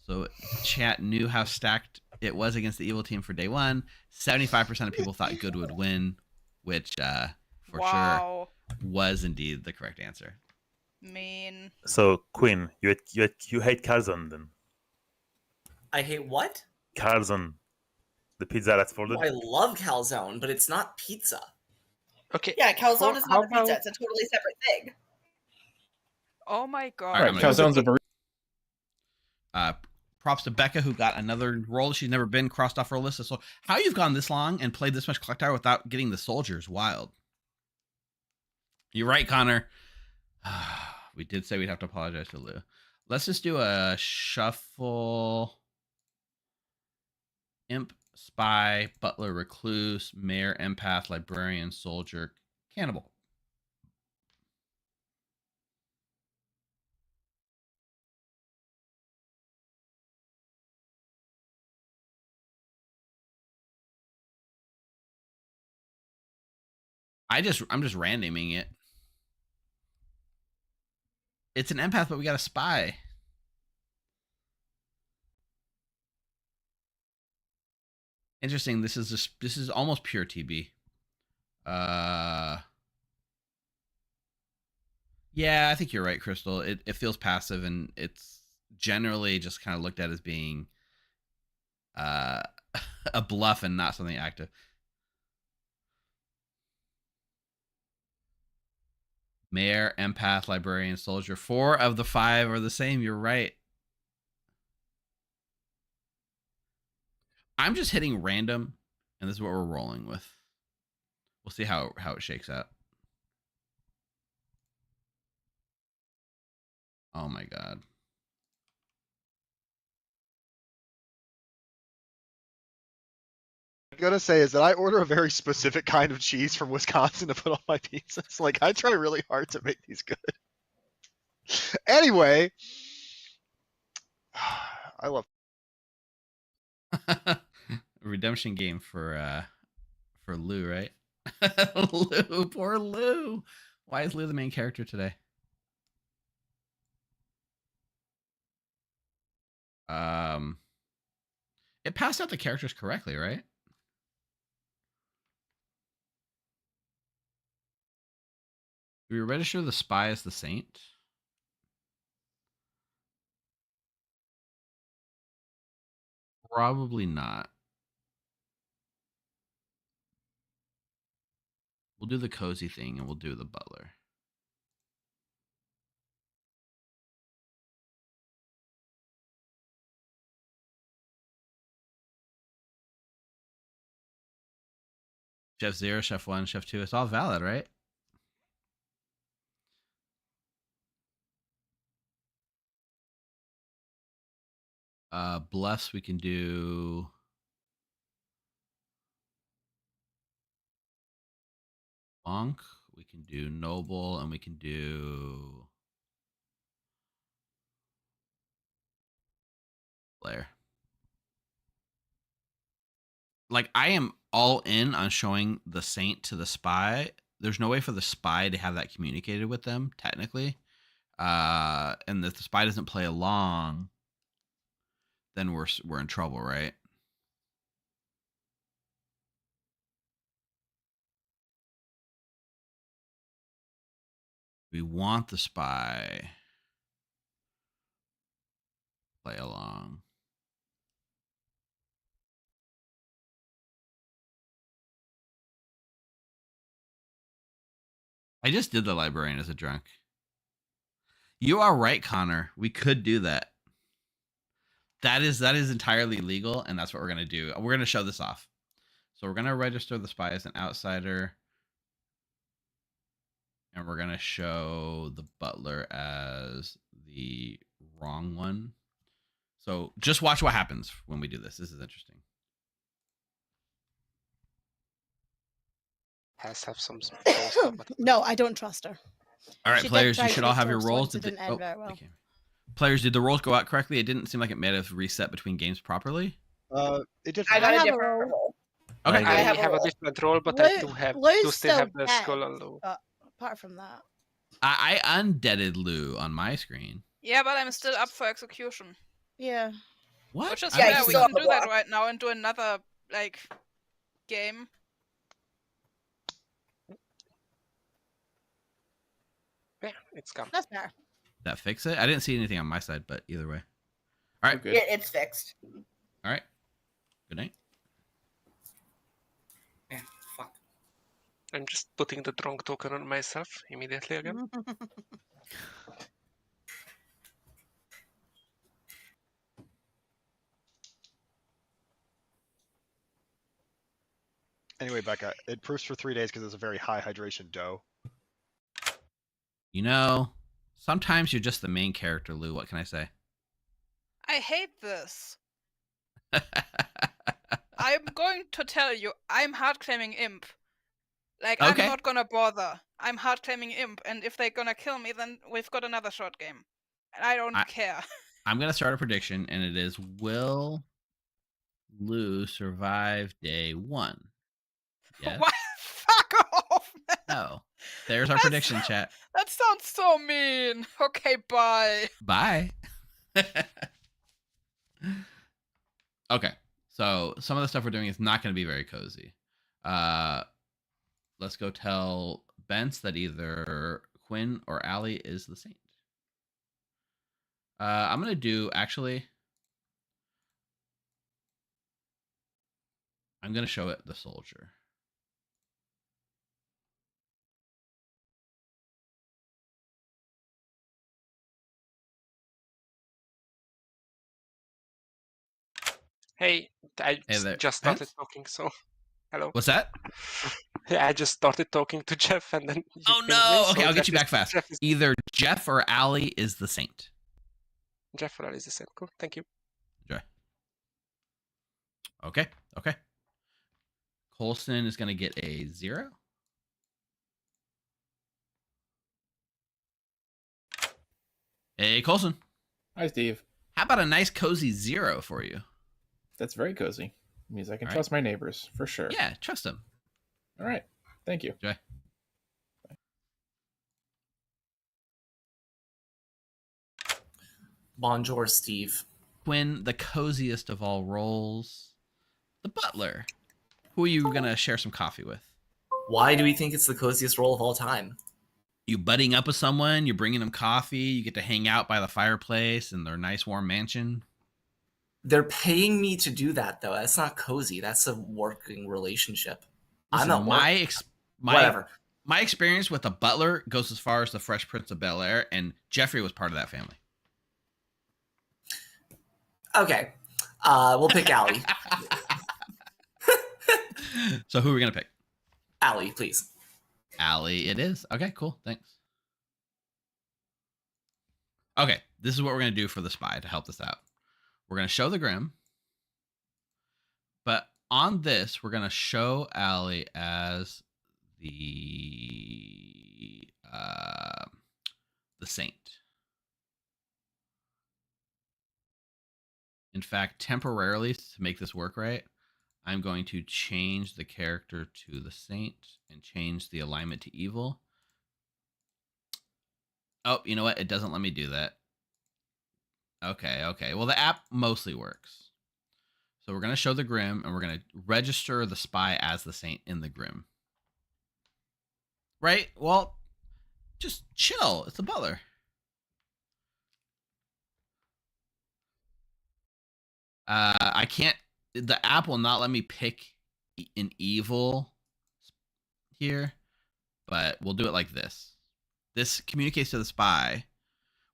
so chat knew how stacked it was against the evil team for day 1. 75% of people thought good would win, which for Wow. sure was indeed the correct answer. Mean. So, Quinn, you hate calzone then? I hate what? Calzone, the pizza that's folded. Oh, I love calzone, but it's not pizza. Okay. Yeah, calzone is not a pizza. about- It's a totally separate thing. Oh my god. All right, I'm Right, gonna go calzone's a burrito. Props to Becca, who got another role she's never been crossed off her list. So how you've gone this long and played this much Clocktower without getting the soldiers wild. You're right, Connor. We did say we'd have to apologize to Lou. Let's just do a shuffle. Imp, spy, butler, recluse, mayor, empath, librarian, soldier, cannibal. I'm just randoming it. It's an empath, but we got a spy. Interesting. This is almost pure TB. Yeah, I think you're right, Crystal. It feels passive, and it's generally just kind of looked at as being a bluff and not something active. Mayor, empath, librarian, soldier. 4 of the 5 are the same. You're right. I'm just hitting random, and this is what we're rolling with. We'll see how it shakes out. Oh my god. I'm gonna say is that I order a very specific kind of cheese from Wisconsin to put on my pizzas. Like I try really hard to make these good. Anyway, I love Redemption game for Lou, right? Lou, poor Lou. Why is Lou the main character today? It passed out the characters correctly, right? Do we register the spy as the saint? Probably not. We'll do the cozy thing and we'll do the butler. Chef 0, Chef 1, Chef 2. It's all valid, right? Bluffs, we can do Monk, we can do Noble, and we can do Blair. Like, I am all in on showing the saint to the spy. There's no way for the spy to have that communicated with them, technically. And if the spy doesn't play along, then we're in trouble, right? We want the spy play along. I just did the librarian as a drunk. You are right, Connor. We could do that. That is entirely legal, and that's what we're gonna do. We're gonna show this off. So we're gonna register the spy as an outsider, and we're gonna show the butler as the wrong one. So just watch what happens when we do this. This is interesting. Has have some. No, I don't trust her. All right, She did players, try you to should be all have your forced rolls. once, it didn't end very well. Okay. Players, did the rolls go out correctly? It didn't seem like it may have reset between games properly. It did. I got a have a different roll. Okay. I have have a a roll. different role, but Lou- I do Lou's still have still the dead, skull on Lou. But apart from that, I undeaded Lou on my screen. Yeah, but I'm still up for execution. yeah. What? Which is Yeah, fair. you We still can have the do that block. right now and do another game. Yeah, it's gone. That's better. That fix it? I didn't see anything on my side, but either way. All right. Good. It's fixed. All right. Good night. Yeah, fuck. I'm just putting the drunk token on myself immediately again. Anyway, Becca, it proofs for 3 days because it's a very high hydration dough. You know, sometimes you're just the main character, Lou. What can I say? I hate this. I'm going to tell you, I'm hard claiming imp. Like, Okay. I'm not gonna bother. I'm hard claiming imp, and if they're gonna kill me, then we've got another short game. And I don't care. I'm going to start a prediction, and it is, will Lou survive day 1? Yes? Why? Fuck off, man. No. There's our That's- prediction, chat. That sounds so mean. Okay, bye. Bye. Okay. So some of the stuff we're doing is not going to be very cozy. Let's go tell Bence that either Quinn or Allie is the saint. I'm gonna do actually. I'm gonna show it the soldier. Hey, I Hey there. just started Vance? talking, so hello. What's that? Yeah, I just started talking to Jeff, and then you Oh pinged me, no! so Okay, I'll get Jeff you back fast. Jeff is Either Jeff or Allie is the saint. Jeff or is the same. Cool, thank you. Enjoy. Okay. Okay. Colson is gonna get a 0. Hey, Colson. Hi, Steve. How about a nice cozy 0 for you? That's very cozy. It means I can All right. trust my neighbors for sure. Yeah, trust them. All right. Thank you. Enjoy. Bonjour, Steve. Quinn, the coziest of all roles, the butler. Who are you gonna share some coffee with? Why do we think it's the coziest role of all time? You budding up with someone, you're bringing them coffee, you get to hang out by the fireplace in their nice warm mansion. They're paying me to do that, though. That's not cozy. That's a working relationship. Listen, I'm not whatever. My experience with a butler goes as far as the Fresh Prince of Bel-Air, and Jeffrey was part of that family. Okay, we'll pick Allie. So who are we gonna pick? Allie, please. Allie, it is. Okay, cool. Thanks. Okay, this is what we're gonna do for the spy to help this out. We're gonna show the Grim, but on this, we're gonna show Allie as the saint. In fact, temporarily, to make this work right, I'm going to change the character to the saint and change the alignment to evil. Oh, you know what? It doesn't let me do that. Okay. Well, the app mostly works. So we're going to show the Grim, and we're going to register the spy as the saint in the Grim. Right? Well, just chill. It's the butler. I can't. The app will not let me pick an evil here, but we'll do it like this. This communicates to the spy.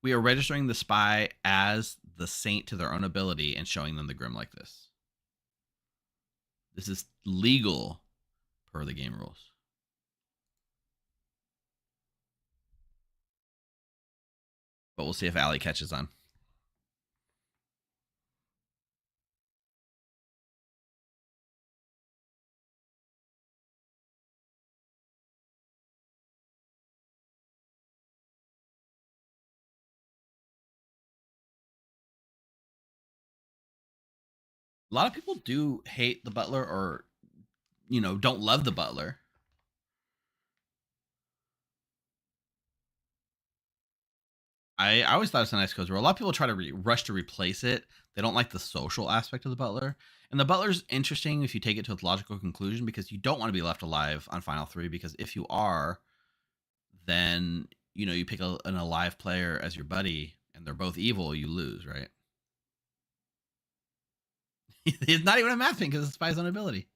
We are registering the spy as the saint to their own ability and showing them the Grim like this. This is legal per the game rules. But we'll see if Allie catches on. A lot of people do hate the butler or, don't love the butler. I always thought it's a nice cozy role. A lot of people try to rush to replace it. They don't like the social aspect of the butler. And the butler's interesting if you take it to its logical conclusion, because you don't want to be left alive on Final 3, because if you are, then, you pick an alive player as your buddy and they're both evil, you lose, right? It's not even a math thing because it's spy's own ability.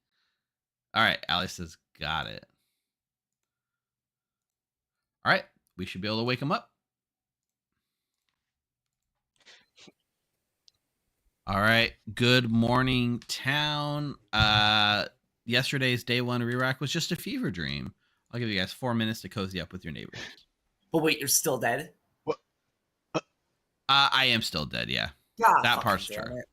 All right, Allie says, got it. All right, we should be able to wake him up. All right, good morning, town. Yesterday's day 1 re-rack was just a fever dream. I'll give you guys 4 minutes to cozy up with your neighbors. But wait, you're still dead? What? I am still dead, yeah. God, That part's damn true. it.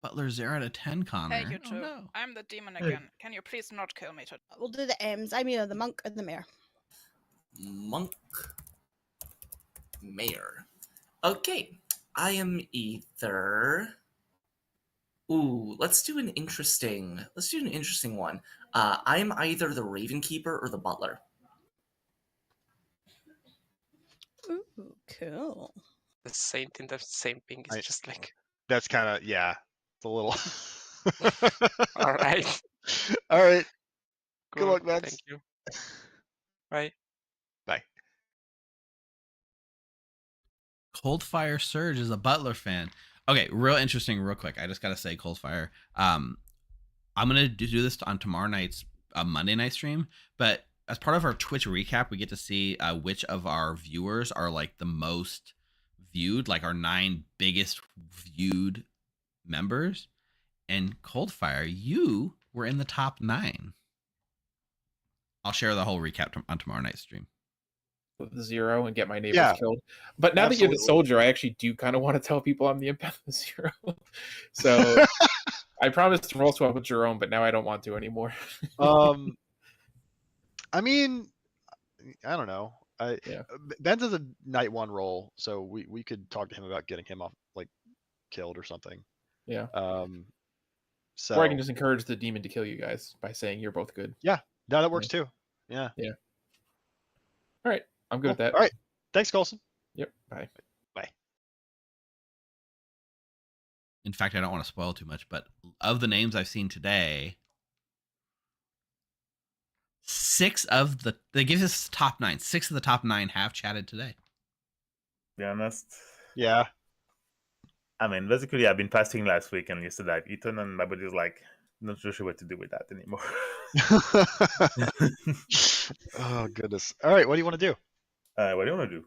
Butler 0 out of 10, Connor. Hey, you two. Oh, no. I'm the demon Hey. again. Can you please not kill me today? We'll do the M's. I'm either the monk or the mayor. Monk. Mayor. Okay. I am either... Ooh, let's do an interesting one. I'm either the Raven Keeper or the Butler. Ooh, cool. The saint in the same thing is I- just like That's kind of, yeah, it's a little. All right. All right. Good Cool. luck, Thank Vince. you. Bye. Bye. Coldfire Surge is a Butler fan. Okay, real interesting, real quick. I just gotta say, Coldfire. I'm gonna do this on tomorrow night's Monday night stream, but as part of our Twitch recap, we get to see which of our viewers are like the most viewed, like our 9 biggest viewed members. And Coldfire, you were in the top 9. I'll share the whole recap on tomorrow night's stream. With the 0 and get my neighbors Yeah, killed. But now that you're the absolutely. soldier, I actually do kind of want to tell people I'm the empath with 0. So I promised to roll swap with Jerome, but now I don't want to anymore. I mean, I don't know. Yeah. Ben does a night 1 roll, so we could talk to him about getting him off, like, killed or something. Yeah. So Or I can just encourage the demon to kill you guys by saying you're both good. yeah, no, that works too. Yeah. Yeah. All right. I'm good with that. All right. Thanks, Colson. Yep. Bye. Bye. In fact, I don't want to spoil too much, but of the names I've seen today, 6 of the, they give us top 9. 6 of the top 9 have chatted today. To be honest. Yeah. I mean, basically, I've been fasting last week, and yesterday I've eaten, and my body's like, not really sure what to do with that anymore. Oh goodness. All right. What do you want to do? What do you want to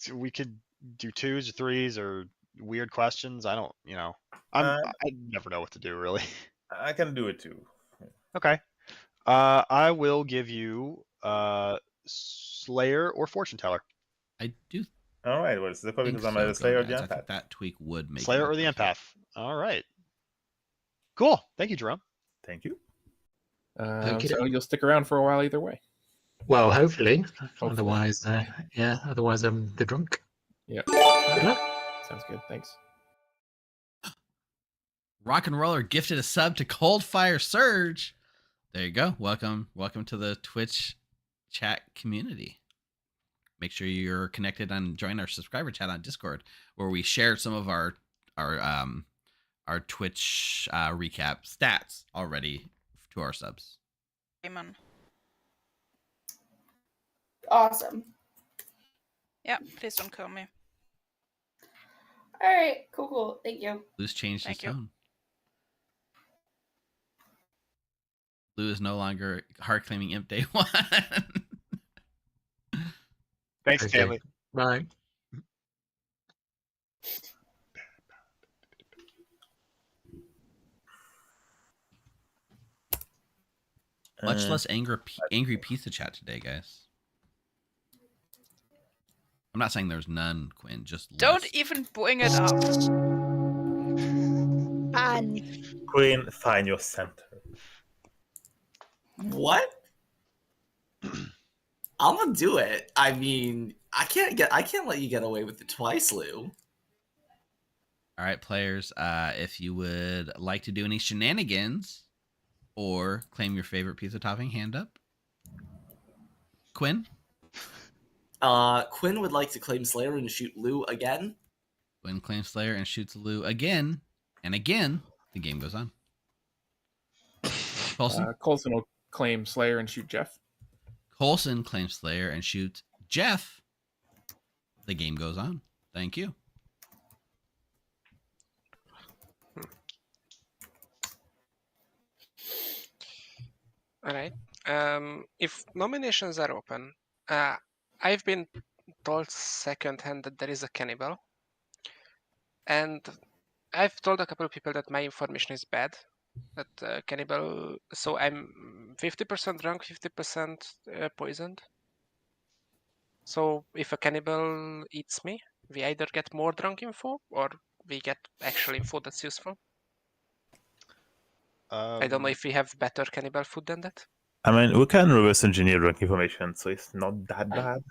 do? We could do 2s or 3s or weird questions. I don't, I never know what to do really. I can do it too. Okay. I will give you Slayer or Fortune Teller. I do. All right. Well, it's the because I'm so, a Slayer or the Gomez. I think Empath. that tweak would make Slayer it or the different. Empath. All right. Cool. Thank you, Jerome. Thank you. So you'll stick around for a while either way. Well, hopefully. Hopefully. Otherwise, otherwise I'm the drunk. Yeah. Good luck. Sounds good. Thanks. Rock and Roller gifted a sub to Coldfire Surge. There you go. Welcome to the Twitch chat community. Make sure you're connected and join our subscriber chat on Discord, where we share some of our Twitch recap stats already to our subs. Amen. Awesome. Yeah, please don't kill me. All right, cool. Thank you. Lou's changed his Thank you. tone. Lou is no longer hard claiming Imp Day 1. Thanks, Okay. Stanley. Bye. Much less angry pizza chat today, guys. I'm not saying there's none, Quinn. Just Don't less. even bring it up. And Queen, find your center. What? I'm gonna do it. I mean, I can't let you get away with it twice, Lou. All right, players. If you would like to do any shenanigans or claim your favorite pizza topping, hand up. Quinn. Quinn would like to claim Slayer and shoot Lou again. Quinn claims Slayer and shoots Lou again and again. The game goes on. Colson. Colson will claim Slayer and shoot Jeff. Colson claims Slayer and shoots Jeff. The game goes on. Thank you. All right. If nominations are open, I've been told secondhand that there is a cannibal, and I've told a couple of people that my information is bad. That cannibal. So I'm 50% drunk, 50% poisoned. So if a cannibal eats me, we either get more drunk info or we get actual info that's useful. I don't know if we have better cannibal food than that. I mean, we can reverse engineer drunk information, so it's not that bad.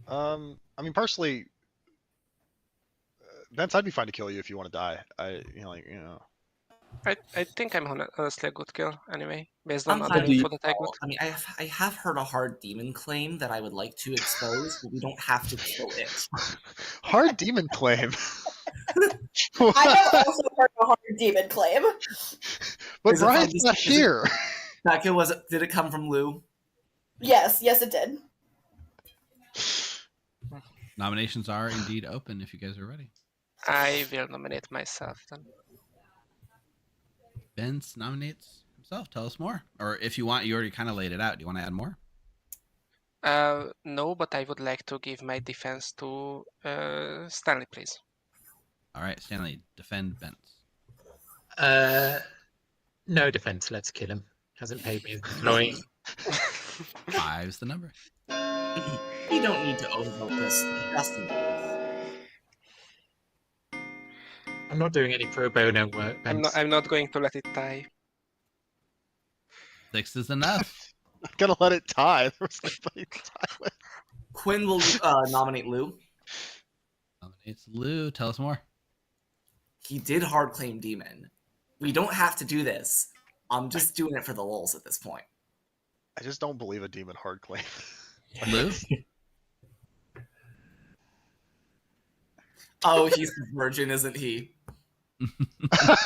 I mean, personally, Vince, I'd be fine to kill you if you want to die. I think I'm honestly a good kill anyway, based on I'm other fine with info it that I all. got. I mean, I have heard a hard demon claim that I would like to expose, but we don't have to kill it. Hard demon claim. I have also heard a hard demon claim. But Is it from Brian's this- not is it- here. Becca, did it come from Lou? Yes, it did. Nominations are indeed open if you guys are ready. I will nominate myself then. Vince nominates himself. Tell us more. Or if you want, you already kind of laid it out. Do you want to add more? No, but I would like to give my defense to Stanley, please. All right, Stanley, defend Vince. No defense. Let's kill him. Hasn't paid me. Annoying. 5's the number. You don't need to overvote this. Justin. I'm not doing any pro bono work. I'm not going to let it die. 6 is enough. I'm gonna let it tie. There was nobody to tie with. Quinn will nominate Lou. Nominates Lou. Tell us more. He did hard claim demon. We don't have to do this. I'm just doing it for the lulz at this point. I just don't believe a demon hard claim. Lou? Oh, he's the virgin, isn't he? God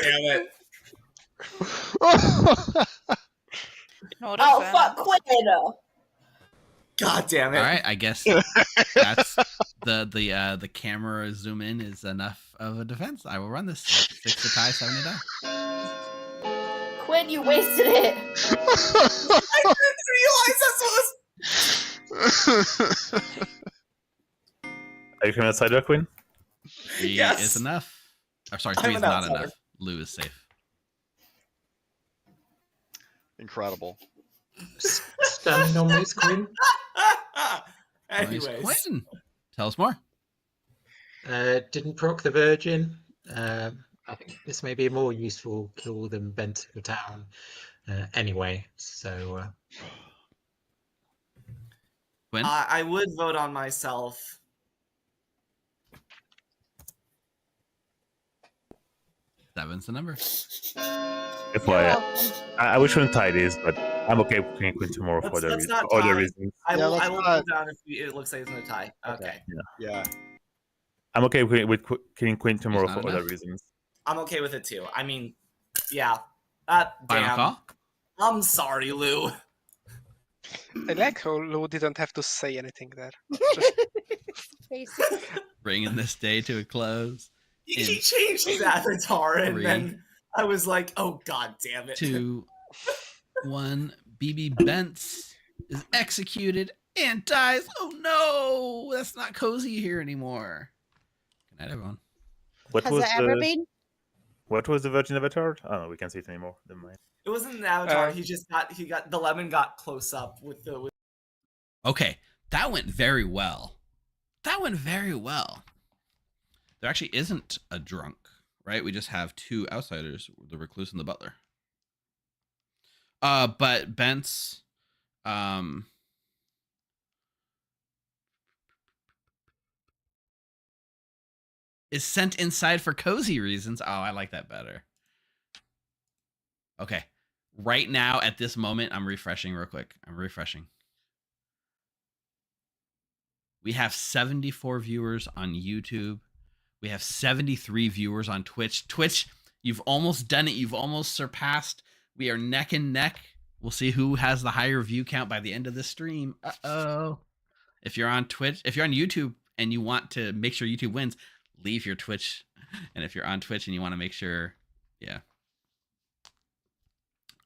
damn it. No Oh, defense. fuck Quinn! God damn it. All right, I guess that's the camera zoom in is enough of a defense. I will run this. 6 to tie, 7 to die. Quinn, you wasted it! I didn't realize that's what was... Are you coming outside, Quinn? 3 Yes. is enough. Or sorry, I'm 3 is an not outsider. enough. Lou is safe. Incredible. Stanley nominates Quinn. Nice. Anyways. Quinn, tell us more. Didn't proc the Virgin. I think this may be a more useful kill than Bent to town. Anyway, so Quinn? I would vote on myself. Seven's the number. FYI, I wish we wouldn't tie this, but I'm okay with playing Quinn tomorrow for Let's not other tie. reasons. I Yeah, will let's go not- down if it looks like it's going to tie. Okay. Yeah. I'm okay with killing Quinn tomorrow not for other enough. reasons. I'm okay with it too. I mean, yeah. Final Damn. call? I'm sorry, Lou. I like how Lou didn't have to say anything there. Bringing this day to a close. He changed his avatar, and 3, then I was like, oh, god damn it. 2, 1. BB Bents is executed and dies. Oh no, that's not cozy here anymore. Good night, everyone. What Has was it ever the been? what was the Virgin Avatar? Oh no, we can't see it anymore. Never mind. It wasn't an avatar. The lemon got close up with the. Okay, that went very well. That went very well. There actually isn't a drunk, right? We just have 2 outsiders, the recluse and the butler. But Bent's is sent inside for cozy reasons. Oh, I like that better. Okay. Right now, at this moment, I'm refreshing real quick. I'm refreshing. We have 74 viewers on YouTube. We have 73 viewers on Twitch. Twitch, you've almost done it. You've almost surpassed. We are neck and neck. We'll see who has the higher view count by the end of the stream. Uh-oh. If you're on Twitch, if you're on YouTube and you want to make sure YouTube wins, leave your Twitch. And if you're on Twitch and you want to make sure, yeah.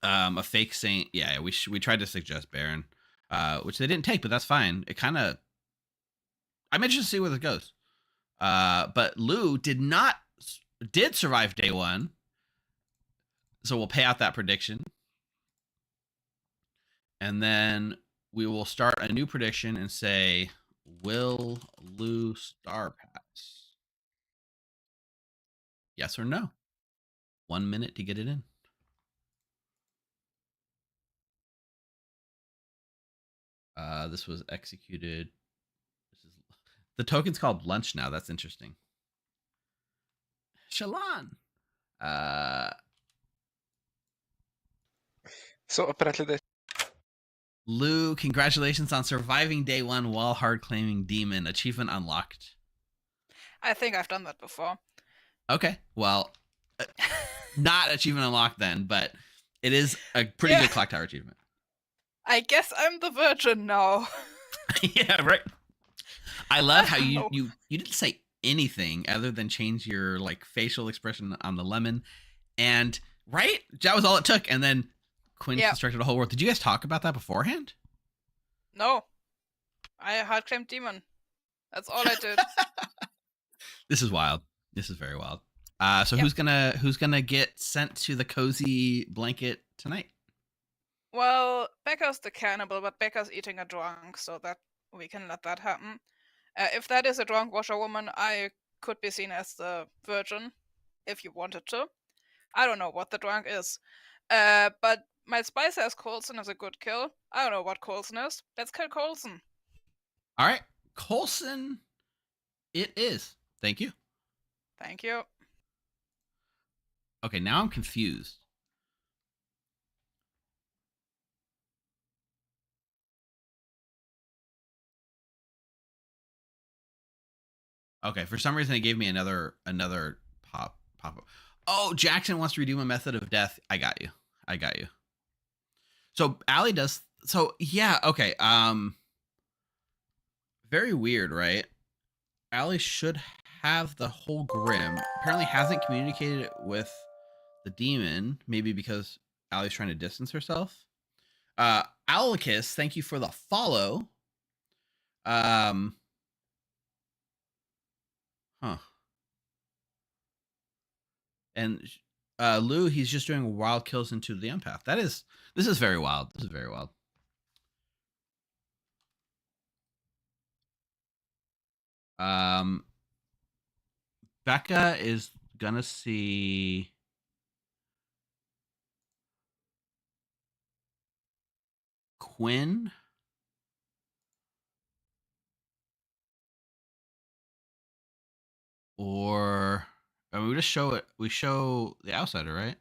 A fake saint, yeah, we tried to suggest Baron, which they didn't take, but that's fine. It kind of, I'm interested to see where this goes. But Lou did survive day 1, so we'll pay out that prediction, and then we will start a new prediction and say, will Lou star pass? Yes or no? 1 minute to get it in. This was executed. The token's called lunch now. That's interesting. Shalon. So apparently they Lou, congratulations on surviving day one while hard claiming demon. Achievement unlocked. I think I've done that before. Okay, well, not achievement unlocked then, but it is a pretty good Clocktower achievement. I guess I'm the virgin now. Yeah, right. I love how you didn't say anything other than change your like facial expression on the lemon, and right, that was all it took, and then Quinn constructed a whole world. Did you guys talk about that beforehand? No, I hard claimed demon. That's all I did. This is wild. This is very wild. So who's gonna get sent to the cozy blanket tonight? Well, Becca's the cannibal, but Becca's eating a drunk, so that we can let that happen. If that is a drunk washerwoman, I could be seen as the virgin, if you wanted to. I don't know what the drunk is. But my spy says Coulson is a good kill. I don't know what Coulson is. Let's kill Coulson. All right, Coulson it is. Thank you. Thank you. Okay, now I'm confused. Okay, for some reason it gave me another pop up. Oh, Jackson wants to redo a method of death. I got you. So Allie does. So yeah, okay. Very weird, right? Allie should have the whole Grim. Apparently hasn't communicated it with the demon. Maybe because Allie's trying to distance herself. Owlicus, thank you for the follow. And Lou, he's just doing wild kills into the empath. This is very wild. This is very wild. Becca is gonna see Quinn. Or I mean, we just show it. We show the outsider, right?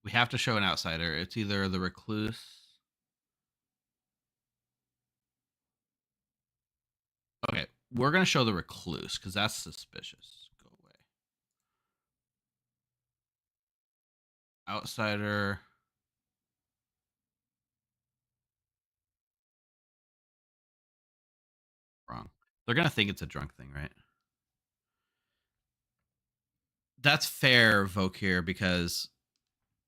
We have to show an outsider. It's either the recluse. Okay, we're gonna show the recluse because that's suspicious. Go away. Outsider. Wrong. They're gonna think it's a drunk thing, right? That's fair, Vokir, because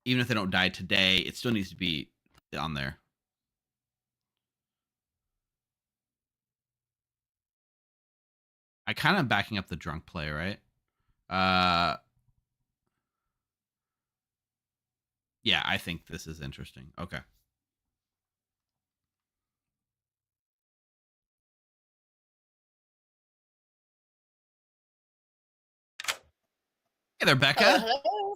even if they don't die today, it still needs to be on there. I kind of backing up the drunk play, right? Yeah, I think this is interesting. Okay. Hey there, Becca. Hello.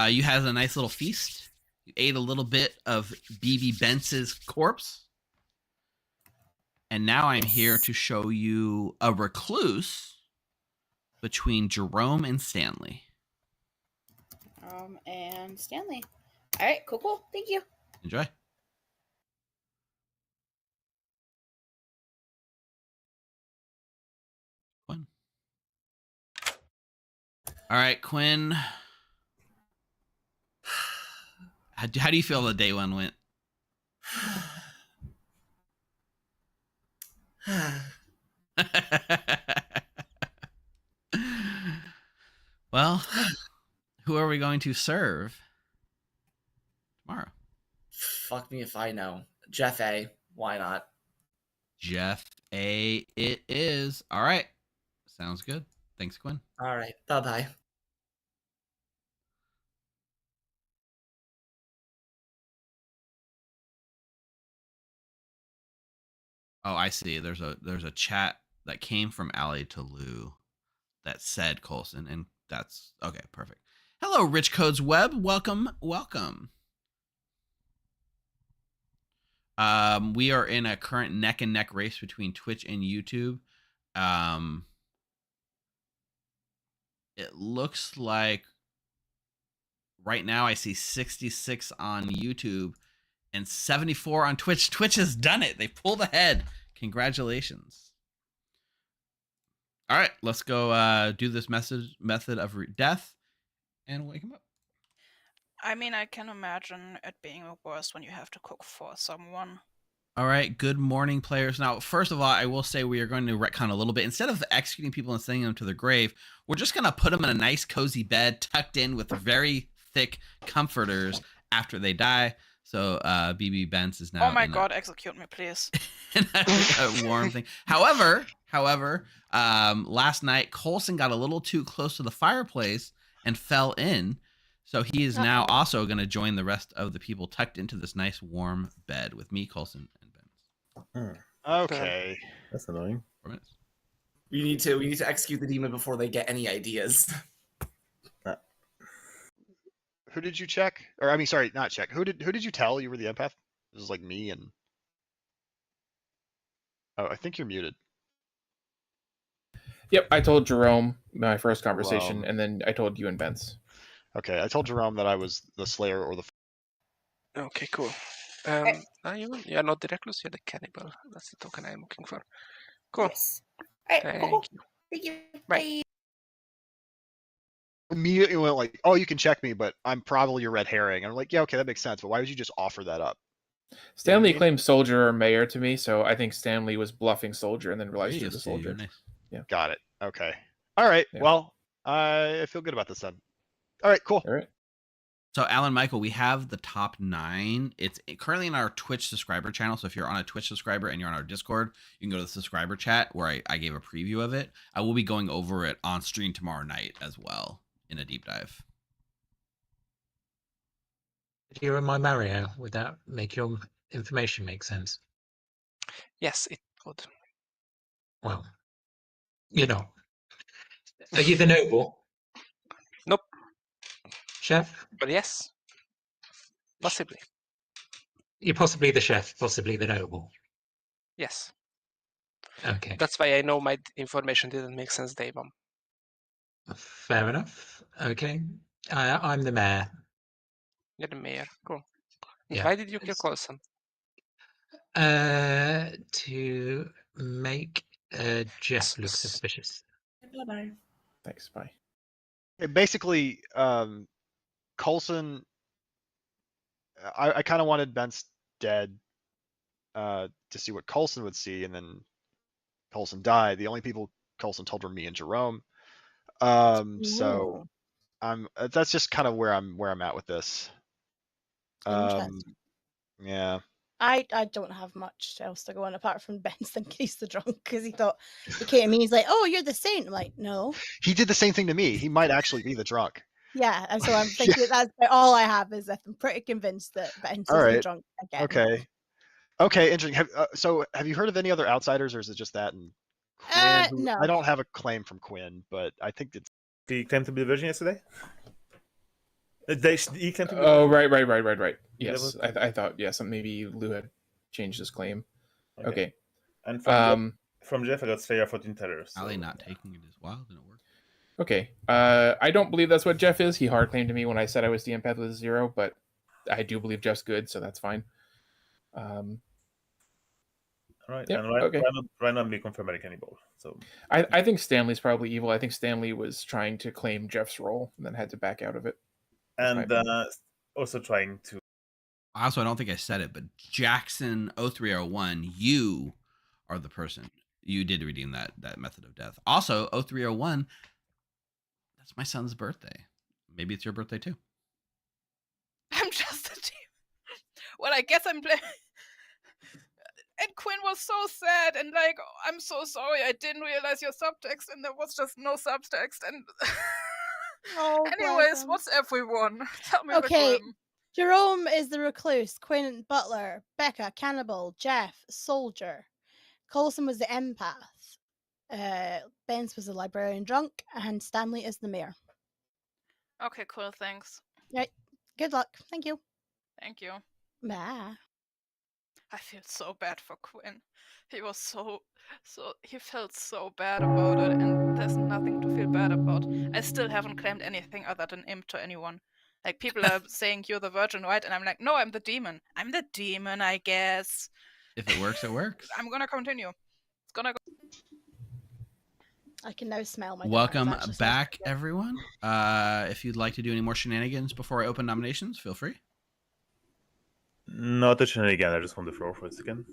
You had a nice little feast. You ate a little bit of BB Bentz's corpse. And now I'm here to show you a recluse between Jerome and Stanley. And Stanley. All right, cool. Thank you. Enjoy. Quinn. All right, Quinn. How do you feel the day one went? Well, who are we going to serve tomorrow? Fuck me if I know. Jeff A. Why not? Jeff A. It is. All right. Sounds good. Thanks, Quinn. All right. Bye-bye. Oh, I see. There's a chat that came from Allie to Lou that said Coulson, and that's okay. Perfect. Hello, Rich Codes Web. Welcome. We are in a current neck and neck race between Twitch and YouTube. It looks like right now I see 66 on YouTube and 74 on Twitch. Twitch has done it. They pulled ahead. Congratulations. All right, let's go do this method of death and wake him up. I mean, I can imagine it being worse when you have to cook for someone. All right, good morning, players. Now, first of all, I will say we are going to retcon a little bit. Instead of executing people and sending them to their grave, we're just going to put them in a nice, cozy bed tucked in with very thick comforters after they die. So BB Benz is now. Oh my God, execute me, please. a warm thing. However, last night Coulson got a little too close to the fireplace and fell in. So he is now also going to join the rest of the people tucked into this nice warm bed with me, Coulson, and Ben. Okay. That's annoying. 4 minutes. We need to execute the demon before they get any ideas. Who did you check? Or I mean, sorry, not check. Who did you tell you were the empath? This is like me and. Oh, I think you're muted. Yep, I told Jerome my first conversation, Jerome. and then I told you and Benz. Okay, I told Jerome that I was the Slayer or the. Okay, cool. You're not the recluse, you're the cannibal. That's the token I'm looking for. Cool. Yes. All right. Thank Cool. you. Thank you. Bye. Immediately went like, oh, you can check me, but I'm probably a red herring. I'm like, yeah, okay, that makes sense. But why would you just offer that up? Stanley claimed soldier or mayor to me, so I think Stanley was bluffing soldier and then realized he was a Steve, soldier. nice. Yeah. Got it. Okay. All right. Yeah. Well, I feel good about this then. All right. Cool. All right. So Alan Michael, we have the top 9. It's currently in our Twitch subscriber channel. So if you're on a Twitch subscriber and you're on our Discord, you can go to the subscriber chat where I gave a preview of it. I will be going over it on stream tomorrow night as well in a deep dive. If you were my Mario, would that make your information make sense? Yes, it would. Well, you know. Are you the noble? Nope. Chef? But yes, possibly. You're possibly the chef, possibly the noble. Yes. Okay. That's why I know my information didn't make sense day one. Fair enough. Okay. I'm the mayor. You're the mayor. Cool. And Yeah. why did you kill Coulson? To make Jeff look suspicious. Bye-bye. Thanks. Bye. Basically, Coulson. I kind of wanted Bence dead to see what Coulson would see, and then Coulson died. The only people Coulson told were me and Jerome. So that's just kind of where I'm at with this. Interesting. Yeah. I don't have much else to go on apart from Ben's thinking he's the drunk because he thought he came to me. He's like, "Oh, you're the saint." I'm like, "No." He did the same thing to me. He might actually be the drunk. Yeah, and so I'm thinking that's all I have is that I'm pretty convinced that Ben's is the drunk again. Okay, interesting. So have you heard of any other outsiders, or is it just that and Quinn? No. I don't have a claim from Quinn, but I think it's. Did he claim to be the Virgin yesterday? He claimed to be. Oh, right. Yes, I thought maybe Lou had changed his claim. Okay. And from Jeff, I got Slayer 14 Tellers. Ali not taking it as well didn't work. Okay. I don't believe that's what Jeff is. He hard claimed to me when I said I was the empath with 0, but I do believe Jeff's good, so that's fine. All right. Yep, And right now, I'm confirmed by the cannibal. So I think Stanley's probably evil. I think Stanley was trying to claim Jeff's role and then had to back out of it. And also trying to. Also, I don't think I said it, but Jackson 0301, you are the person. You did redeem that method of death. Also, 0301, that's my son's birthday. Maybe it's your birthday too. I'm just a demon. Well, I guess I'm playing. And Quinn was so sad and like, I'm so sorry. I didn't realize your subtext, and there was just no subtext. And anyways, what's everyone? Tell me. Okay, Jerome is the recluse, Quinn butler, Becca cannibal, Jeff soldier, Coulson was the empath, Benz was the librarian drunk, and Stanley is the mayor. Okay, cool. Thanks. Right. Good luck. Thank you. Thank you. Bye. I feel so bad for Quinn. He was he felt so bad about it, and there's nothing to feel bad about. I still haven't claimed anything other than imp to anyone. Like, people are saying you're the virgin, right? And I'm like, no, I'm the demon. I'm the demon, I guess. If it works, it works. I'm gonna continue. It's gonna go. I can now smell my. Welcome demise actually back, smells good. everyone. If you'd like to do any more shenanigans before I open nominations, feel free. Not a shenanigan, I just want the floor for a second.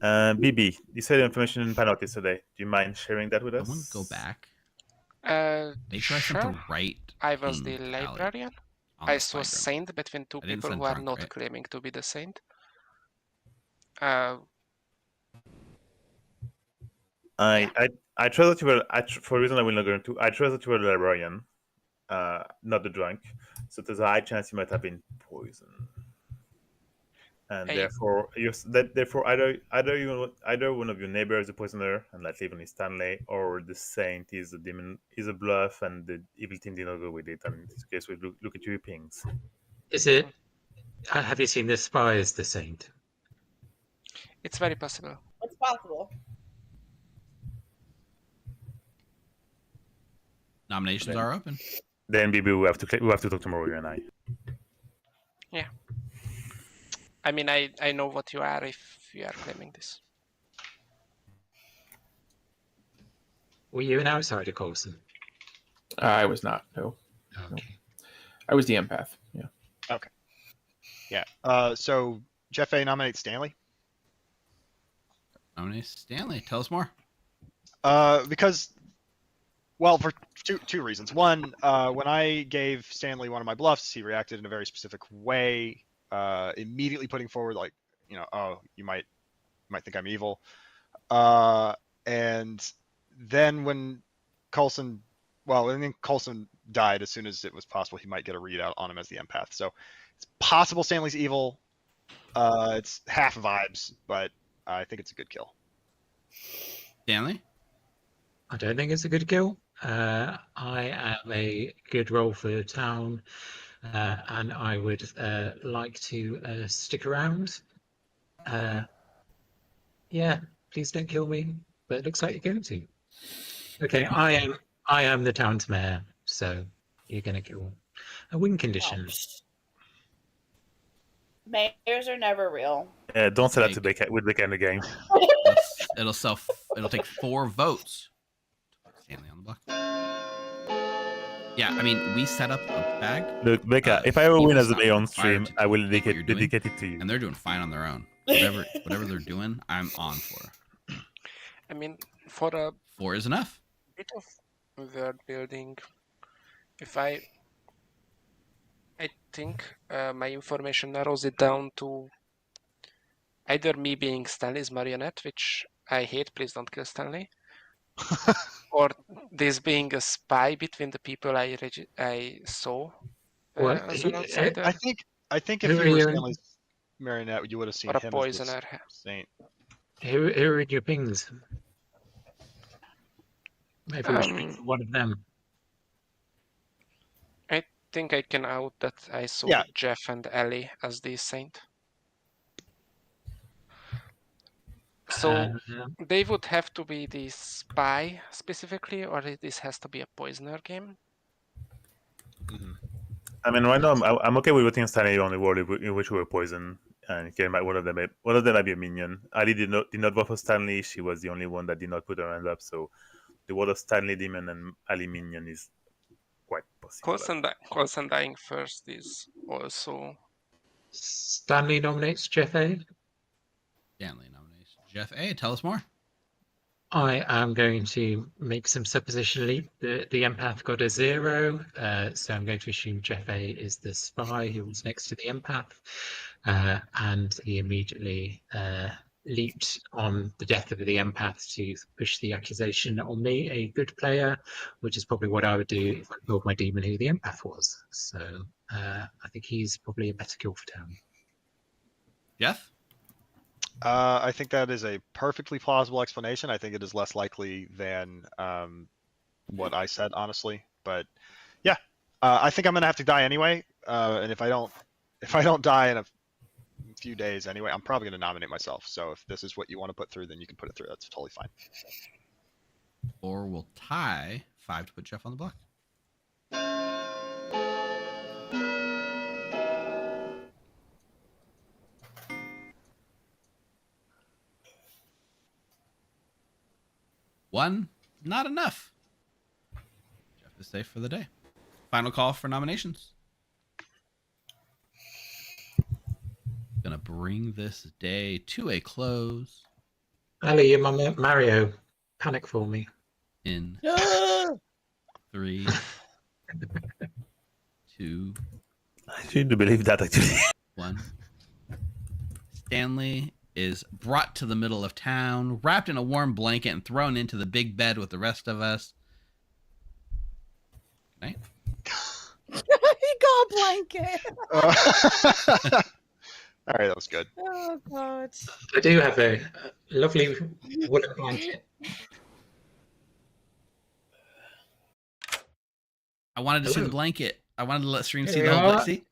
BB, you said information in Panot yesterday. Do you mind sharing that with us? I want to go back. Make sure Sure. I sent the right. I was the ping tally librarian. on I the saw Spygrim. saint between two I didn't people send who are drunk, not right? claiming to be the saint. I trust that you were. For a reason I will not go into. I trust that you were the librarian, not the drunk. So there's a high chance you might have been poisoned, and therefore either one of your neighbors is a poisoner, and like even Stanley, or the saint is a demon, is a bluff, and the evil team did not go with it. And in this case, we look at your pings. Is it? Have you seen the spy as the saint? It's very possible. It's possible. Nominations are open. Then BB, we have to talk tomorrow, you and I. Yeah. I mean, I know what you are if you are claiming this. Were you an outsider, Coulson? I was not. No. Okay. No. I was the empath. Yeah. Okay. Yeah. So Jeff A nominates Stanley. Nominate Stanley. Tell us more. Because, well, for two reasons. One, when I gave Stanley one of my bluffs, he reacted in a very specific way, immediately putting forward like, oh, you might think I'm evil. And then when Coulson died as soon as it was possible, he might get a readout on him as the empath. So it's possible Stanley's evil. It's half vibes, but I think it's a good kill. Stanley? I don't think it's a good kill. I am a good role for the town, and I would like to stick around. Yeah, please don't kill me, but it looks like you're going to. Okay, I am the town's mayor, so you're going to kill. A win condition. Mayors are never real. Don't say that to Becca with Becca in the game. It'll take 4 votes. Stanley on the block. Yeah, I mean, we set up a bag. Look, Becca, if I ever win as a mayor on stream, I will dedicate it to you. And they're doing fine on their own. Whatever they're doing, I'm on for. I mean, for a 4 is enough. bit of world building, if I think my information narrows it down to either me being Stanley's marionette, which I hate, please don't kill Stanley, or this being a spy between the people I saw as an outsider. I think if you were Stanley's marionette, you would have seen or a him poisoner. as the saint. Who are in your pings? Maybe we should pick one of them. I think I can out that I saw Jeff and Ellie as the saint. So they would have to be the spy specifically, or this has to be a poisoner game. I mean, right now I'm okay with voting Stanley on the world in which we were poisoned, and one of them might be a minion. Ali did not vote for Stanley. She was the only one that did not put her hand up. So the word of Stanley demon and Ali minion is quite possible. Coulson dying first is also. Stanley nominates Jeff A. Stanley nominates Jeff A. Tell us more. I am going to make some supposition. The empath got a 0, so I'm going to assume Jeff A is the spy who was next to the empath, and he immediately leaped on the death of the empath to push the accusation on me, a good player, which is probably what I would do if I told my demon who the empath was. So I think he's probably a better kill for town. Jeff? I think that is a perfectly plausible explanation. I think it is less likely than what I said, honestly. But yeah, I think I'm gonna have to die anyway. And if I don't die in a few days anyway. I'm probably going to nominate myself. So if this is what you want to put through, then you can put it through. That's totally fine. Or we'll tie 5 to put Jeff on the block. One, not enough. Jeff is safe for the day. Final call for nominations. Gonna bring this day to a close. Ali, you're my Mario. Panic for me. In 3, 2, I shouldn't believe that actually. 1. Stanley is brought to the middle of town, wrapped in a warm blanket, and thrown into the big bed with the rest of us. Good night. He got a blanket. All right, that was good. Oh God. I do have a lovely woolen blanket. I wanted to see the Ooh. blanket. I wanted to let stream see Here the we whole are. see.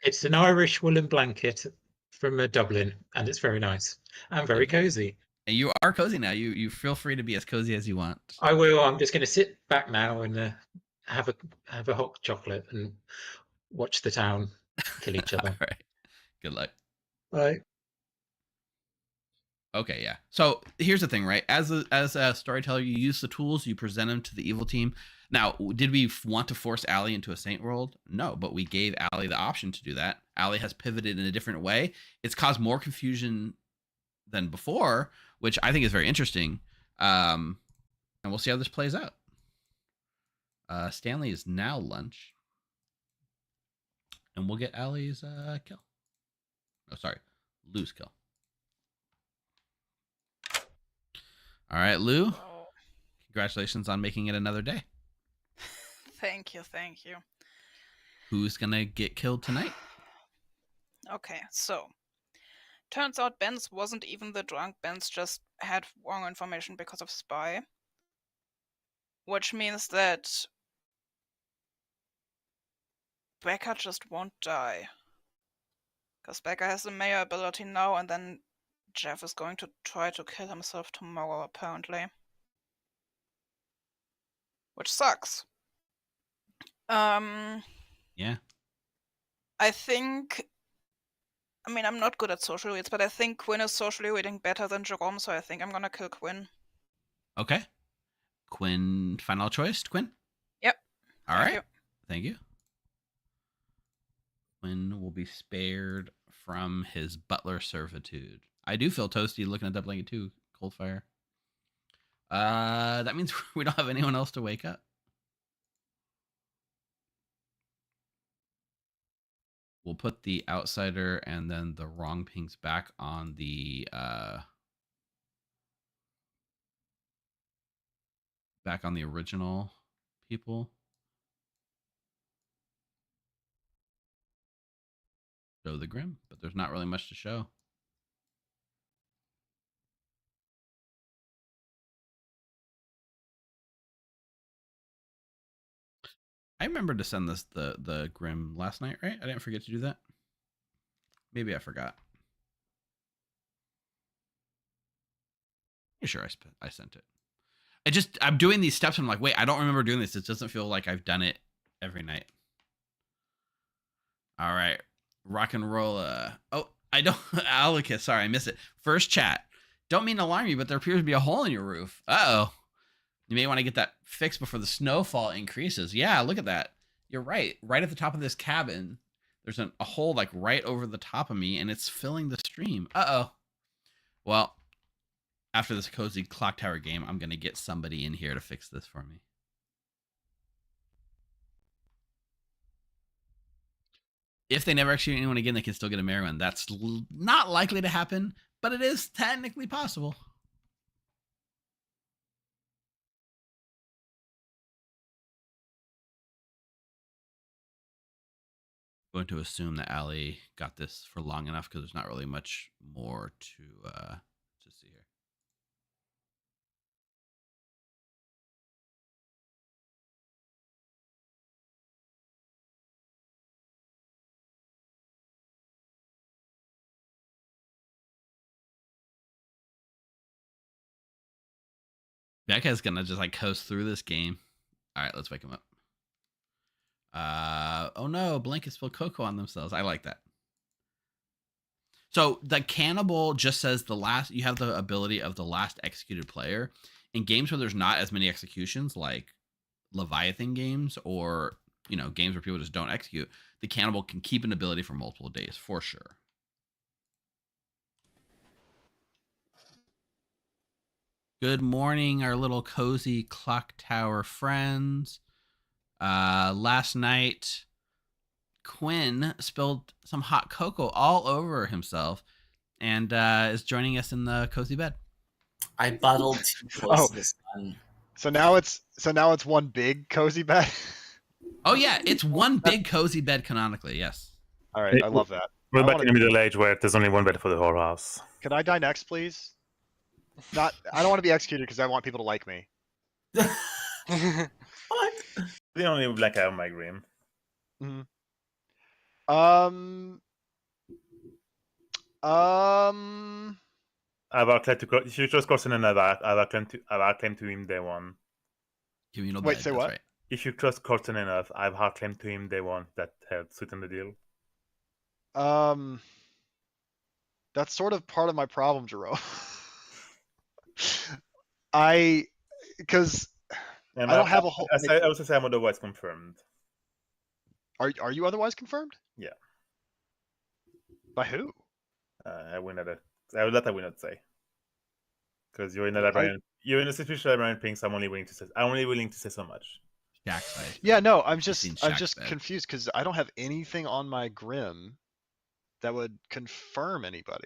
It's an Irish woolen blanket from Dublin, and it's very nice and very cozy. And you are cozy now. You feel free to be as cozy as you want. I will. I'm just going to sit back now and have a hot chocolate and watch the town kill each other. All right. Good luck. Bye. Okay, yeah. So here's the thing, right? As a storyteller, you use the tools, you present them to the evil team. Now, did we want to force Allie into a saint world? No, but we gave Allie the option to do that. Allie has pivoted in a different way. It's caused more confusion than before, which I think is very interesting. And we'll see how this plays out. Stanley is now lunch. And we'll get Allie's kill. Oh, sorry. Lou's kill. All right, Lou. Congratulations on making it another day. Thank you, thank you. Who's going to get killed tonight? Okay, so turns out Benz wasn't even the drunk. Benz just had wrong information because of spy. Which means that Becca just won't die. Because Becca has the mayor ability now, and then Jeff is going to try to kill himself tomorrow, apparently. Which sucks. Yeah. I think... I mean, I'm not good at social reads, but I think Quinn is socially reading better than Jerome, so I think I'm gonna kill Quinn. Okay. Quinn, final choice, Quinn? Yep. All right. You. Thank you. Quinn will be spared from his butler servitude. I do feel toasty looking at that blanket too. Cold fire. That means we don't have anyone else to wake up. We'll put the outsider and then the wrong pinks back on the original people. Show the Grim, but there's not really much to show. I remember to send this the Grim last night, right? I didn't forget to do that. Maybe I forgot. I'm sure I sent it. I'm doing these steps and I'm like, wait, I don't remember doing this. It doesn't feel like I've done it every night. All right. Rock and roll. Oh, I don't. Alicus, sorry, I missed it. First chat. Don't mean to alarm you, but there appears to be a hole in your roof. Uh-oh. You may want to get that fixed before the snowfall increases. Yeah, look at that. You're right. Right at the top of this cabin, there's a hole like right over the top of me, and it's filling the stream. Uh-oh. Well, after this cozy Clocktower game, I'm going to get somebody in here to fix this for me. If they never execute anyone again, they can still get a Mary one. That's not likely to happen, but it is technically possible. I'm going to assume that Allie got this for long enough because there's not really much more to see here. Becca's gonna just like coast through this game. All right, let's wake him up. Oh no, Blanket spilled cocoa on themselves. I like that. So the cannibal just says you have the ability of the last executed player. In games where there's not as many executions, like Leviathan games or games where people just don't execute, the cannibal can keep an ability for multiple days for sure. Good morning, our little cozy Clocktower friends. Last night, Quinn spilled some hot cocoa all over himself and is joining us in the cozy bed. I bottled too close to the sun. So now it's one big cozy bed. Oh yeah, it's one big cozy bed canonically. Yes. All right, I love that. We're back in the Middle Age where there's only one bed for the whole house. Could I die next, please? I don't want to be executed because I want people to like me. What? The only black eye on my Grim. Mm-hmm. I've outclaimed to. If you chose Corson and I've outclaimed to him day one. Communal Wait, bed, say that's what? Right. If you trust Corson enough, I've outclaimed to him day one. That helped sweeten the deal. That's sort of part of my problem, Jerome. Because I don't have a whole. I also say I'm otherwise confirmed. Are you otherwise confirmed? Yeah. By who? I will not say. Because you're in the librarian. You're in a situation librarian ping, so I'm only willing to say so much. Yeah, no, I'm just confused because I don't have anything on my Grim that would confirm anybody.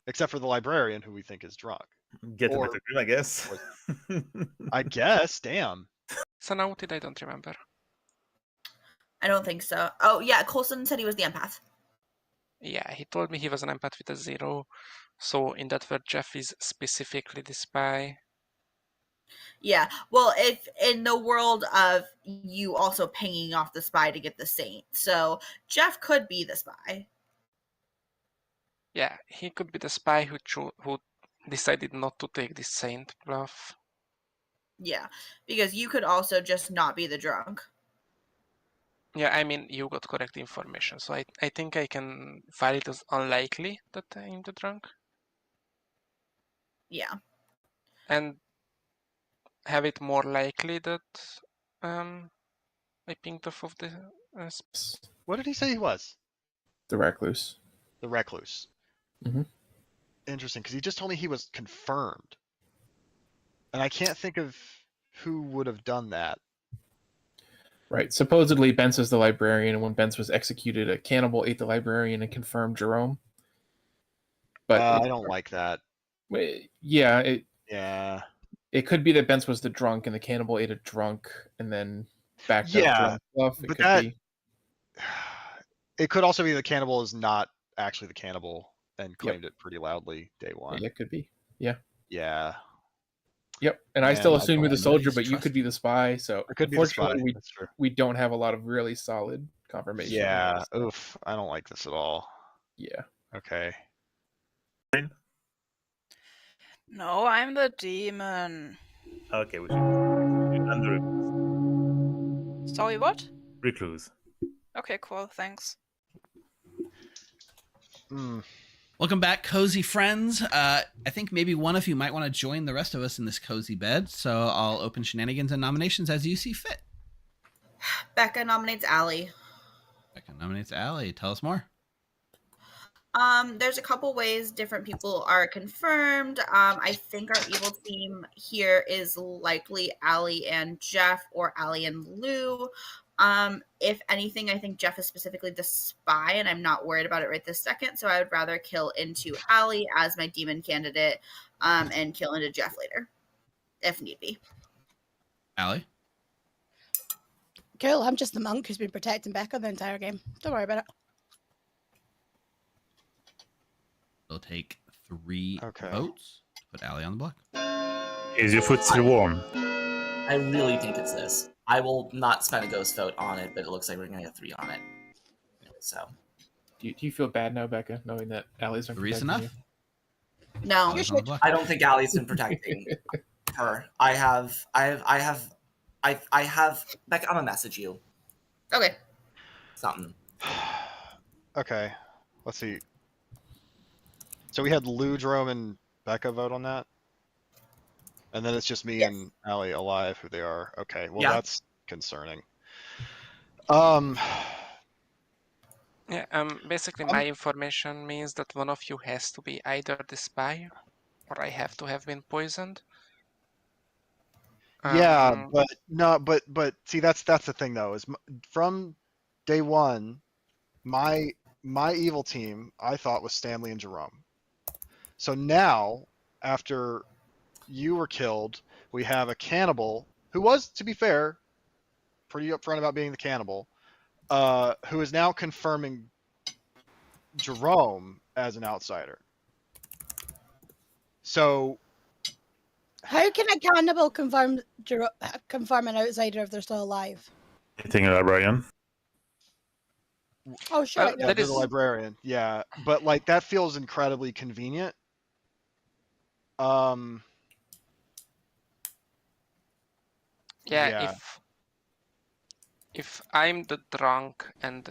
Except for the librarian who we think is drunk. Get a better Grim, I guess. I guess, damn. So now what did I don't remember? I don't think so. Oh yeah, Coulson said he was the empath. Yeah, he told me he was an empath with a 0. So in that word, Jeff is specifically the spy. Yeah, well, if in the world of you also pinging off the spy to get the saint, so Jeff could be the spy. Yeah, he could be the spy who decided not to take the saint bluff. Yeah, because you could also just not be the drunk. Yeah, I mean, you got correct information, so I think I can file it as unlikely that I'm the drunk. Yeah. And have it more likely that I pinged off of the... What did he say he was? The recluse. The recluse. Mm-hmm. Interesting, because he just told me he was confirmed. And I can't think of who would have done that. Right. Supposedly, Bence was the librarian, and when Bence was executed, a cannibal ate the librarian and confirmed Jerome. But I don't like that. Yeah. Yeah. It could be that Bence was the drunk, and the cannibal ate a drunk, and then backed up drunk stuff. It could be. It could also be the cannibal is not actually the cannibal and claimed it pretty loudly day one. Yeah, it could be. Yeah. Yeah. Yep, and I still assume you're the soldier, but you could be the spy. So it could be the spy. We don't have a lot of really solid confirmation. Yeah. Oof. I don't like this at all. Yeah. Okay. No, I'm the demon. Okay, we should. Under Sorry, what? recluse. Okay, cool. Thanks. Welcome back, cozy friends. I think maybe one of you might want to join the rest of us in this cozy bed, so I'll open shenanigans and nominations as you see fit. Becca nominates Allie. Becca nominates Allie. Tell us more. There's a couple ways different people are confirmed. I think our evil team here is likely Allie and Jeff or Allie and Lou. If anything, I think Jeff is specifically the spy, and I'm not worried about it right this second, so I would rather kill into Allie as my demon candidate, and kill into Jeff later, if need be. Allie? Cool, I'm just the monk who's been protecting Becca the entire game. Don't worry about it. We'll take 3 votes. Put Allie on the block. Is your foot still warm? I really think it's this. I will not spend a ghost vote on it, but it looks like we're going to get 3 on it. So, do you feel bad now, Becca, knowing that Allie's been protecting enough? you? No, I don't think Allie's been protecting her. I have. Beck, I'm gonna message you Okay. something. Okay, let's see. So we had Lou, Jerome, and Becca vote on that, and then it's just me Yes. and Allie alive who they are. Okay, well Yeah. that's concerning. Yeah, basically my information means that one of you has to be either the spy or I have to have been poisoned. Yeah, but no, but see, that's the thing though. Is from day one, my evil team I thought was Stanley and Jerome. So now, after you were killed, we have a cannibal who was, to be fair, pretty upfront about being the cannibal, who is now confirming Jerome as an outsider. So How can a cannibal confirm an outsider if they're still alive? Anything librarian? Oh, sure. Well, yeah, that they're is the librarian. Yeah, but like that feels incredibly convenient. yeah. If I'm the drunk and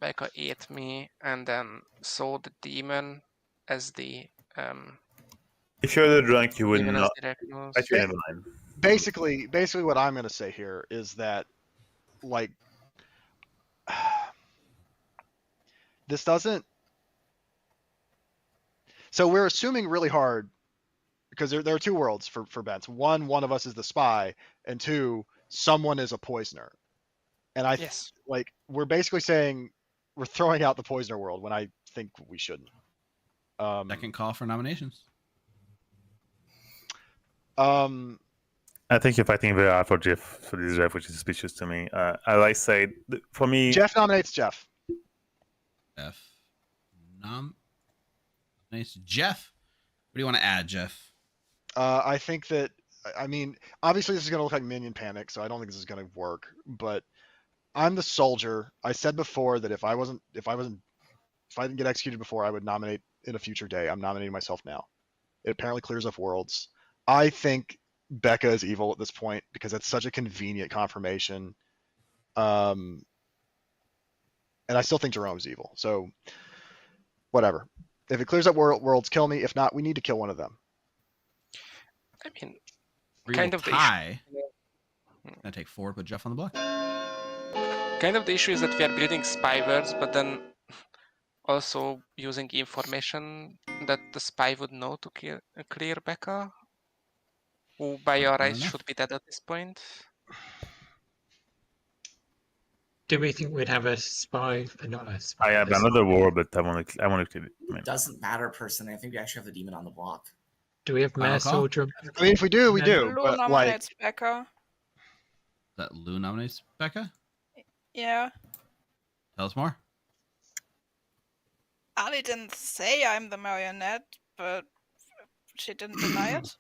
Becca ate me and then saw the demon as the If you're the drunk, you would demon as not. the recluse. Actually, never mind. Basically, what I'm going to say here is that, like, this doesn't. So we're assuming really hard because there are two worlds for bets. One of us is the spy, and two, someone is a poisoner. And Yes. like we're basically saying we're throwing out the poisoner world when I think we shouldn't. Second call for nominations. I think you're fighting very hard for Jeff, which is suspicious to me. As I said, for me, Jeff nominates Jeff. Nice, Jeff. What do you want to add, Jeff? I think that, I mean, obviously this is going to look like Minion Panic, so I don't think this is going to work. But I'm the soldier. I said before that if I didn't get executed before, I would nominate in a future day. I'm nominating myself now. It apparently clears up worlds. I think Becca is evil at this point because it's such a convenient confirmation. And I still think Jerome's evil. So whatever. If it clears up worlds, kill me. If not, we need to kill one of them. I mean, We kind will of the tie. issue. Gonna take 4, put Jeff on the block. Kind of the issue is that we are building spy worlds, but then also using information that the spy would know to clear Becca, who by your rights enough. should be dead at this point. Do we think we'd have a spy? Not a spy. I have a another spy. war, but I want to kill it. I mean, Doesn't matter personally. I think we actually have the demon on the block. Do we have Final Mayor call? Soldier? I mean, if we do, we No. do. Lou But like, nominates Becca. That Lou nominates Becca? Yeah. Tell us more. Ali didn't say I'm the marionette, but she didn't deny it.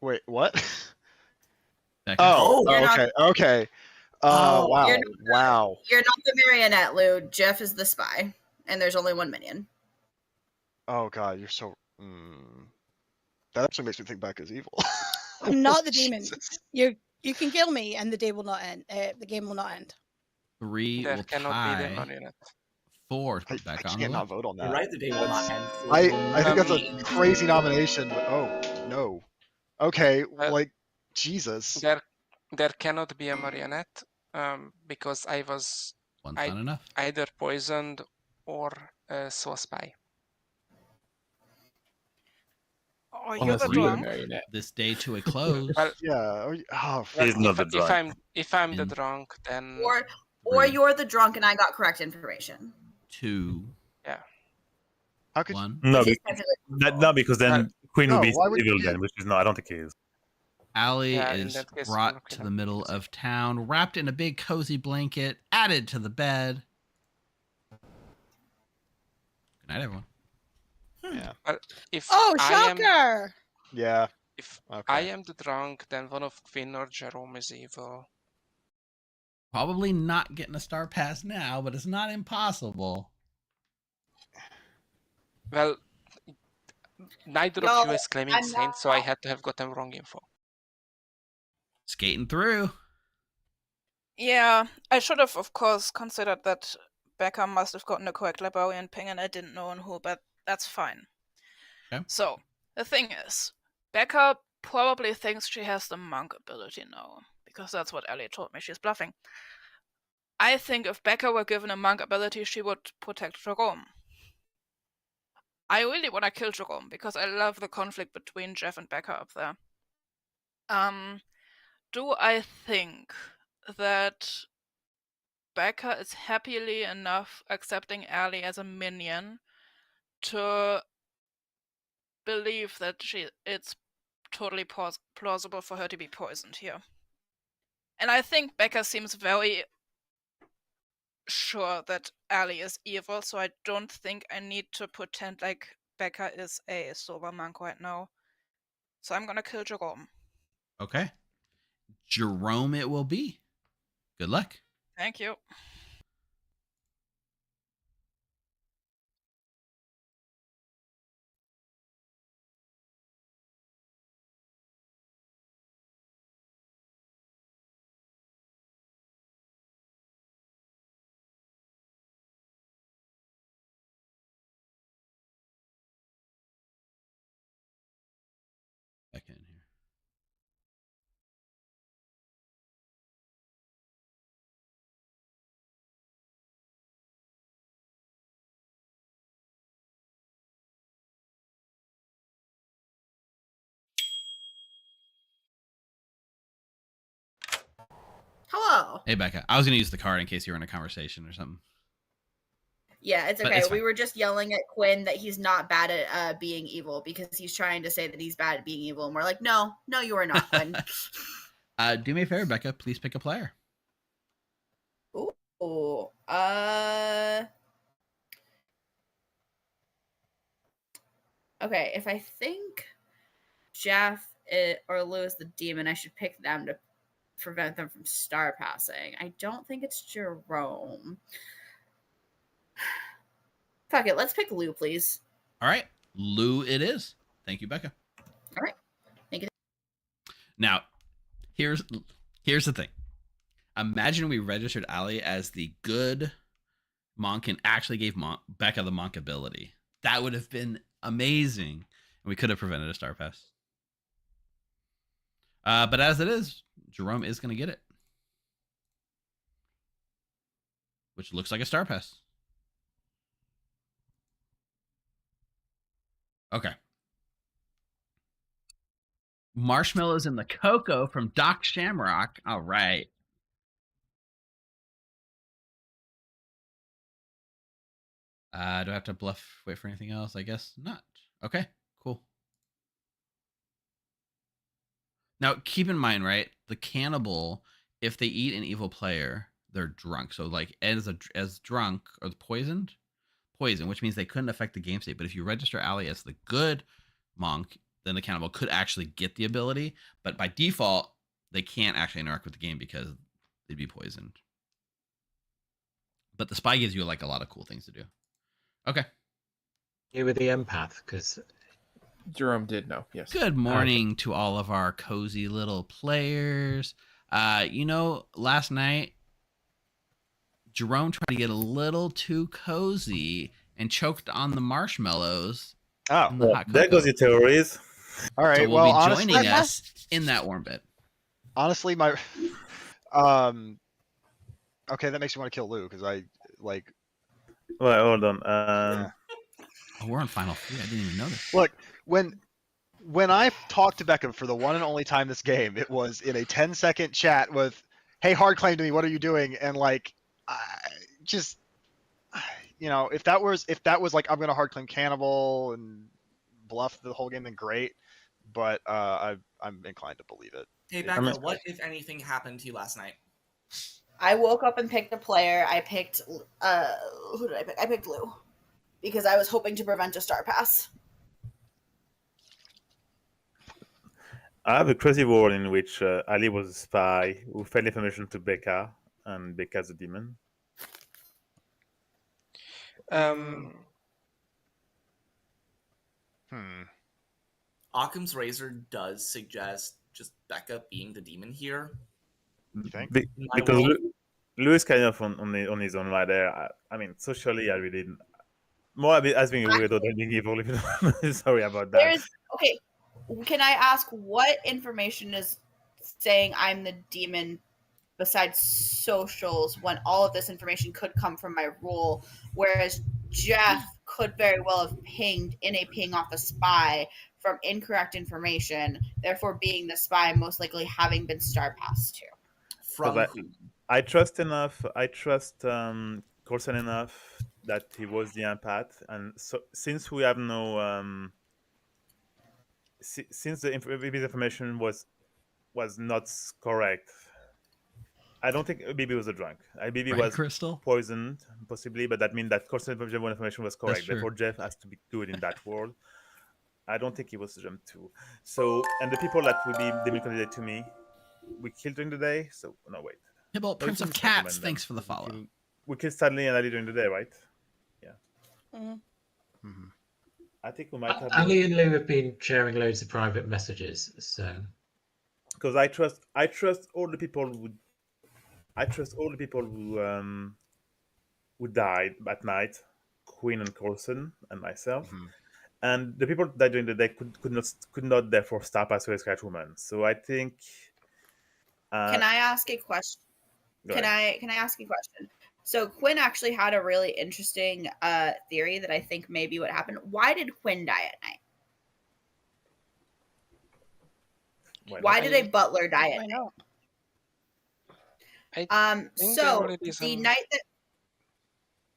wait, what? Becca? Oh, You're not- okay. Oh, Wow, you're not- wow. You're not the marionette, Lou. Jeff is the spy, and there's only one minion. Oh god, you're so. That actually makes me think Becca's evil. I'm not the Oh, demon. Jesus. You can kill me, and the day will not end. The game will not end. 3 There will cannot be the tie. marionette. 4 I put Becca on the can't not list. vote on You're that. right, the day will not end. I think that's Mean. a crazy nomination, but oh no. Okay, like Jesus. There cannot be a marionette because I was One's not enough. either poisoned or saw a spy. Oh, you're Unless the you- drunk. This day to a close. Well, Yeah. He's not the drunk. If I'm the And- drunk, then Or Three. you're the drunk, and I got correct information. 2, How could 1. No, Which is technically- no, because then Queen No, would be why would evil you- then, which is not. I don't think he is. Allie Yeah, in is that case, brought we're to looking the at middle poison. of town, wrapped in a big cozy blanket, added to the bed. Good night, everyone. Yeah. if Oh, I am shocker! Yeah. if Okay. I am the drunk, then one of Quinn or Jerome is evil. Probably not getting a star pass now, but it's not impossible. Well, Neither of Y'all, you is claiming I'm saint, not- so I had to have gotten wrong info. Skating through. Yeah, I should have, of course, considered that Becca must have gotten the correct librarian ping and I didn't know on who, but that's fine. Okay. So, the thing is, Becca probably thinks she has the monk ability now, because that's what Ellie told me. She's bluffing. I think if Becca were given a monk ability, she would protect Jerome. I really want to kill Jerome, because I love the conflict between Jeff and Becca up there. Do I think that Becca is happily enough accepting Ellie as a minion to believe that it's totally plausible for her to be poisoned here? And I think Becca seems very sure that Ellie is evil, so I don't think I need to pretend like Becca is a silver monk right now. So I'm gonna kill Jerome. Okay. Jerome it will be. Good luck. Thank you. Back in here. Hello. Hey, Becca. I was going to use the card in case you were in a conversation or something. Yeah, it's But okay. it's We fine. were just yelling at Quinn that he's not bad at being evil because he's trying to say that he's bad at being evil, and we're like, no, you are not, Quinn. Do me a favor, Becca. Please pick a player. Ooh, okay. If I think Jeff or Lou is the demon, I should pick them to prevent them from star passing. I don't think it's Jerome. Fuck it. Let's pick Lou, please. All right. Lou it is. Thank you, Becca. All right. Thank you. Now, here's the thing. Imagine we registered Ali as the good monk and actually gave Becca the monk ability. That would have been amazing. And we could have prevented a star pass. But as it is, Jerome is going to get it. Which looks like a star pass. Okay. Marshmallows in the cocoa from Doc Shamrock. All right. Do I have to bluff? Wait for anything else? I guess not. Okay, cool. Now, keep in mind, right? The cannibal, if they eat an evil player, they're drunk. So, like, as drunk or poison, which means they couldn't affect the game state. But if you register Ali as the good monk, then the cannibal could actually get the ability. But by default, they can't actually interact with the game because they'd be poisoned. But the spy gives you like a lot of cool things to do. Okay. You were the empath because Jerome did know. Yes. Good morning to all of our cozy little players. Last night Jerome tried to get a little too cozy and choked on the marshmallows. Oh, in the hot there goes cocoa. your theories. All right. So we'll well, be honestly, joining us in that warm bed. honestly, my okay, that makes me want to kill Lou because I like. Well, hold on. Yeah. Oh, we're on final 3. I didn't even notice. Look, when I talked to Beckham for the one and only time this game, it was in a 10-second chat with, "Hey, hard claim to me. What are you doing?" And like, just if that was like I'm gonna hard claim cannibal and bluff the whole game, then great. But I'm inclined to believe it. Hey, Becca, what, if anything, happened to you last night? I woke up and picked a player. I picked who did I pick? I picked Lou because I was hoping to prevent a star pass. I have a crazy world in which Ali was a spy who fed information to Becca, and Becca's a demon. Occam's razor does suggest just Becca being the demon here. You think? In my Because world. Lou is kind of on his own right there. I mean, socially, I really more as being a weirdo than being evil. If you don't, sorry about that. Okay, can I ask what information is saying I'm the demon besides socials when all of this information could come from my role, whereas Jeff could very well have pinged in a ping off a spy from incorrect information, therefore being the spy most likely having been star passed to. From I trust enough. I trust Coulson enough that he was the empath, and so since we have no since the information was not correct, I don't think BB was a drunk. BB Right, was Crystal? poisoned, possibly, but that means that Coulson's information was correct. true. Therefore, Jeff has to be good in that world. I don't think he was jump too. So, and the people that will be demon candidate to me, we killed during the day. So, no, wait. Hibble, Prince of Cats, thanks for the follow. We killed Stanley and Ali during the day, right? Yeah. Mm-hmm. I think we might have. Ali and Lou have been sharing loads of private messages, so. Because I trust all the people who. I trust all the people who died that night, Queen and Coulson and myself, and the people that died during the day could not therefore stop us with Catwoman. So I think. Can I ask a question? Can I ask a question? So Quinn actually had a really interesting theory that I think may be what happened. Why did Quinn die at night? Why did a butler die at night? So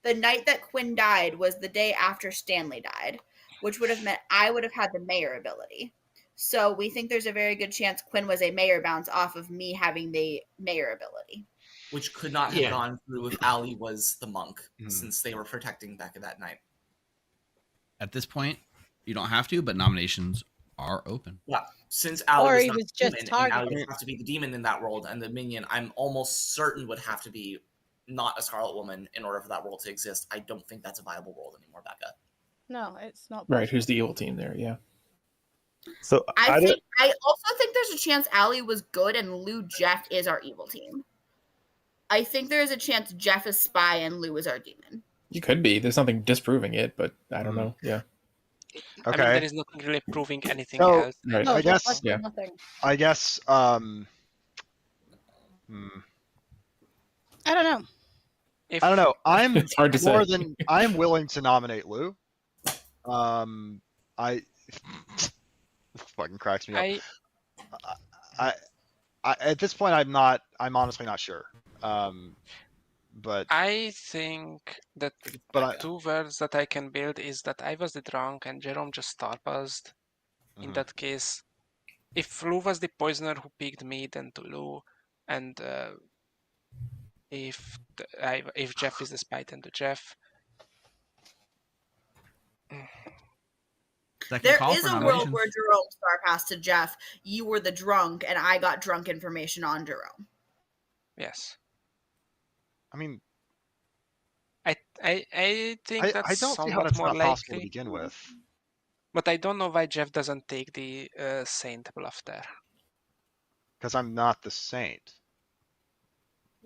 the night that Quinn died was the day after Stanley died, which would have meant I would have had the mayor ability. So we think there's a very good chance Quinn was a mayor bounce off of me having the mayor ability. Which could not have gone through if Ali was the monk, since they were protecting Becca that night. At this point, you don't have to, but nominations are open. Yeah, since Ali was not just demon, and Ali would have to be the demon in that world, and the minion, I'm almost certain would have to be not a Scarlet Woman in order for that world to exist. I don't think that's a viable world anymore, Becca. No, it's not. Right, who's the evil team there? Yeah. So I also think there's a chance Ali was good and Lou Jeff is our evil team. I think there is a chance Jeff is spy and Lou is our demon. You could be. There's nothing disproving it, but I don't know. Yeah. Okay. I mean, there is nothing really proving anything So, else. Right. No, I guess. Yeah. nothing. I guess. I don't know. If, I don't know. I'm It's hard to more say. than I'm willing to nominate Lou. I this fucking cracks me up. I at this point I'm honestly not sure. But I think that But two words that I can build is that I was the drunk and Jerome just star passed. In that case, if Lou was the poisoner who picked me, then to Lou, and if Jeff is the spy, then to Jeff. There is a world where Jerome star passed to Jeff. You were the drunk, and I got drunk information on Jerome. Yes. I mean, I think that's I don't see how somewhat that's more not likely. possible to begin with. But I don't know why Jeff doesn't take the Saint bluff there. Because I'm not the saint.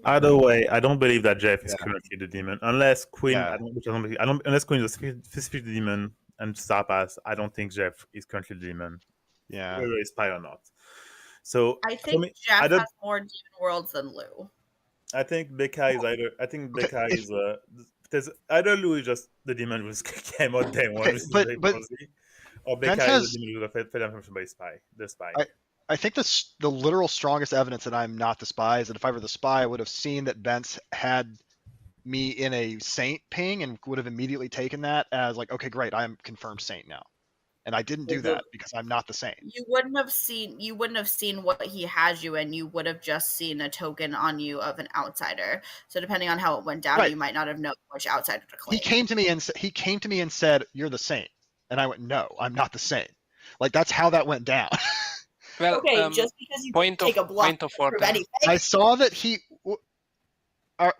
Either way, I don't believe that Jeff is currently the demon, unless Queen. Yeah. Unless Queen is specifically the demon and Star Pass. I don't think Jeff is currently the demon. Yeah. Whether he's spy or not. So I think Jeff has more demon worlds than Lou. I think Becca is either. I think Becca is. There's either Lou is just the demon who came out day one, but or Becca is the demon who fed information by the spy. I think the literal strongest evidence that I'm not the spy is that if I were the spy, I would have seen that Bence had me in a saint ping and would have immediately taken that as like, okay, great, I am confirmed saint now. And I didn't do that because I'm not the saint. You wouldn't have seen what he has you in. You would have just seen a token on you of an outsider. So depending on how it went down, you might not have known which outsider to claim. He came to me and said, "You're the saint," and I went, "No, I'm not the saint." Like that's how that went down. Well, okay, just because you take a bluff point of order. anything. I saw that he.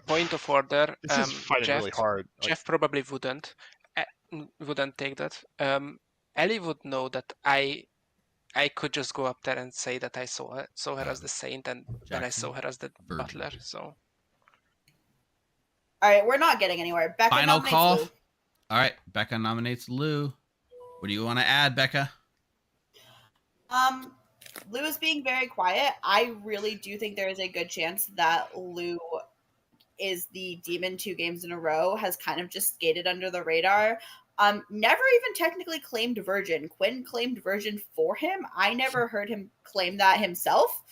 Point of order. This is fighting Jeff, really hard. Jeff probably wouldn't take that. Ellie would know that I could just go up there and say that I saw her as the saint, and then I saw her as the Virgin. butler. So All right, we're not getting anywhere. Becca Final nominates call. Lou. All right, Becca nominates Lou. What do you want to add, Becca? Lou is being very quiet. I really do think there is a good chance that Lou is the demon 2 games in a row, has kind of just skated under the radar. Never even technically claimed Virgin. Quinn claimed Virgin for him. I never heard him claim that himself.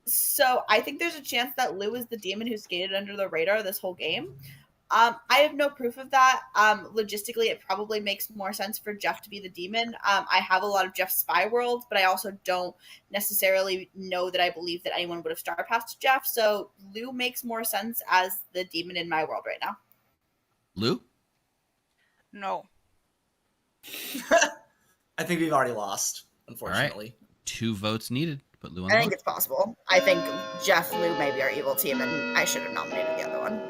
So I think there's a chance that Lou is the demon who skated under the radar this whole game. I have no proof of that. Logistically, it probably makes more sense for Jeff to be the demon. I have a lot of Jeff spy worlds, but I also don't necessarily know that I believe that anyone would have star passed Jeff. So Lou makes more sense as the demon in my world right now. Lou? No. I think we've already lost, unfortunately. 2 votes needed. Put Lou on I the think board. it's possible. I think Jeff, Lou may be our evil team, and I should have nominated the other one.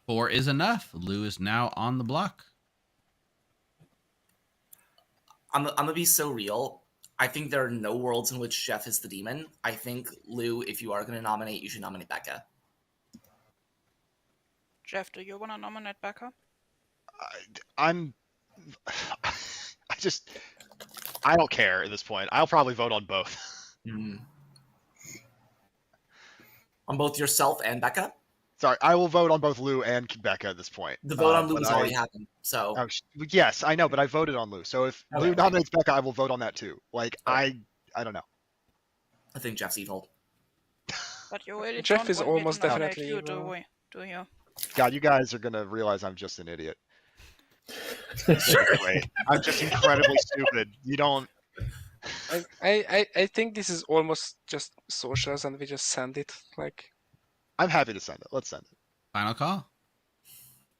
Four is enough. Lou is now on the block. I'm gonna be so real. I think there are no worlds in which Jeff is the demon. I think, Lou, if you are going to nominate, you should nominate Becca. Jeff, do you want to nominate Becca? I don't care at this point. I'll probably vote on both. On both yourself and Becca? Sorry, I will vote on both Lou and Becca at this point. The vote on Lou but has already happened, so... Oh, yes, I know, but I voted on Lou. So if Lou nominates Becca, I will vote on that too. Like, I don't know. I think Jeff's evil. But you really Jeff don't is want me to almost nominate definitely you, evil. do you? God, you guys are gonna realize I'm just an idiot. Great. I'm just incredibly stupid. You don't... I think this is almost just socials, and we just send it, like... I'm happy to send it. Let's send it. Final call.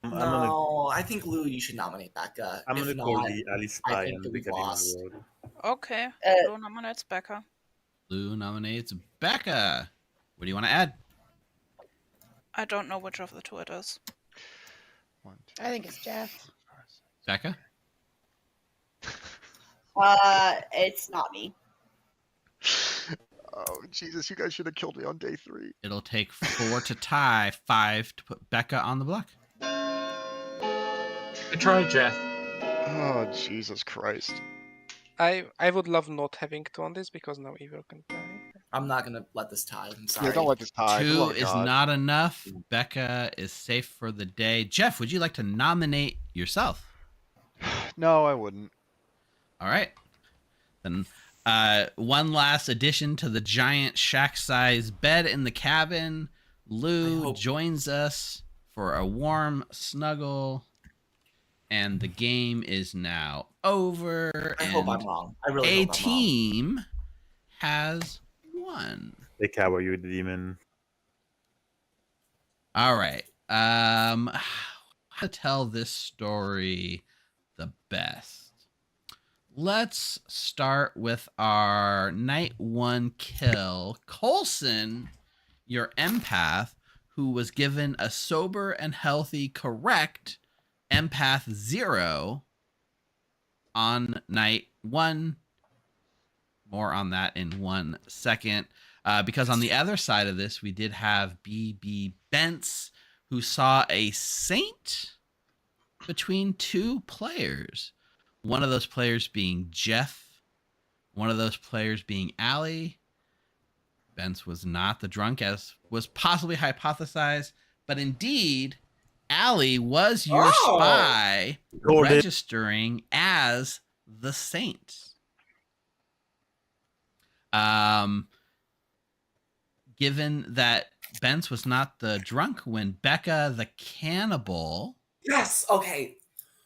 No, I think, Lou, you should nominate Becca. I'm If gonna call not, the Ali I Spy think and that we've Becca lost. Demon World. Okay, Lou nominates Becca. Lou nominates Becca. What do you want to add? I don't know which of the 2 it is. I think it's Jeff. Becca? It's not me. Oh, Jesus, you guys should have killed me on day 3. It'll take 4 to tie, 5 to put Becca on the block. Try Jeff. Oh, Jesus Christ. I would love not having to on this, because now Evil can play. I'm not going to let this tie. I'm sorry. Yeah, don't let this tie. 2 is not enough. Becca is safe for the day. Jeff, would you like to nominate yourself? No, I wouldn't. All right. Then one last addition to the giant shack-sized bed in the cabin. Lou joins us for a warm snuggle. And the game is now over. I hope I'm wrong. I really hope I'm wrong. team has won. The cowboy, you the demon. All right. How to tell this story the best? Let's start with our night 1 kill. Coulson, your empath, who was given a sober and healthy correct empath 0 on night 1. More on that in 1 second. Because on the other side of this, we did have BB Bents, who saw a saint between 2 players. One of those players being Jeff. One of those players being Ali. Bents was not the drunk, as was possibly hypothesized. But indeed, Ali was your spy registering as the saint. Given that Bents was not the drunk when Becca the cannibal Yes, okay.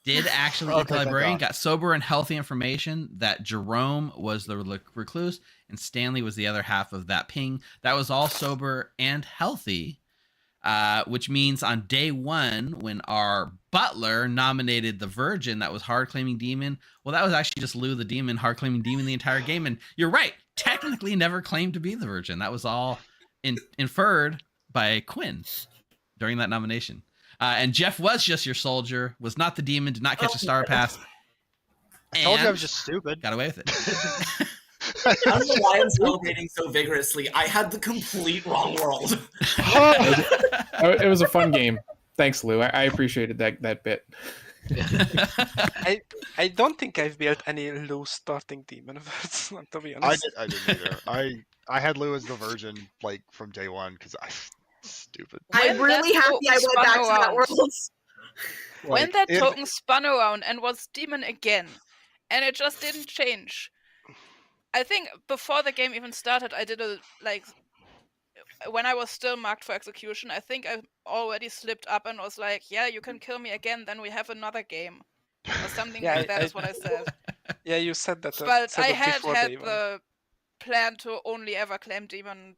did actually eat the librarian, got sober and healthy information that Jerome was the recluse and Stanley was the other half of that ping. That was all sober and healthy, which means on day 1, when our butler nominated the virgin that was hard claiming demon, well, that was actually just Lou the demon, hard claiming demon the entire game. And you're right, technically never claimed to be the virgin. That was all inferred by Quinn during that nomination. And Jeff was just your soldier, was not the demon, did not catch a star pass. I told you I was and just stupid. Got away with it. I don't know why I'm celebrating so vigorously. I had the complete wrong world. It was a fun game. Thanks, Lou. I appreciated that bit. I don't think I've built any low starting demon verts, to be honest. I didn't either. I had Lou as the virgin like from day one because I stupid. I'm really happy I went back to that world. When that token spun around and was demon again, and it just didn't change. I think before the game even started, I did when I was still marked for execution, I think I already slipped up and was like, yeah, you can kill me again, then we have another game. Or something like that is what I said. Yeah, you said that. But I had the plan to only ever claim demon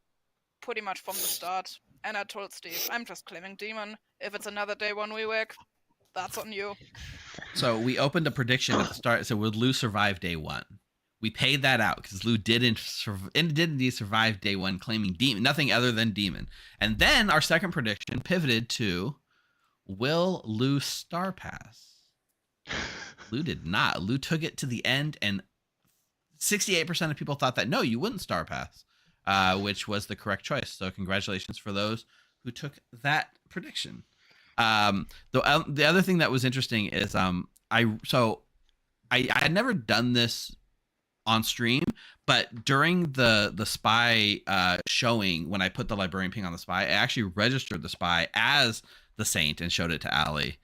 pretty much from the start. And I told Steve, I'm just claiming demon. If it's another day one rework, that's on you. So we opened a prediction at the start. So would Lou survive day one? We paid that out because Lou did indeed survive day one, claiming demon, nothing other than demon. And then our second prediction pivoted to, will Lou star pass? Lou did not. Lou took it to the end, and 68% of people thought that no, you wouldn't star pass, which was the correct choice. So congratulations for those who took that prediction. The other thing that was interesting is I had never done this on stream, but during the spy showing, when I put the librarian ping on the spy, I actually registered the spy as the saint and showed it to Allie.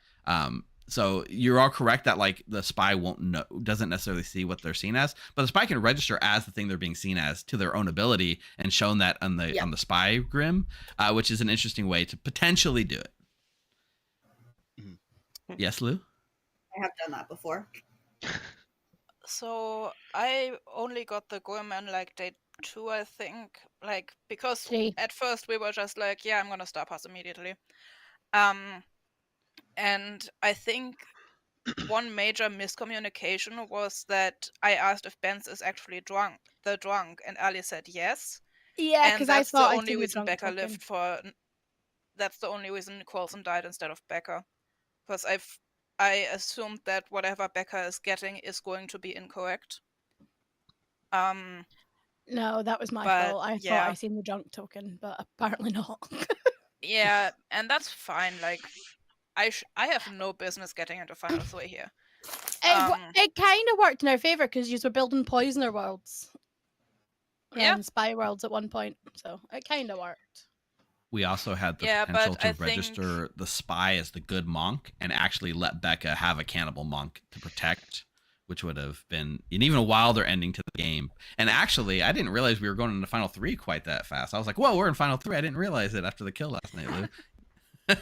So you're all correct that like the spy doesn't necessarily see what they're seen as, but the spy can register as the thing they're being seen as to their own ability, and shown that on the spy grim, which is an interesting way to potentially do it. Mm-hmm. Yes, Lou? I have done that before. So I only got the Gorman like day 2, I think, like because at first we were just like, yeah, I'm gonna star pass immediately, and I think one major miscommunication was that I asked if Benz is actually drunk, and Ali said yes. Yeah, because I thought the only reason Becca lived for. That's the only reason Coulson died instead of Becca, because I assumed that whatever Becca is getting is going to be incorrect. No, that was my fault. I thought I seen the drunk token, but apparently not. Yeah, and that's fine. Like, I have no business getting into Final 3 here. It kind of worked in our favor because you were building poisoner worlds. And spy worlds at one point, so it kind of worked. We also had the potential to register the spy as the good monk and actually let Becca have a cannibal monk to protect, which would have been an even wilder ending to the game. And actually, I didn't realize we were going into Final 3 quite that fast. I was like, whoa, we're in Final 3. I didn't realize it after the kill last night, Lou.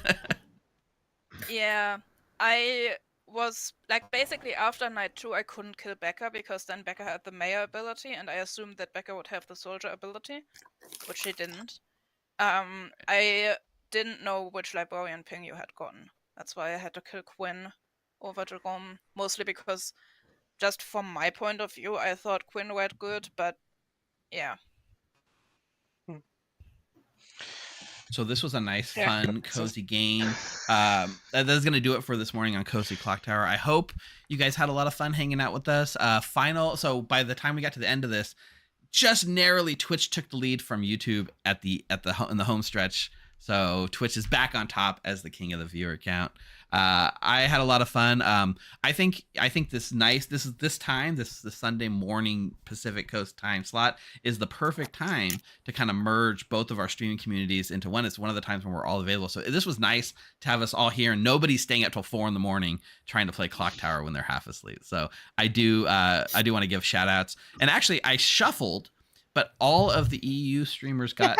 Yeah, I was like basically after night 2, I couldn't kill Becca because then Becca had the mayor ability, and I assumed that Becca would have the soldier ability, which she didn't. I didn't know which librarian ping you had gotten. That's why I had to kill Quinn over Jerome, mostly because just from my point of view, I thought Quinn read good, but yeah. So this was a nice, fun, cozy game. That's going to do it for this morning on Cozy Clocktower. I hope you guys had a lot of fun hanging out with us. So by the time we got to the end of this, just narrowly Twitch took the lead from YouTube in the home stretch. So Twitch is back on top as the king of the viewer count. I had a lot of fun. I think this Sunday morning Pacific Coast time slot is the perfect time to kind of merge both of our streaming communities into one. It's one of the times when we're all available. So this was nice to have us all here and nobody's staying up till 4 a.m. trying to play Clocktower when they're half asleep. So I do want to give shout outs. And actually I shuffled, but all of the EU streamers got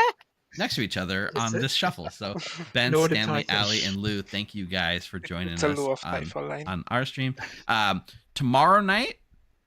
next to each other on this shuffle. So Ben, Stanley, Ali, and Lou, thank you guys for joining us on our stream. Tomorrow night,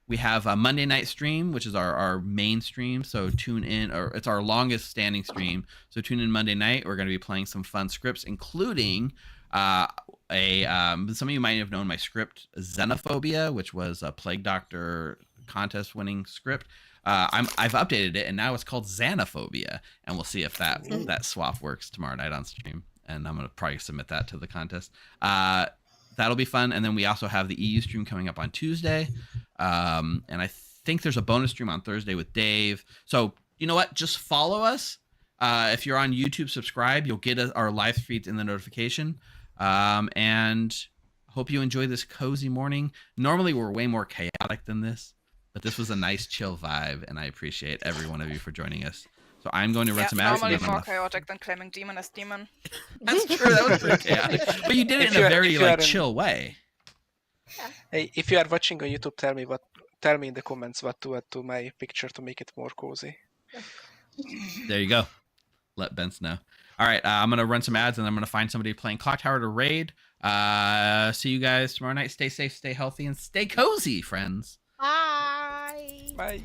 we have a Monday night stream, which is our main stream. So tune in, or it's our longest standing stream. So tune in Monday night. We're going to be playing some fun scripts, including some of you might have known my script, Xenophobia, which was a Plague Doctor contest winning script. I've updated it, and now it's called Xanophobia, and we'll see if that swap works tomorrow night on stream. And I'm gonna probably submit that to the contest. That'll be fun. And then we also have the EU stream coming up on Tuesday, and I think there's a bonus stream on Thursday with Dave. So you know what? Just follow us. If you're on YouTube, subscribe. You'll get our live feeds in the notification. And hope you enjoy this cozy morning. Normally we're way more chaotic than this, but this was a nice chill vibe, and I appreciate every one of you for joining us. So I'm going to run some ads. Normally more chaotic than claiming demon as demon. That's true. That was pretty chaotic, but you did it in a very chill way. Hey, if you are watching on YouTube, tell me in the comments what to add to my picture to make it more cozy. There you go. Let Bence know. All right, I'm gonna run some ads, and I'm gonna find somebody playing Clocktower to raid. See you guys tomorrow night. Stay safe, stay healthy, and stay cozy, friends. Bye. Bye.